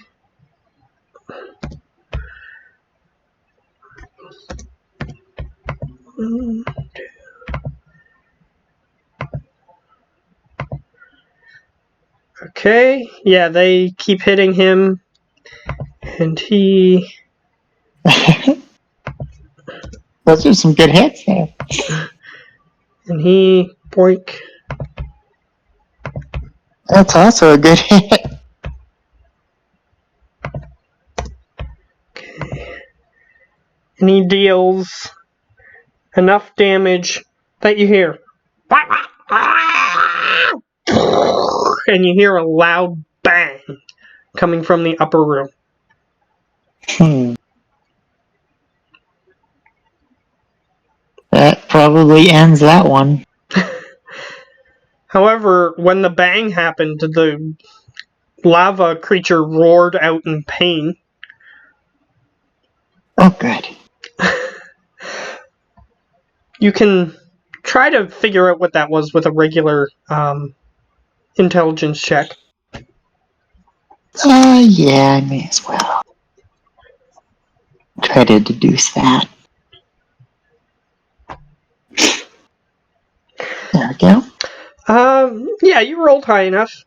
Okay, yeah, they keep hitting him, and he... Those are some good hits there. And he... boink. That's also a good hit. Okay. And he deals enough damage that you hear... And you hear a loud bang coming from the upper room. That probably ends that one. However, when the bang happened, the lava creature roared out in pain. Oh, good. You can try to figure out what that was with a regular intelligence check. Yeah, I may as well. Try to deduce that. There we Yeah, you rolled high enough.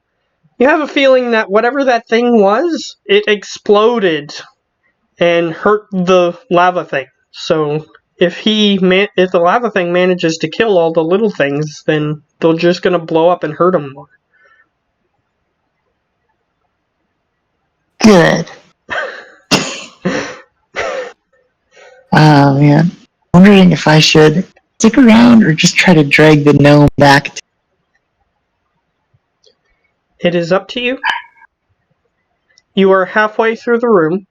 You have a feeling that whatever that thing was, it exploded and hurt the lava thing. So if if the lava thing manages to kill all the little things, then they're just gonna blow up and hurt them more. Good. Oh, man. Wondering if I should stick around or just try to drag the gnome back. It is up to you. You are halfway through the room.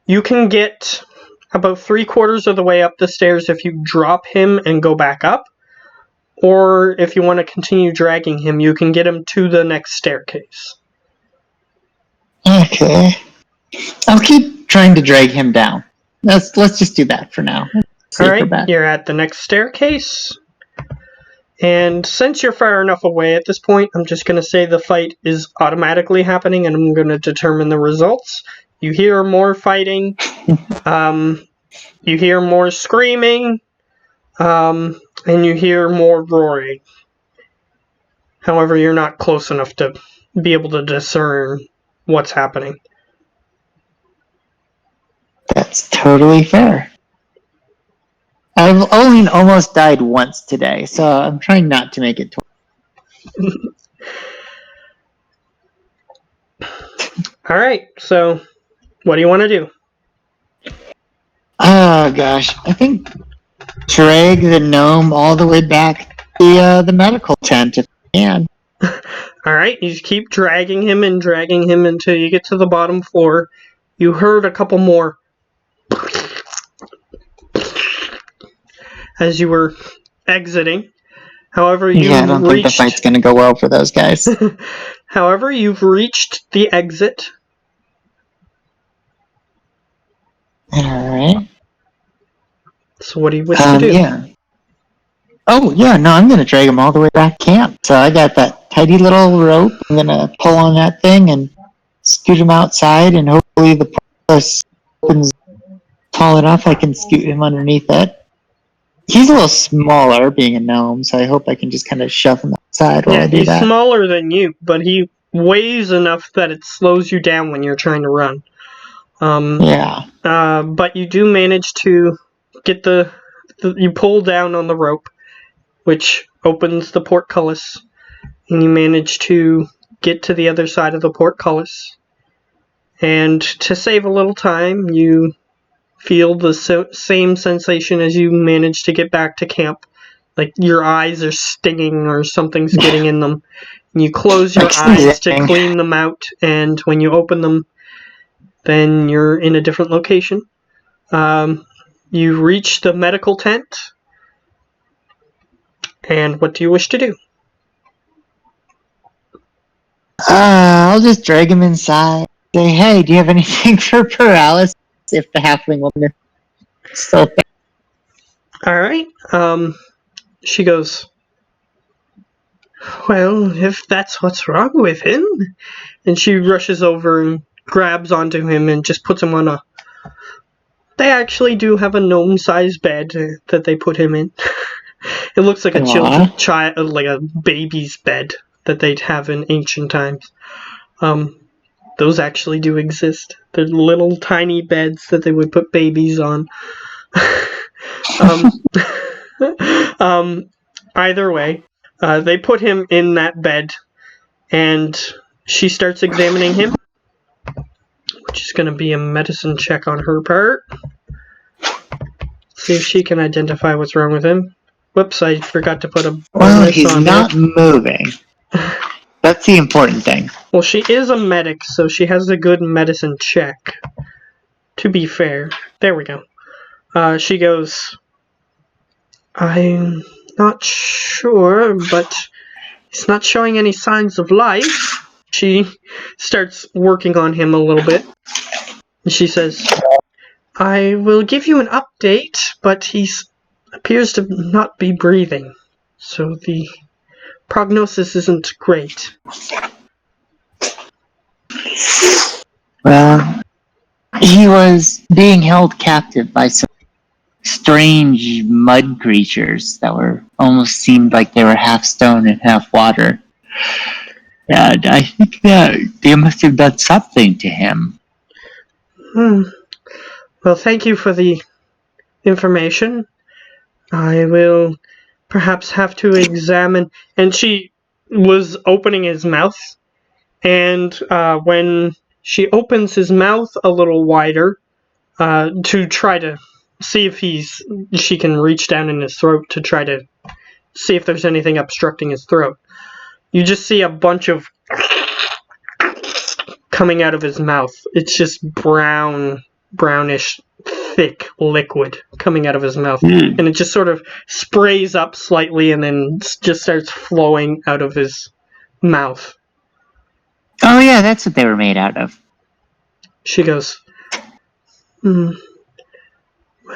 You can get about 3/4 of the way up the stairs if you drop him and go back up. Or if you want to continue dragging him, you can get him to the next staircase. Okay. I'll keep trying to drag him down. Let's just do that for now. Alright, you're at the next staircase. And since you're far enough away at this point, I'm just going to say the fight is automatically happening and I'm going to determine the results. You hear more fighting. You hear more screaming. And you hear more roaring. However, you're not close enough to be able to discern what's happening. That's totally fair. I've only almost died once today, so I'm trying not to make it twice. Alright, so what do you want to do? Oh gosh, I think drag the gnome all the way back to the medical tent if I can. Alright, you keep dragging him until you get to the bottom floor. You heard a couple more as you were exiting. However, I don't think the fight's going to go well for those guys. However, you've reached the exit. Alright. So what do you wish to do? Yeah. Oh, yeah, no, I'm going to drag him all the way back to camp. So I got that tidy little rope. I'm going to pull on that thing and scoot him outside, and hopefully the porpoise opens tall enough I can scoot him underneath it. He's a little smaller, being a gnome, so I hope I can just kind of shove him outside while I do that. He's smaller than you, but he weighs enough that it slows you down when you're trying to run. But you do manage to get you pull down on the rope, which opens the portcullis, and you manage to get to the other side of the portcullis. And to save a little time, you feel the same sensation as you manage to get back to camp. Like your eyes are stinging or something's getting in them. And you close your eyes to clean them out, and when you open them, then you're in a different location. You reach the medical tent. And what do you wish to do? I'll just drag him inside. Say, hey, do you have anything for paralysis? If the halfling woman is still there. Alright. She goes, well, if that's what's wrong with him. And she rushes over and grabs onto him and just puts him on a... They actually do have a gnome-sized bed that they put him in. It looks like like a baby's bed that they'd have in ancient times. Those actually do exist. They're little tiny beds that they would put babies on. Either way, they put him in that bed, and she starts examining him, which is going to be a medicine check on her part. See if she can identify what's wrong with him. Whoops, I forgot to put a bonus on. Well, he's not moving. That's the important thing. Well, she is a medic, so she has a good medicine check. To be fair. There we go. She goes, I'm not sure, but he's not showing any signs of life. She starts working on him a little bit. And she says, I will give you an update, but he appears to not be breathing. So the prognosis isn't great. Well, he was being held captive by some strange mud creatures that almost seemed like they were half stone and half water. Yeah, I think that they must have done something to him. Well, thank you for the information. I will perhaps have to examine. And she was opening his mouth, and when she opens his mouth a little wider to try to see if she can reach down in his throat to try to see if there's anything obstructing his throat. You just see a bunch of coming out of his mouth. It's just brownish, thick liquid coming out of his mouth. And it just sort of sprays up slightly and then just starts flowing out of his mouth. Oh yeah, that's what they were made out of. She goes, Well,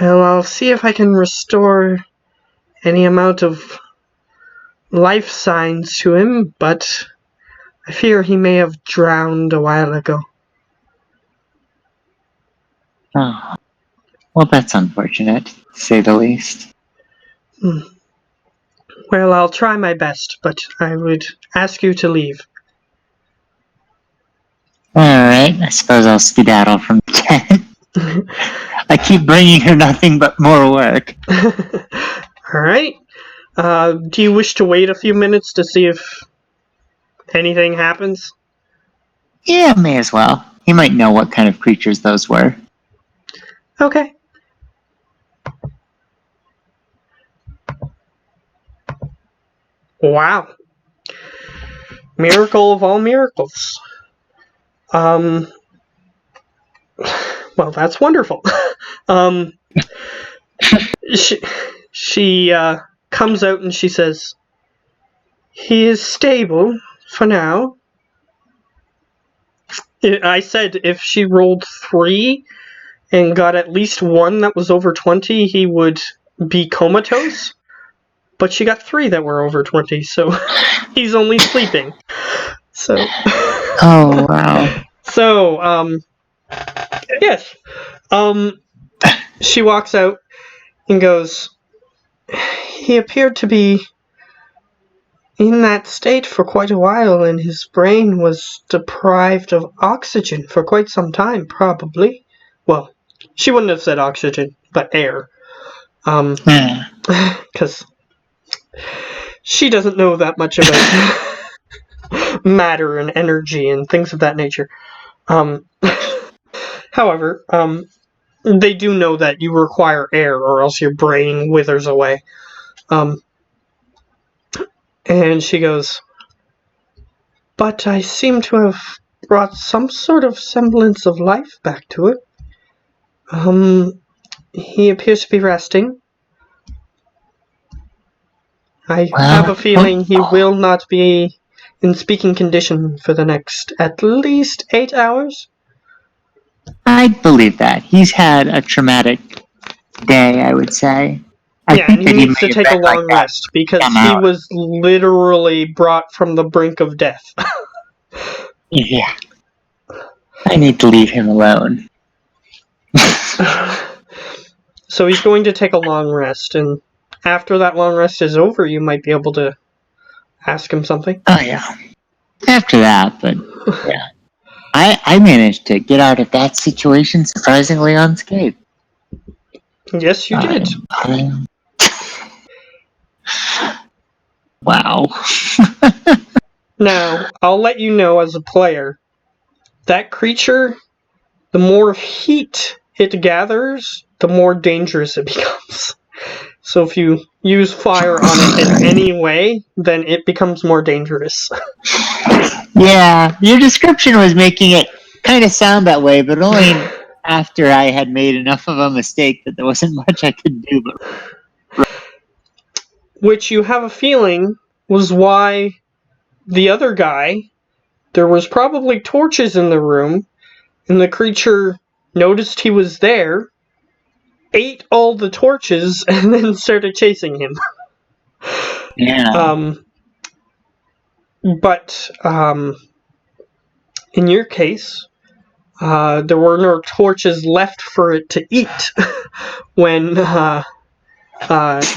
I'll see if I can restore any amount of life signs to him, but I fear he may have drowned a while ago. Oh, well, that's unfortunate, to say the least. Well, I'll try my best, but I would ask you to leave. Alright, I suppose I'll skedaddle from the tent. I keep bringing her nothing but more work. Alright. Do you wish to wait a few minutes to see if anything happens? Yeah, may as well. He might know what kind of creatures those were. Okay. Wow. Miracle of all miracles. Well, that's wonderful. She comes out and she says, he is stable for now. I said if she rolled 3 and got at least 1 that was over 20, he would be comatose. But she got 3 that were over 20, so he's only sleeping. So. Oh, wow. So, yes. She walks out and goes, he appeared to be in that state for quite a while, and his brain was deprived of oxygen for quite some time, probably. Well, she wouldn't have said oxygen, but air. Because she doesn't know that much about matter and energy and things of that nature. However, they do know that you require air or else your brain withers away. And she goes, but I seem to have brought some sort of semblance of life back to it. He appears to be resting. I have a feeling he will not be in speaking condition for the next at least 8 hours. I'd believe that. He's had a traumatic day, I would say. I think and he that needs to take a long like rest because he was literally brought from the brink of death. Yeah. I need to leave him alone. So he's going to take a long rest, and after that long rest is over, you might be able to ask him something. Oh, yeah. After that, but yeah. I managed to get out of that situation surprisingly unscathed. Yes, you did. Wow. Now, I'll let you know as a player, that creature, the more heat it gathers, the more dangerous it becomes. So if you use fire on it in any way, then it becomes more dangerous. Yeah, your description was making it kind of sound that way, but only after I had made enough of a mistake that there wasn't much I could do. But which you have a feeling was why the other guy, there was probably torches in the room, and the creature noticed he was there, ate all the torches, and then started chasing him. Yeah. But in your case, there were no torches left for it to eat when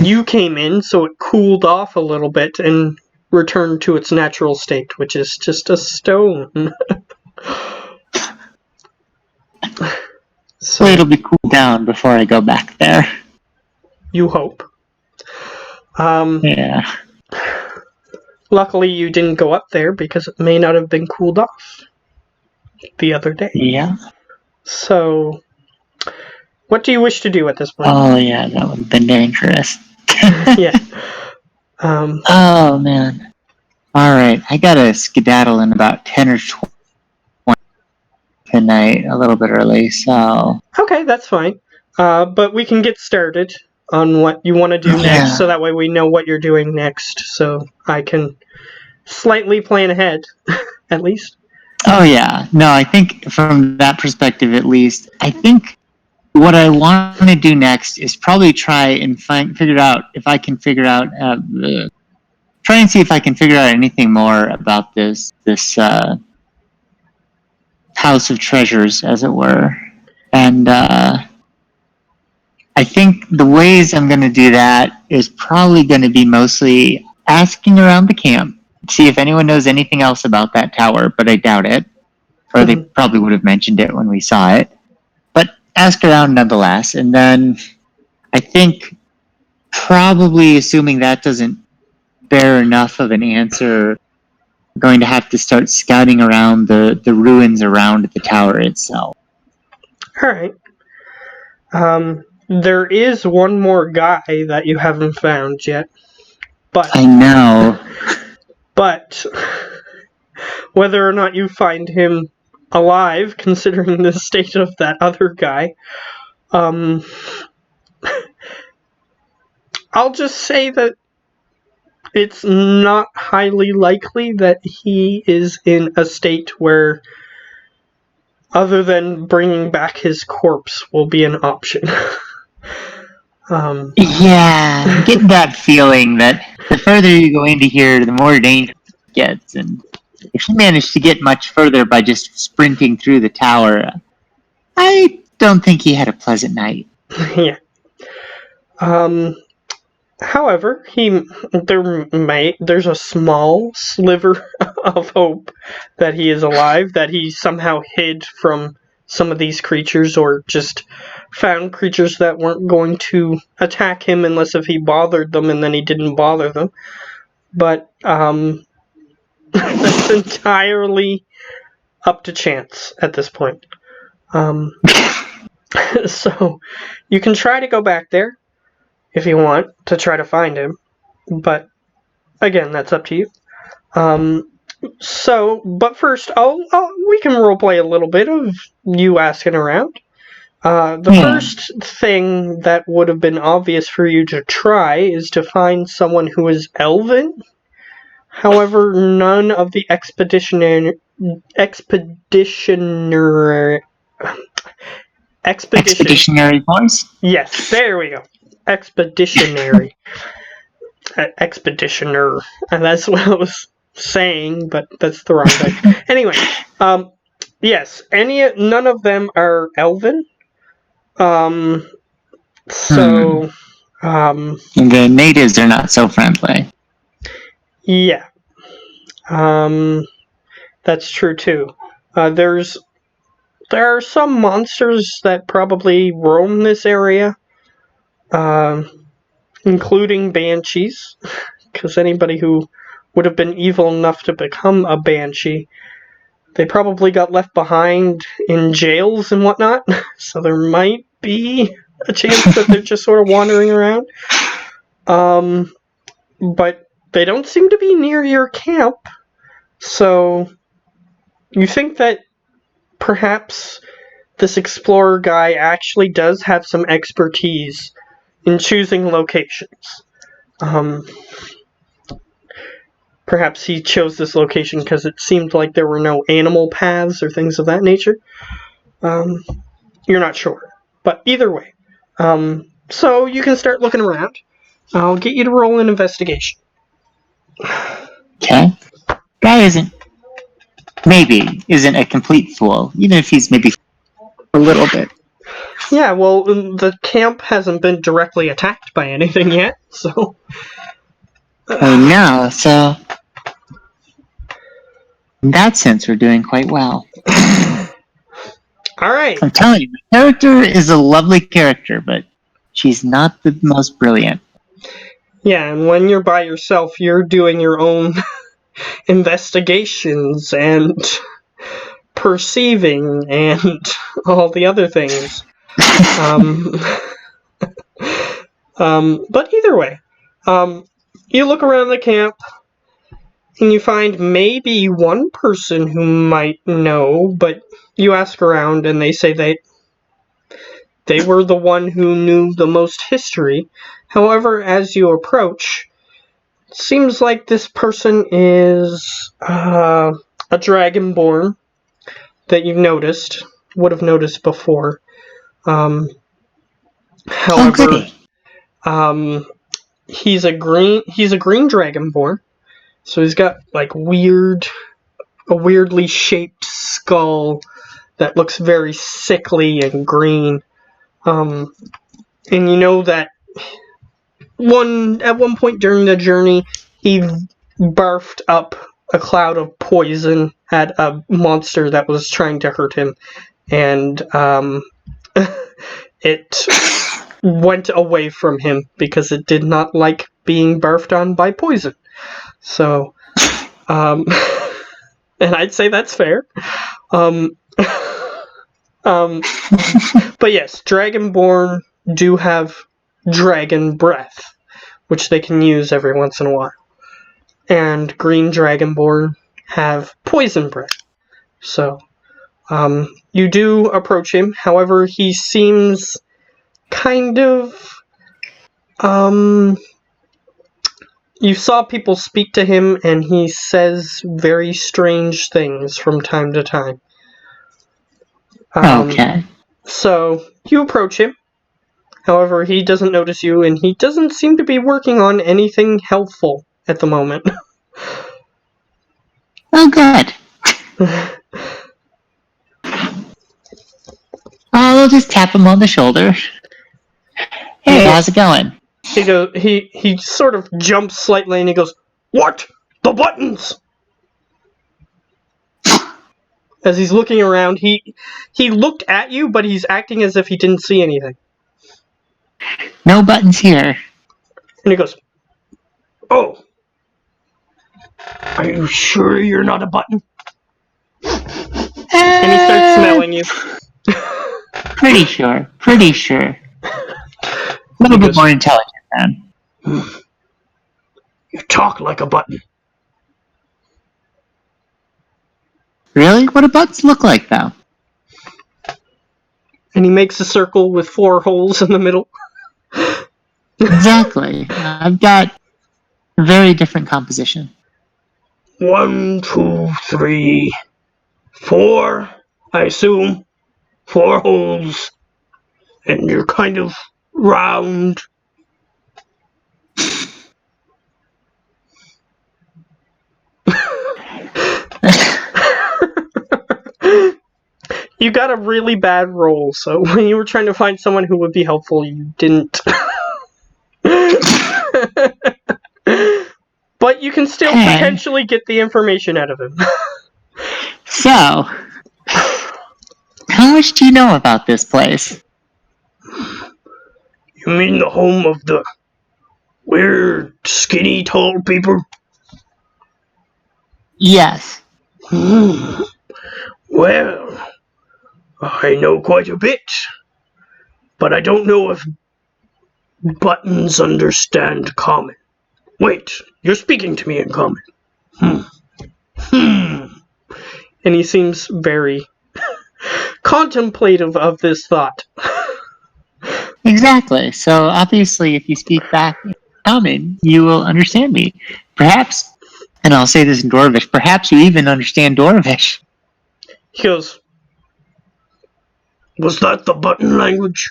you came in, so it cooled off a little bit, and return to its natural state, which is just a stone. So, Well, it'll be cooled down before I go back there. you hope. Yeah. Luckily, you didn't go up there because it may not have been cooled off the other day. Yeah. So, what do you wish to do at this point? Oh, yeah, that would have been dangerous. Yeah. Oh, man. Alright, I gotta skedaddle in about 10 or 20 tonight, a little bit early, so... Okay, that's fine. But we can get started on what you want to do next, so that way we know what you're doing next, so I can slightly plan ahead, at least. Oh, yeah. No, I think from that perspective, at least, I think what I want to do next is probably try and figure out if I can figure out... try and see if I can figure out anything more about this house of treasures, as it were. And I think the ways I'm going to do that is probably going to be mostly asking around the camp, see if anyone knows anything else about that tower, but I doubt it. Or they probably would have mentioned it when we saw it. But ask around nonetheless. And then I think probably assuming that doesn't bear enough of an answer, we're going to have to start scouting around the ruins around the tower itself. Alright. There is one more guy that you haven't found yet. But I know. But whether or not you find him alive, considering the state of that other guy, I'll just say that it's not highly likely that he is in a state where other than bringing back his corpse will be an option. Yeah, I'm getting that feeling that the further you go into here, the more dangerous it gets. And if he managed to get much further by just sprinting through the tower, I don't think he had a pleasant night. Yeah. However, there's a small sliver of hope that he is alive, that he somehow hid from some of these creatures, or just found creatures that weren't going to attack him unless if he bothered them, and then he didn't bother them. But that's entirely up to chance at this point. So you can try to go back there if you want to try to find him, but again, that's up to you. But first, we can roleplay a little bit of you asking around. The first thing that would have been obvious for you to try is to find someone who is elven. However, none of the expeditionary boys? Yes, there we go. Expeditionary. Expeditioner. And that's what I was saying, but that's the wrong thing. Anyway, yes, none of them are elven. The natives are not so friendly. Yeah. That's true too. There are some monsters that probably roam this area, including banshees, because anybody who would have been evil enough to become a banshee, they probably got left behind in jails and whatnot, so there might be a chance that they're just sort of wandering around. But they don't seem to be near your camp, so you think that perhaps this explorer guy actually does have some expertise in choosing locations. Perhaps he chose this location because it seemed like there were no animal paths or things of that nature. You're not sure. But either way. So you can start looking around. I'll get you to roll an investigation. Okay. Guy isn't a complete fool, even if he's maybe a little bit. Yeah, well, the camp hasn't been directly attacked by anything yet, so... I know, so In that sense, we're doing quite well. All right. I'm telling you, the character is a lovely character, but she's not the most brilliant. Yeah, and when you're by yourself, you're doing your own investigations and perceiving and all the other things. But either way, you look around the camp and you find maybe one person who might know, but you ask around and they say they were the one who knew the most history. However, as you approach, it seems like this person is a dragonborn that you've noticed, would have noticed before. However, he's a green dragonborn, so he's got like a weirdly shaped skull that looks very sickly and green. And you know that at one point during the journey, he barfed up a cloud of poison at a monster that was trying to hurt him, and it went away from him because it did not like being barfed on by poison. So, and I'd say that's fair. But yes, Dragonborn do have dragon breath, which they can use every once in a while. And green Dragonborn have poison breath. So, you do approach him. However, he seems kind of, you saw people speak to him, and he says very strange things from time to time. Okay. So, you approach him. However, he doesn't notice you, and he doesn't seem to be working on anything helpful at the moment. Oh, good. I'll just tap him on the shoulder. Hey, how's it going? He sort of jumps slightly, and he goes, "What? The buttons?" As he's looking around, he looked at you, but he's acting as if he didn't see anything. No buttons here. And he goes, "Oh, are you sure you're not a button?" And he starts smelling you. Pretty sure. A little bit more intelligent, then. You talk like a button. Really? What do buttons look like, though? And he makes a circle with 4 holes in the middle. Exactly. I've got a very different composition. 1, 2, 3, 4, I assume. 4 holes. And you're kind of round. You got a really bad roll, so when you were trying to find someone who would be helpful, you didn't. But you can still potentially get the information out of him. So, how much do you know about this place? You mean the home of the weird, skinny, tall people? Yes. Well, I know quite a bit, but I don't know if buttons understand common. Wait, you're speaking to me in common. And he seems very contemplative of this thought. Exactly. So, obviously, if you speak back in common, you will understand me. Perhaps, and I'll say this in Dwarvish, perhaps you even understand Dwarvish. He goes, "Was that the button language?"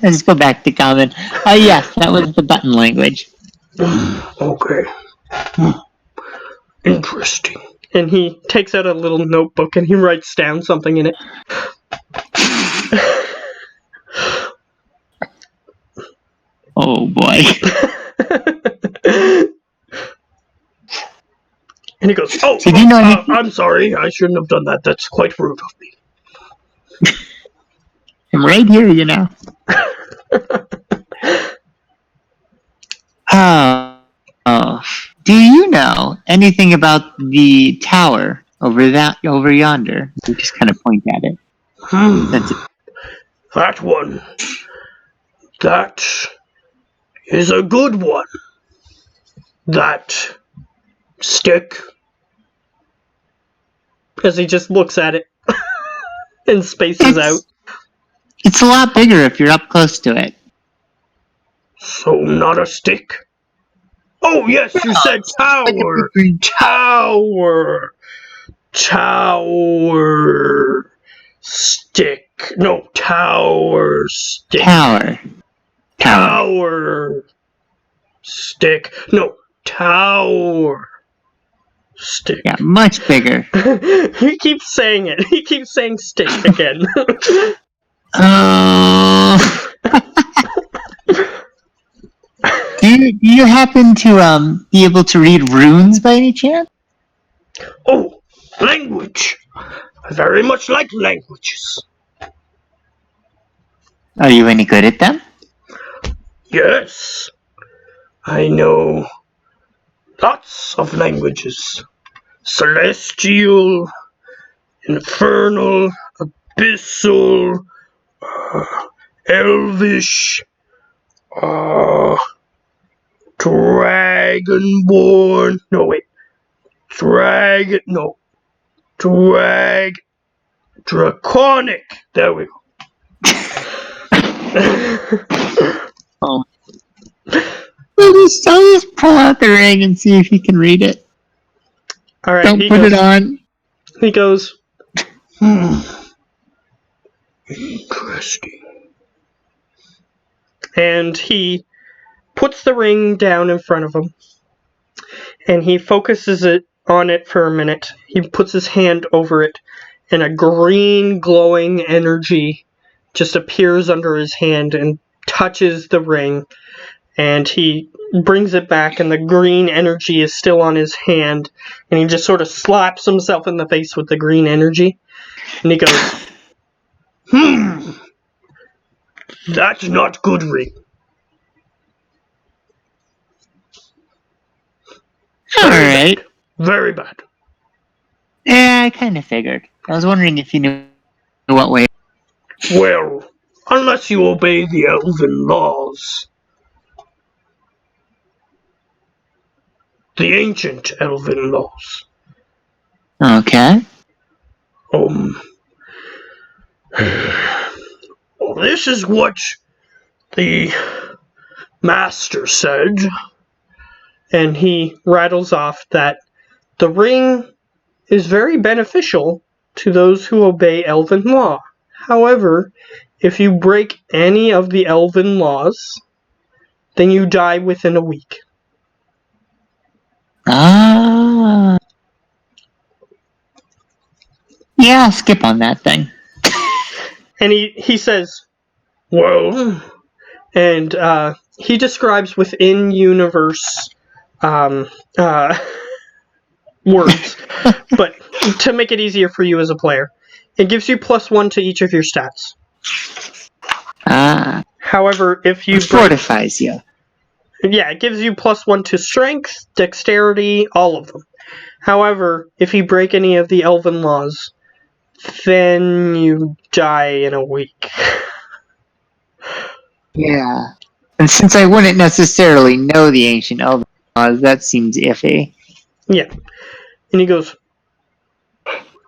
Let's go back to common. Yes, that was the button language. Okay. Interesting. And he takes out a little notebook and he writes down something in it. Oh boy. And he goes, So do you know anything? I'm sorry, I shouldn't have done that. That's quite rude of me. I'm right here, you know. Oh. Do you know anything about the tower over yonder? We just kind of point at it. That's it. That one. That is a good one. That stick. As he just looks at it and spaces out. It's a lot bigger if you're up close to it. So not a stick? Oh yes, you said tower. Tower. Tower. Stick. No, tower. Stick. Tower. Tower. Stick. No, tower. Stick. Yeah, much bigger. He keeps saying it. He keeps saying stick again. Do you happen to be able to read runes by any chance? Oh, language. I very much like languages. Are you any good at them? Yes. I know lots of languages. Celestial, infernal, abyssal, elvish, dragonborn. No, wait. Draconic. There we go. Oh. I'll just pull out the ring and see if he can read it. All right. Don't put it on. He goes, interesting. And he puts the ring down in front of him. And he focuses on it for a minute. He puts his hand over it. And a green glowing energy just appears under his hand and touches the ring. And he brings it back, and the green energy is still on his hand. And he just sort of slaps himself in the face with the green energy. And he goes, that's not good ring. Alright. Very bad. Yeah, I kind of figured. I was wondering if you knew what way. Well, unless you obey the elven laws. The ancient elven laws. Okay. Well, this is what the master said. And he rattles off that the ring is very beneficial to those who obey elven law. However, if you break any of the elven laws, then you die within a week. Ah. Yeah, I'll skip on that thing. And he says, well, and he describes within universe words, but to make it easier for you as a player, it gives you +1 to each of your stats. However, if you fortifies you. Yeah, it gives you +1 to strength, dexterity, all of them. However, if you break any of the elven laws, then you die in a week. Yeah. And since I wouldn't necessarily know the ancient elven laws, that seems iffy. Yeah. And he goes,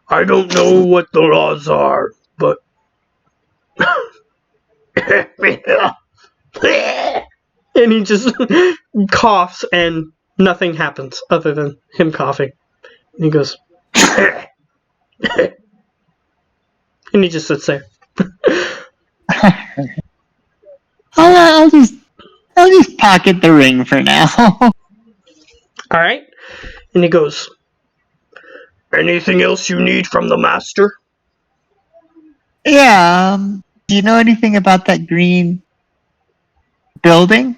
I don't know what the laws are, but... and he just coughs and nothing happens other than him coughing. And he goes... and he just sits there. I'll just pocket the ring for now. Alright. And he goes, anything else you need from the master? Yeah, do you know anything about that green building?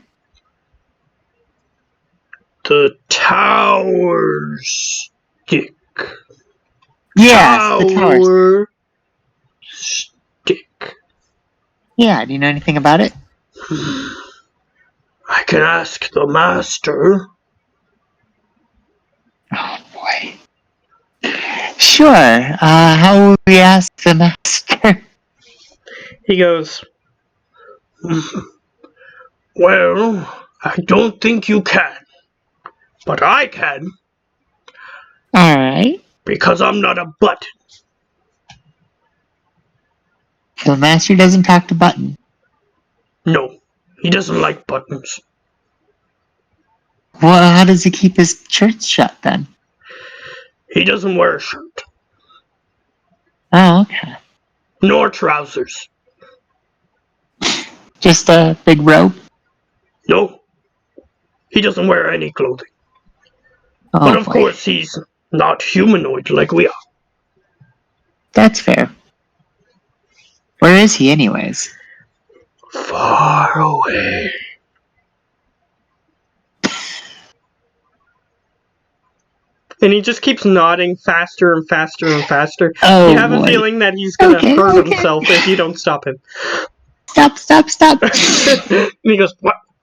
The towers. stick. Yes, the tower. Tower stick. Yeah, do you know anything about it? I can ask the master. Oh, boy. Sure. How would we ask the master? He goes, well, I don't think you can. But I can, Alright. because I'm not a button. So the master doesn't talk to Button. No, he doesn't like buttons. Well, how does he keep his shirt shut then? He doesn't wear a shirt, Oh, okay. nor trousers. Just a big robe? No, he doesn't wear any clothing. Oh, But of boy. course, he's not humanoid like we are. That's fair. Where is he, anyways? Far away. And he just keeps nodding faster and faster and faster. Oh, You have a boy. feeling that he's gonna hurt himself if you don't stop him. Stop. And he goes,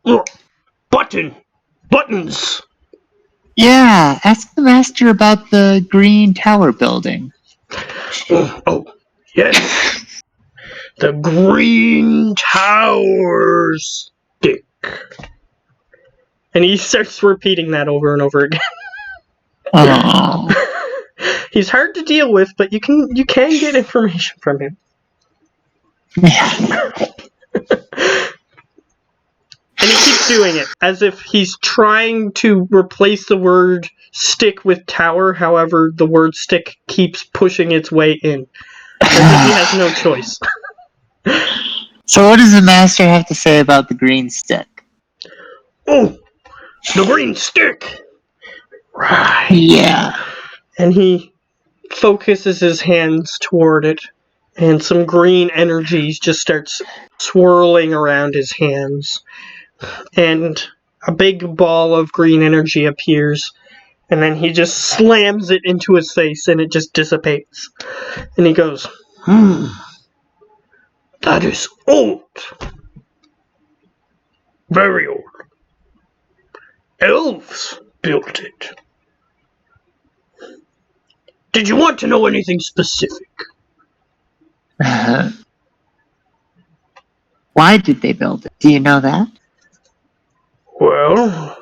what? Button! Buttons! Yeah, ask the master about the green tower building. Oh, yes. The green tower stick. And he starts repeating that over and over again. Oh. He's hard to deal with, but you can get information from him. Yeah. And he keeps doing it as if he's trying to replace the word stick with tower. However, the word stick keeps pushing its way in. As if he has no choice. So what does the master have to say about the green stick? Oh, the green stick! Right. Yeah. And he focuses his hands toward it, and some green energies just starts swirling around his hands. And a big ball of green energy appears, and then he just slams it into his face, and it just dissipates. And he goes, that is old. Very old. Elves built it. Did you want to know anything specific? Why did they build it? Do you know that? Well,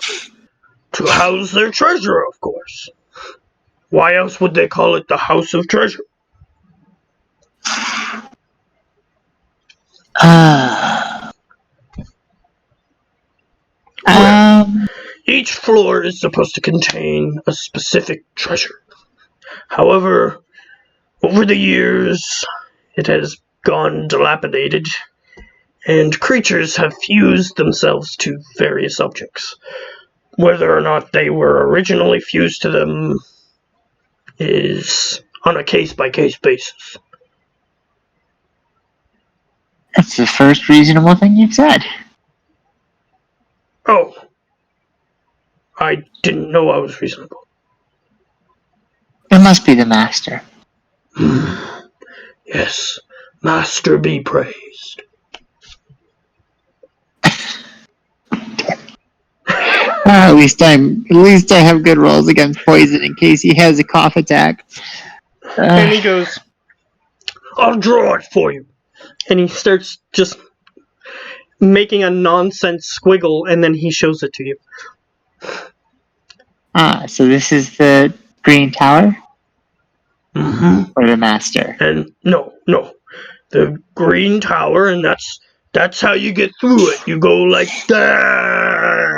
to house their treasure, of course. Why else would they call it the House of Treasure? Each floor is supposed to contain a specific treasure. However, over the years, it has gone dilapidated, and creatures have fused themselves to various objects. Whether or not they were originally fused to them is on a case-by-case basis. That's the first reasonable thing you've said. Oh, I didn't know I was reasonable. It must be the master. Yes, Master be praised. At least I have good rolls against poison in case he has a cough attack. And he goes, I'll draw it for you. And he starts just making a nonsense squiggle, and then he shows it to you. So this is the green tower? Mm-hmm. Or the master? And no. The green tower, and that's how you get through it. You go like that.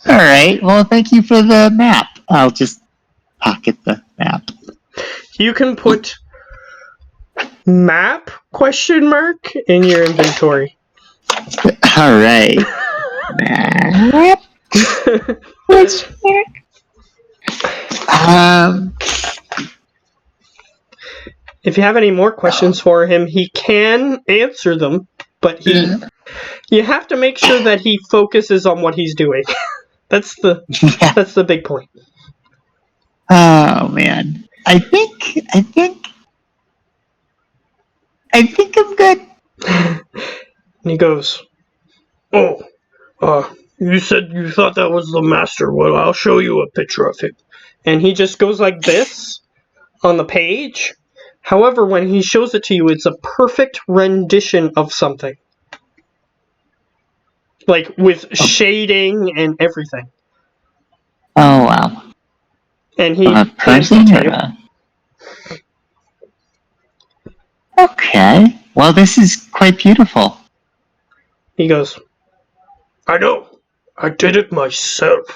Alright, well thank you for the map. I'll just pocket the map. You can put map ? In your inventory. Alright. Map? If you have any more questions for him, he can answer them, but you have to make sure that he focuses on what he's doing. That's Yeah. the big point. Oh man. I think I'm good. And he goes, "Oh, you said you thought that was the master. Well, I'll show you a picture of him." And he just goes like this on the page. However, when he shows it to you, it's a perfect rendition of something. Like, with shading and everything. Oh wow. And he A hands person it to or you. a... Okay. Well, this is quite beautiful. He goes, "I know. I did it myself."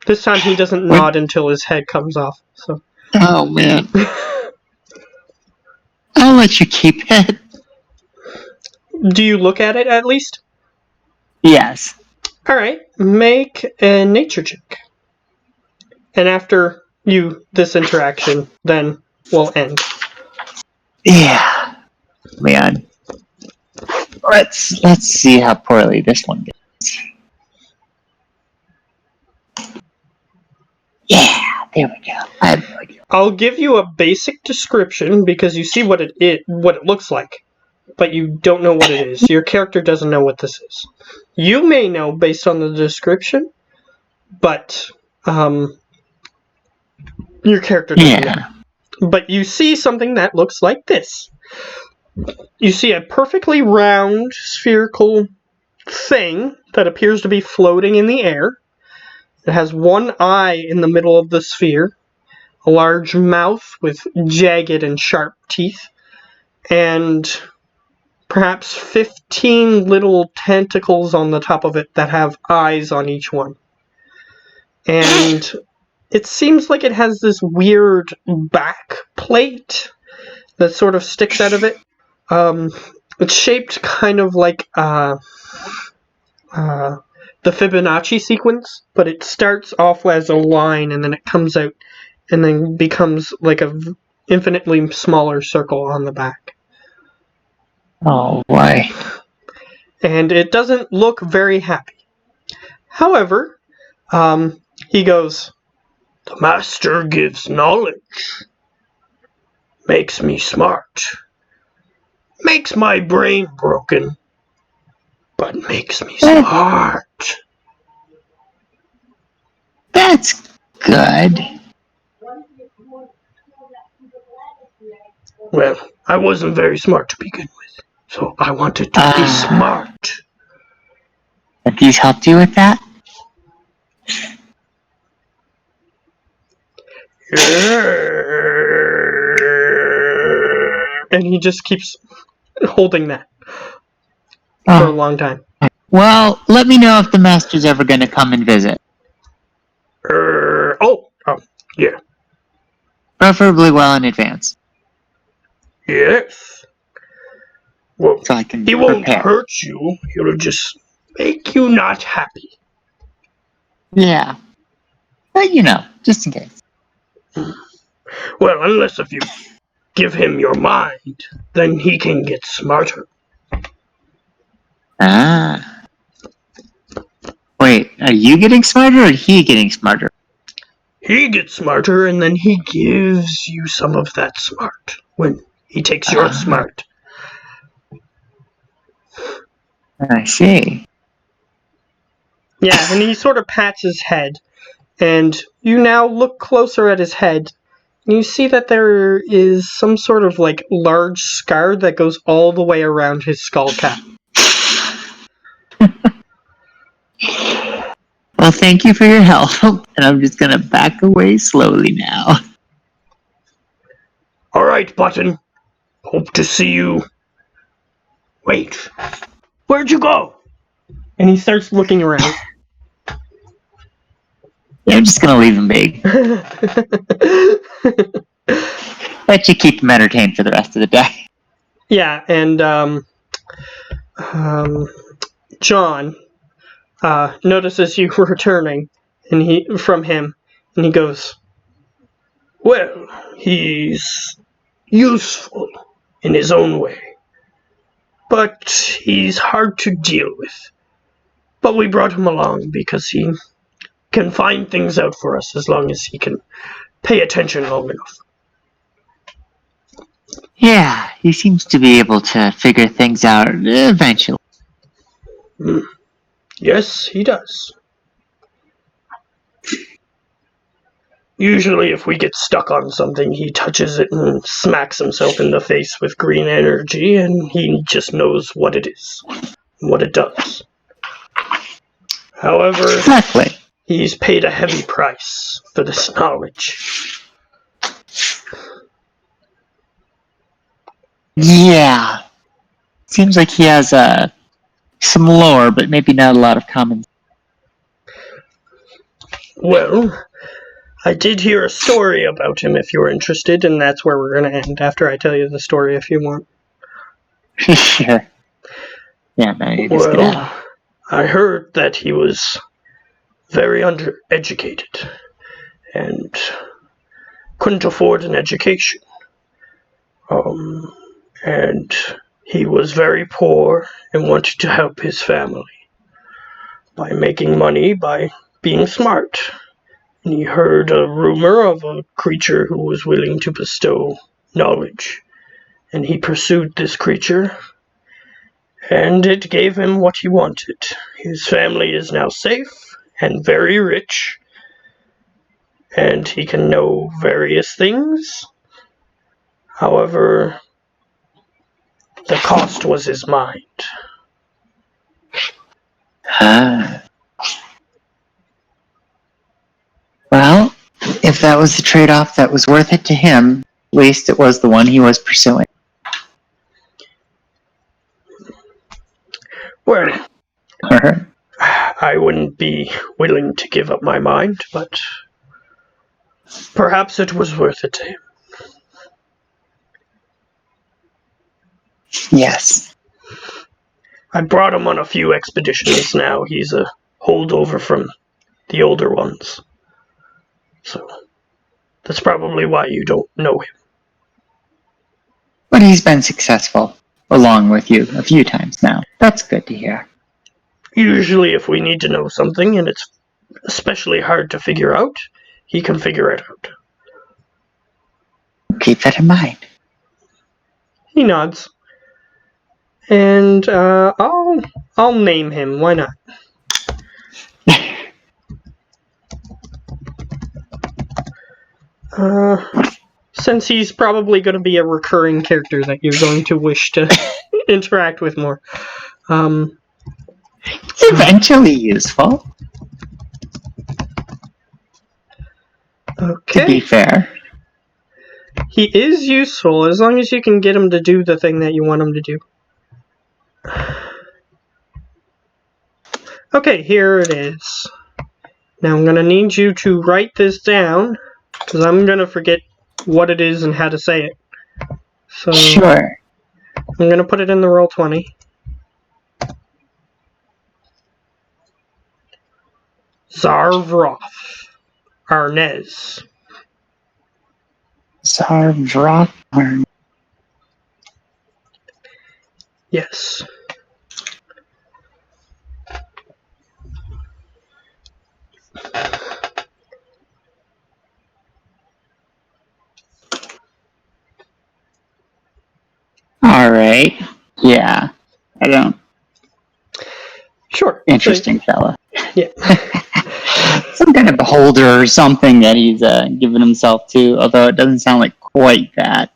This time he doesn't What? nod until his head comes off. So, Oh man. I'll let you keep it. do you look at it at least? Yes. All right, make a nature check. And after this interaction, then we'll end. Yeah. Man. Let's see how poorly this one goes. Yeah, there we go. I have no idea. I'll give you a basic description because you see what it looks like, but you don't know what it is. Your character doesn't know what this is. You may know based on the description, but your character doesn't know. But you see something that looks like this. You see a perfectly round, spherical thing that appears to be floating in the air. It has one eye in the middle of the sphere, a large mouth with jagged and sharp teeth, and perhaps 15 little tentacles on the top of it that have eyes on each one. And it seems like it has this weird back plate that sort of sticks out of it. It's shaped kind of like the Fibonacci sequence, but it starts off as a line and then it comes out and then becomes like a infinitely smaller circle on the back. Oh, why? And it doesn't look very happy. However, he goes, "The master gives knowledge, makes me smart, makes my brain broken, but makes me smart." That's good. Well, I wasn't very smart to begin with, so I wanted to be smart. Have these helped you with that? And he just keeps holding that for a long time. Well, let me know if the master's ever going to come and visit. Yeah. Preferably well in advance. Yes. Well, so I can he won't prepare. hurt you. He'll just make you not happy. Yeah. But, just in case. Well, unless if you give him your mind, then he can get smarter. Ah. Wait, are you getting smarter or he getting smarter? He gets smarter, and then he gives you some of that smart when he takes your smart. I see. Yeah, and he sort of pats his head, and you now look closer at his head, and you see that there is some sort of, large scar that goes all the way around his skull cap. Well, thank you for your help, and I'm just gonna back away slowly now. All right, Button. Hope to see you. Wait, where'd you go? And he starts looking around. Yeah, I'm just gonna leave him be. Let you keep him entertained for the rest of the day. Yeah, and John notices you returning, and from him, and he goes, Well, he's useful in his own way, but he's hard to deal with. But we brought him along because he can find things out for us as long as he can pay attention long enough. Yeah, he seems to be able to figure things out eventually. Yes, he does. Usually if we get stuck on something, he touches it and smacks himself in the face with green energy, and he just knows what it is, what it does. However, Exactly. he's paid a heavy price for this knowledge. Yeah. Seems like he has some lore, but maybe not a lot of common. Well, I did hear a story about him if you're interested, and that's where we're going to end after I tell you the story if you want. Sure. Yeah, no, you just get out. I heard that he was very undereducated and couldn't afford an education. And he was very poor and wanted to help his family by making money by being smart. And he heard a rumor of a creature who was willing to bestow knowledge. And he pursued this creature, and it gave him what he wanted. His family is now safe and very rich, and he can know various things. However, the cost was his mind. Well, if that was the trade-off that was worth it to him, at least it was the one he was pursuing. Well, Alright. I wouldn't be willing to give up my mind, but perhaps it was worth it to him. Yes. I brought him on a few expeditions now. He's a holdover from the older ones. So, that's probably why you don't know him. But he's been successful, along with you, a few times now. That's good to hear. Usually if we need to know something, and it's especially hard to figure out, he can figure it out. Keep that in mind. He nods. And I'll name him. Why not? Since he's probably going to be a recurring character that you're going to wish to interact with more. Eventually useful. Okay. To be fair. He is useful as long as you can get him to do the thing that you want him to do. Okay, here it is. Now I'm going to need you to write this down, because I'm going to forget what it is and how to say it. So Sure. I'm going to put it in the Roll20. Zarvroth Arnez. Zarvroth Arnez. Yes. Alright. Yeah. I don't. Sure. Interesting fella. Yeah. Some kind of beholder or something that he's given himself to, although it doesn't sound like quite that.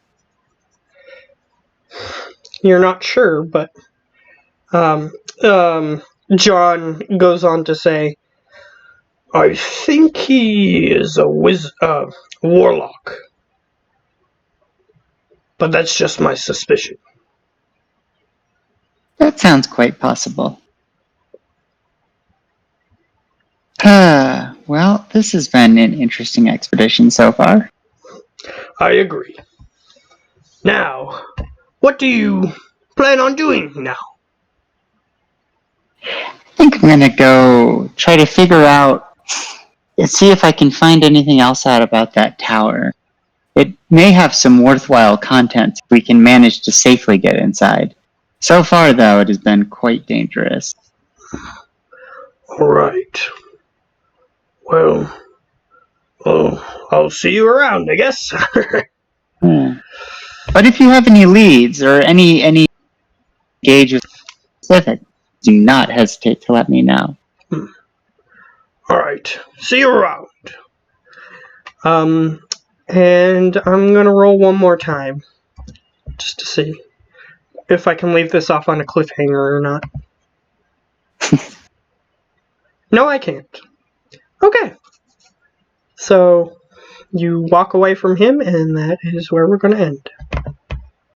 You're not sure, but John goes on to say, I think he is a warlock. But that's just my suspicion. That sounds quite possible. Well, this has been an interesting expedition so far. I agree. Now, what do you plan on doing now? I think I'm gonna go try to figure out, see if I can find anything else out about that tower. It may have some worthwhile content if we can manage to safely get inside. So far, though, it has been quite dangerous. Alright. Well, I'll see you around, I guess. But if you have any leads or any gauge with specific, do not hesitate to let me know. Alright, see you around. And I'm gonna roll one more time, just to see if I can leave this off on a cliffhanger or not. No, I can't. Okay. So, you walk away from him, and that is where we're gonna end.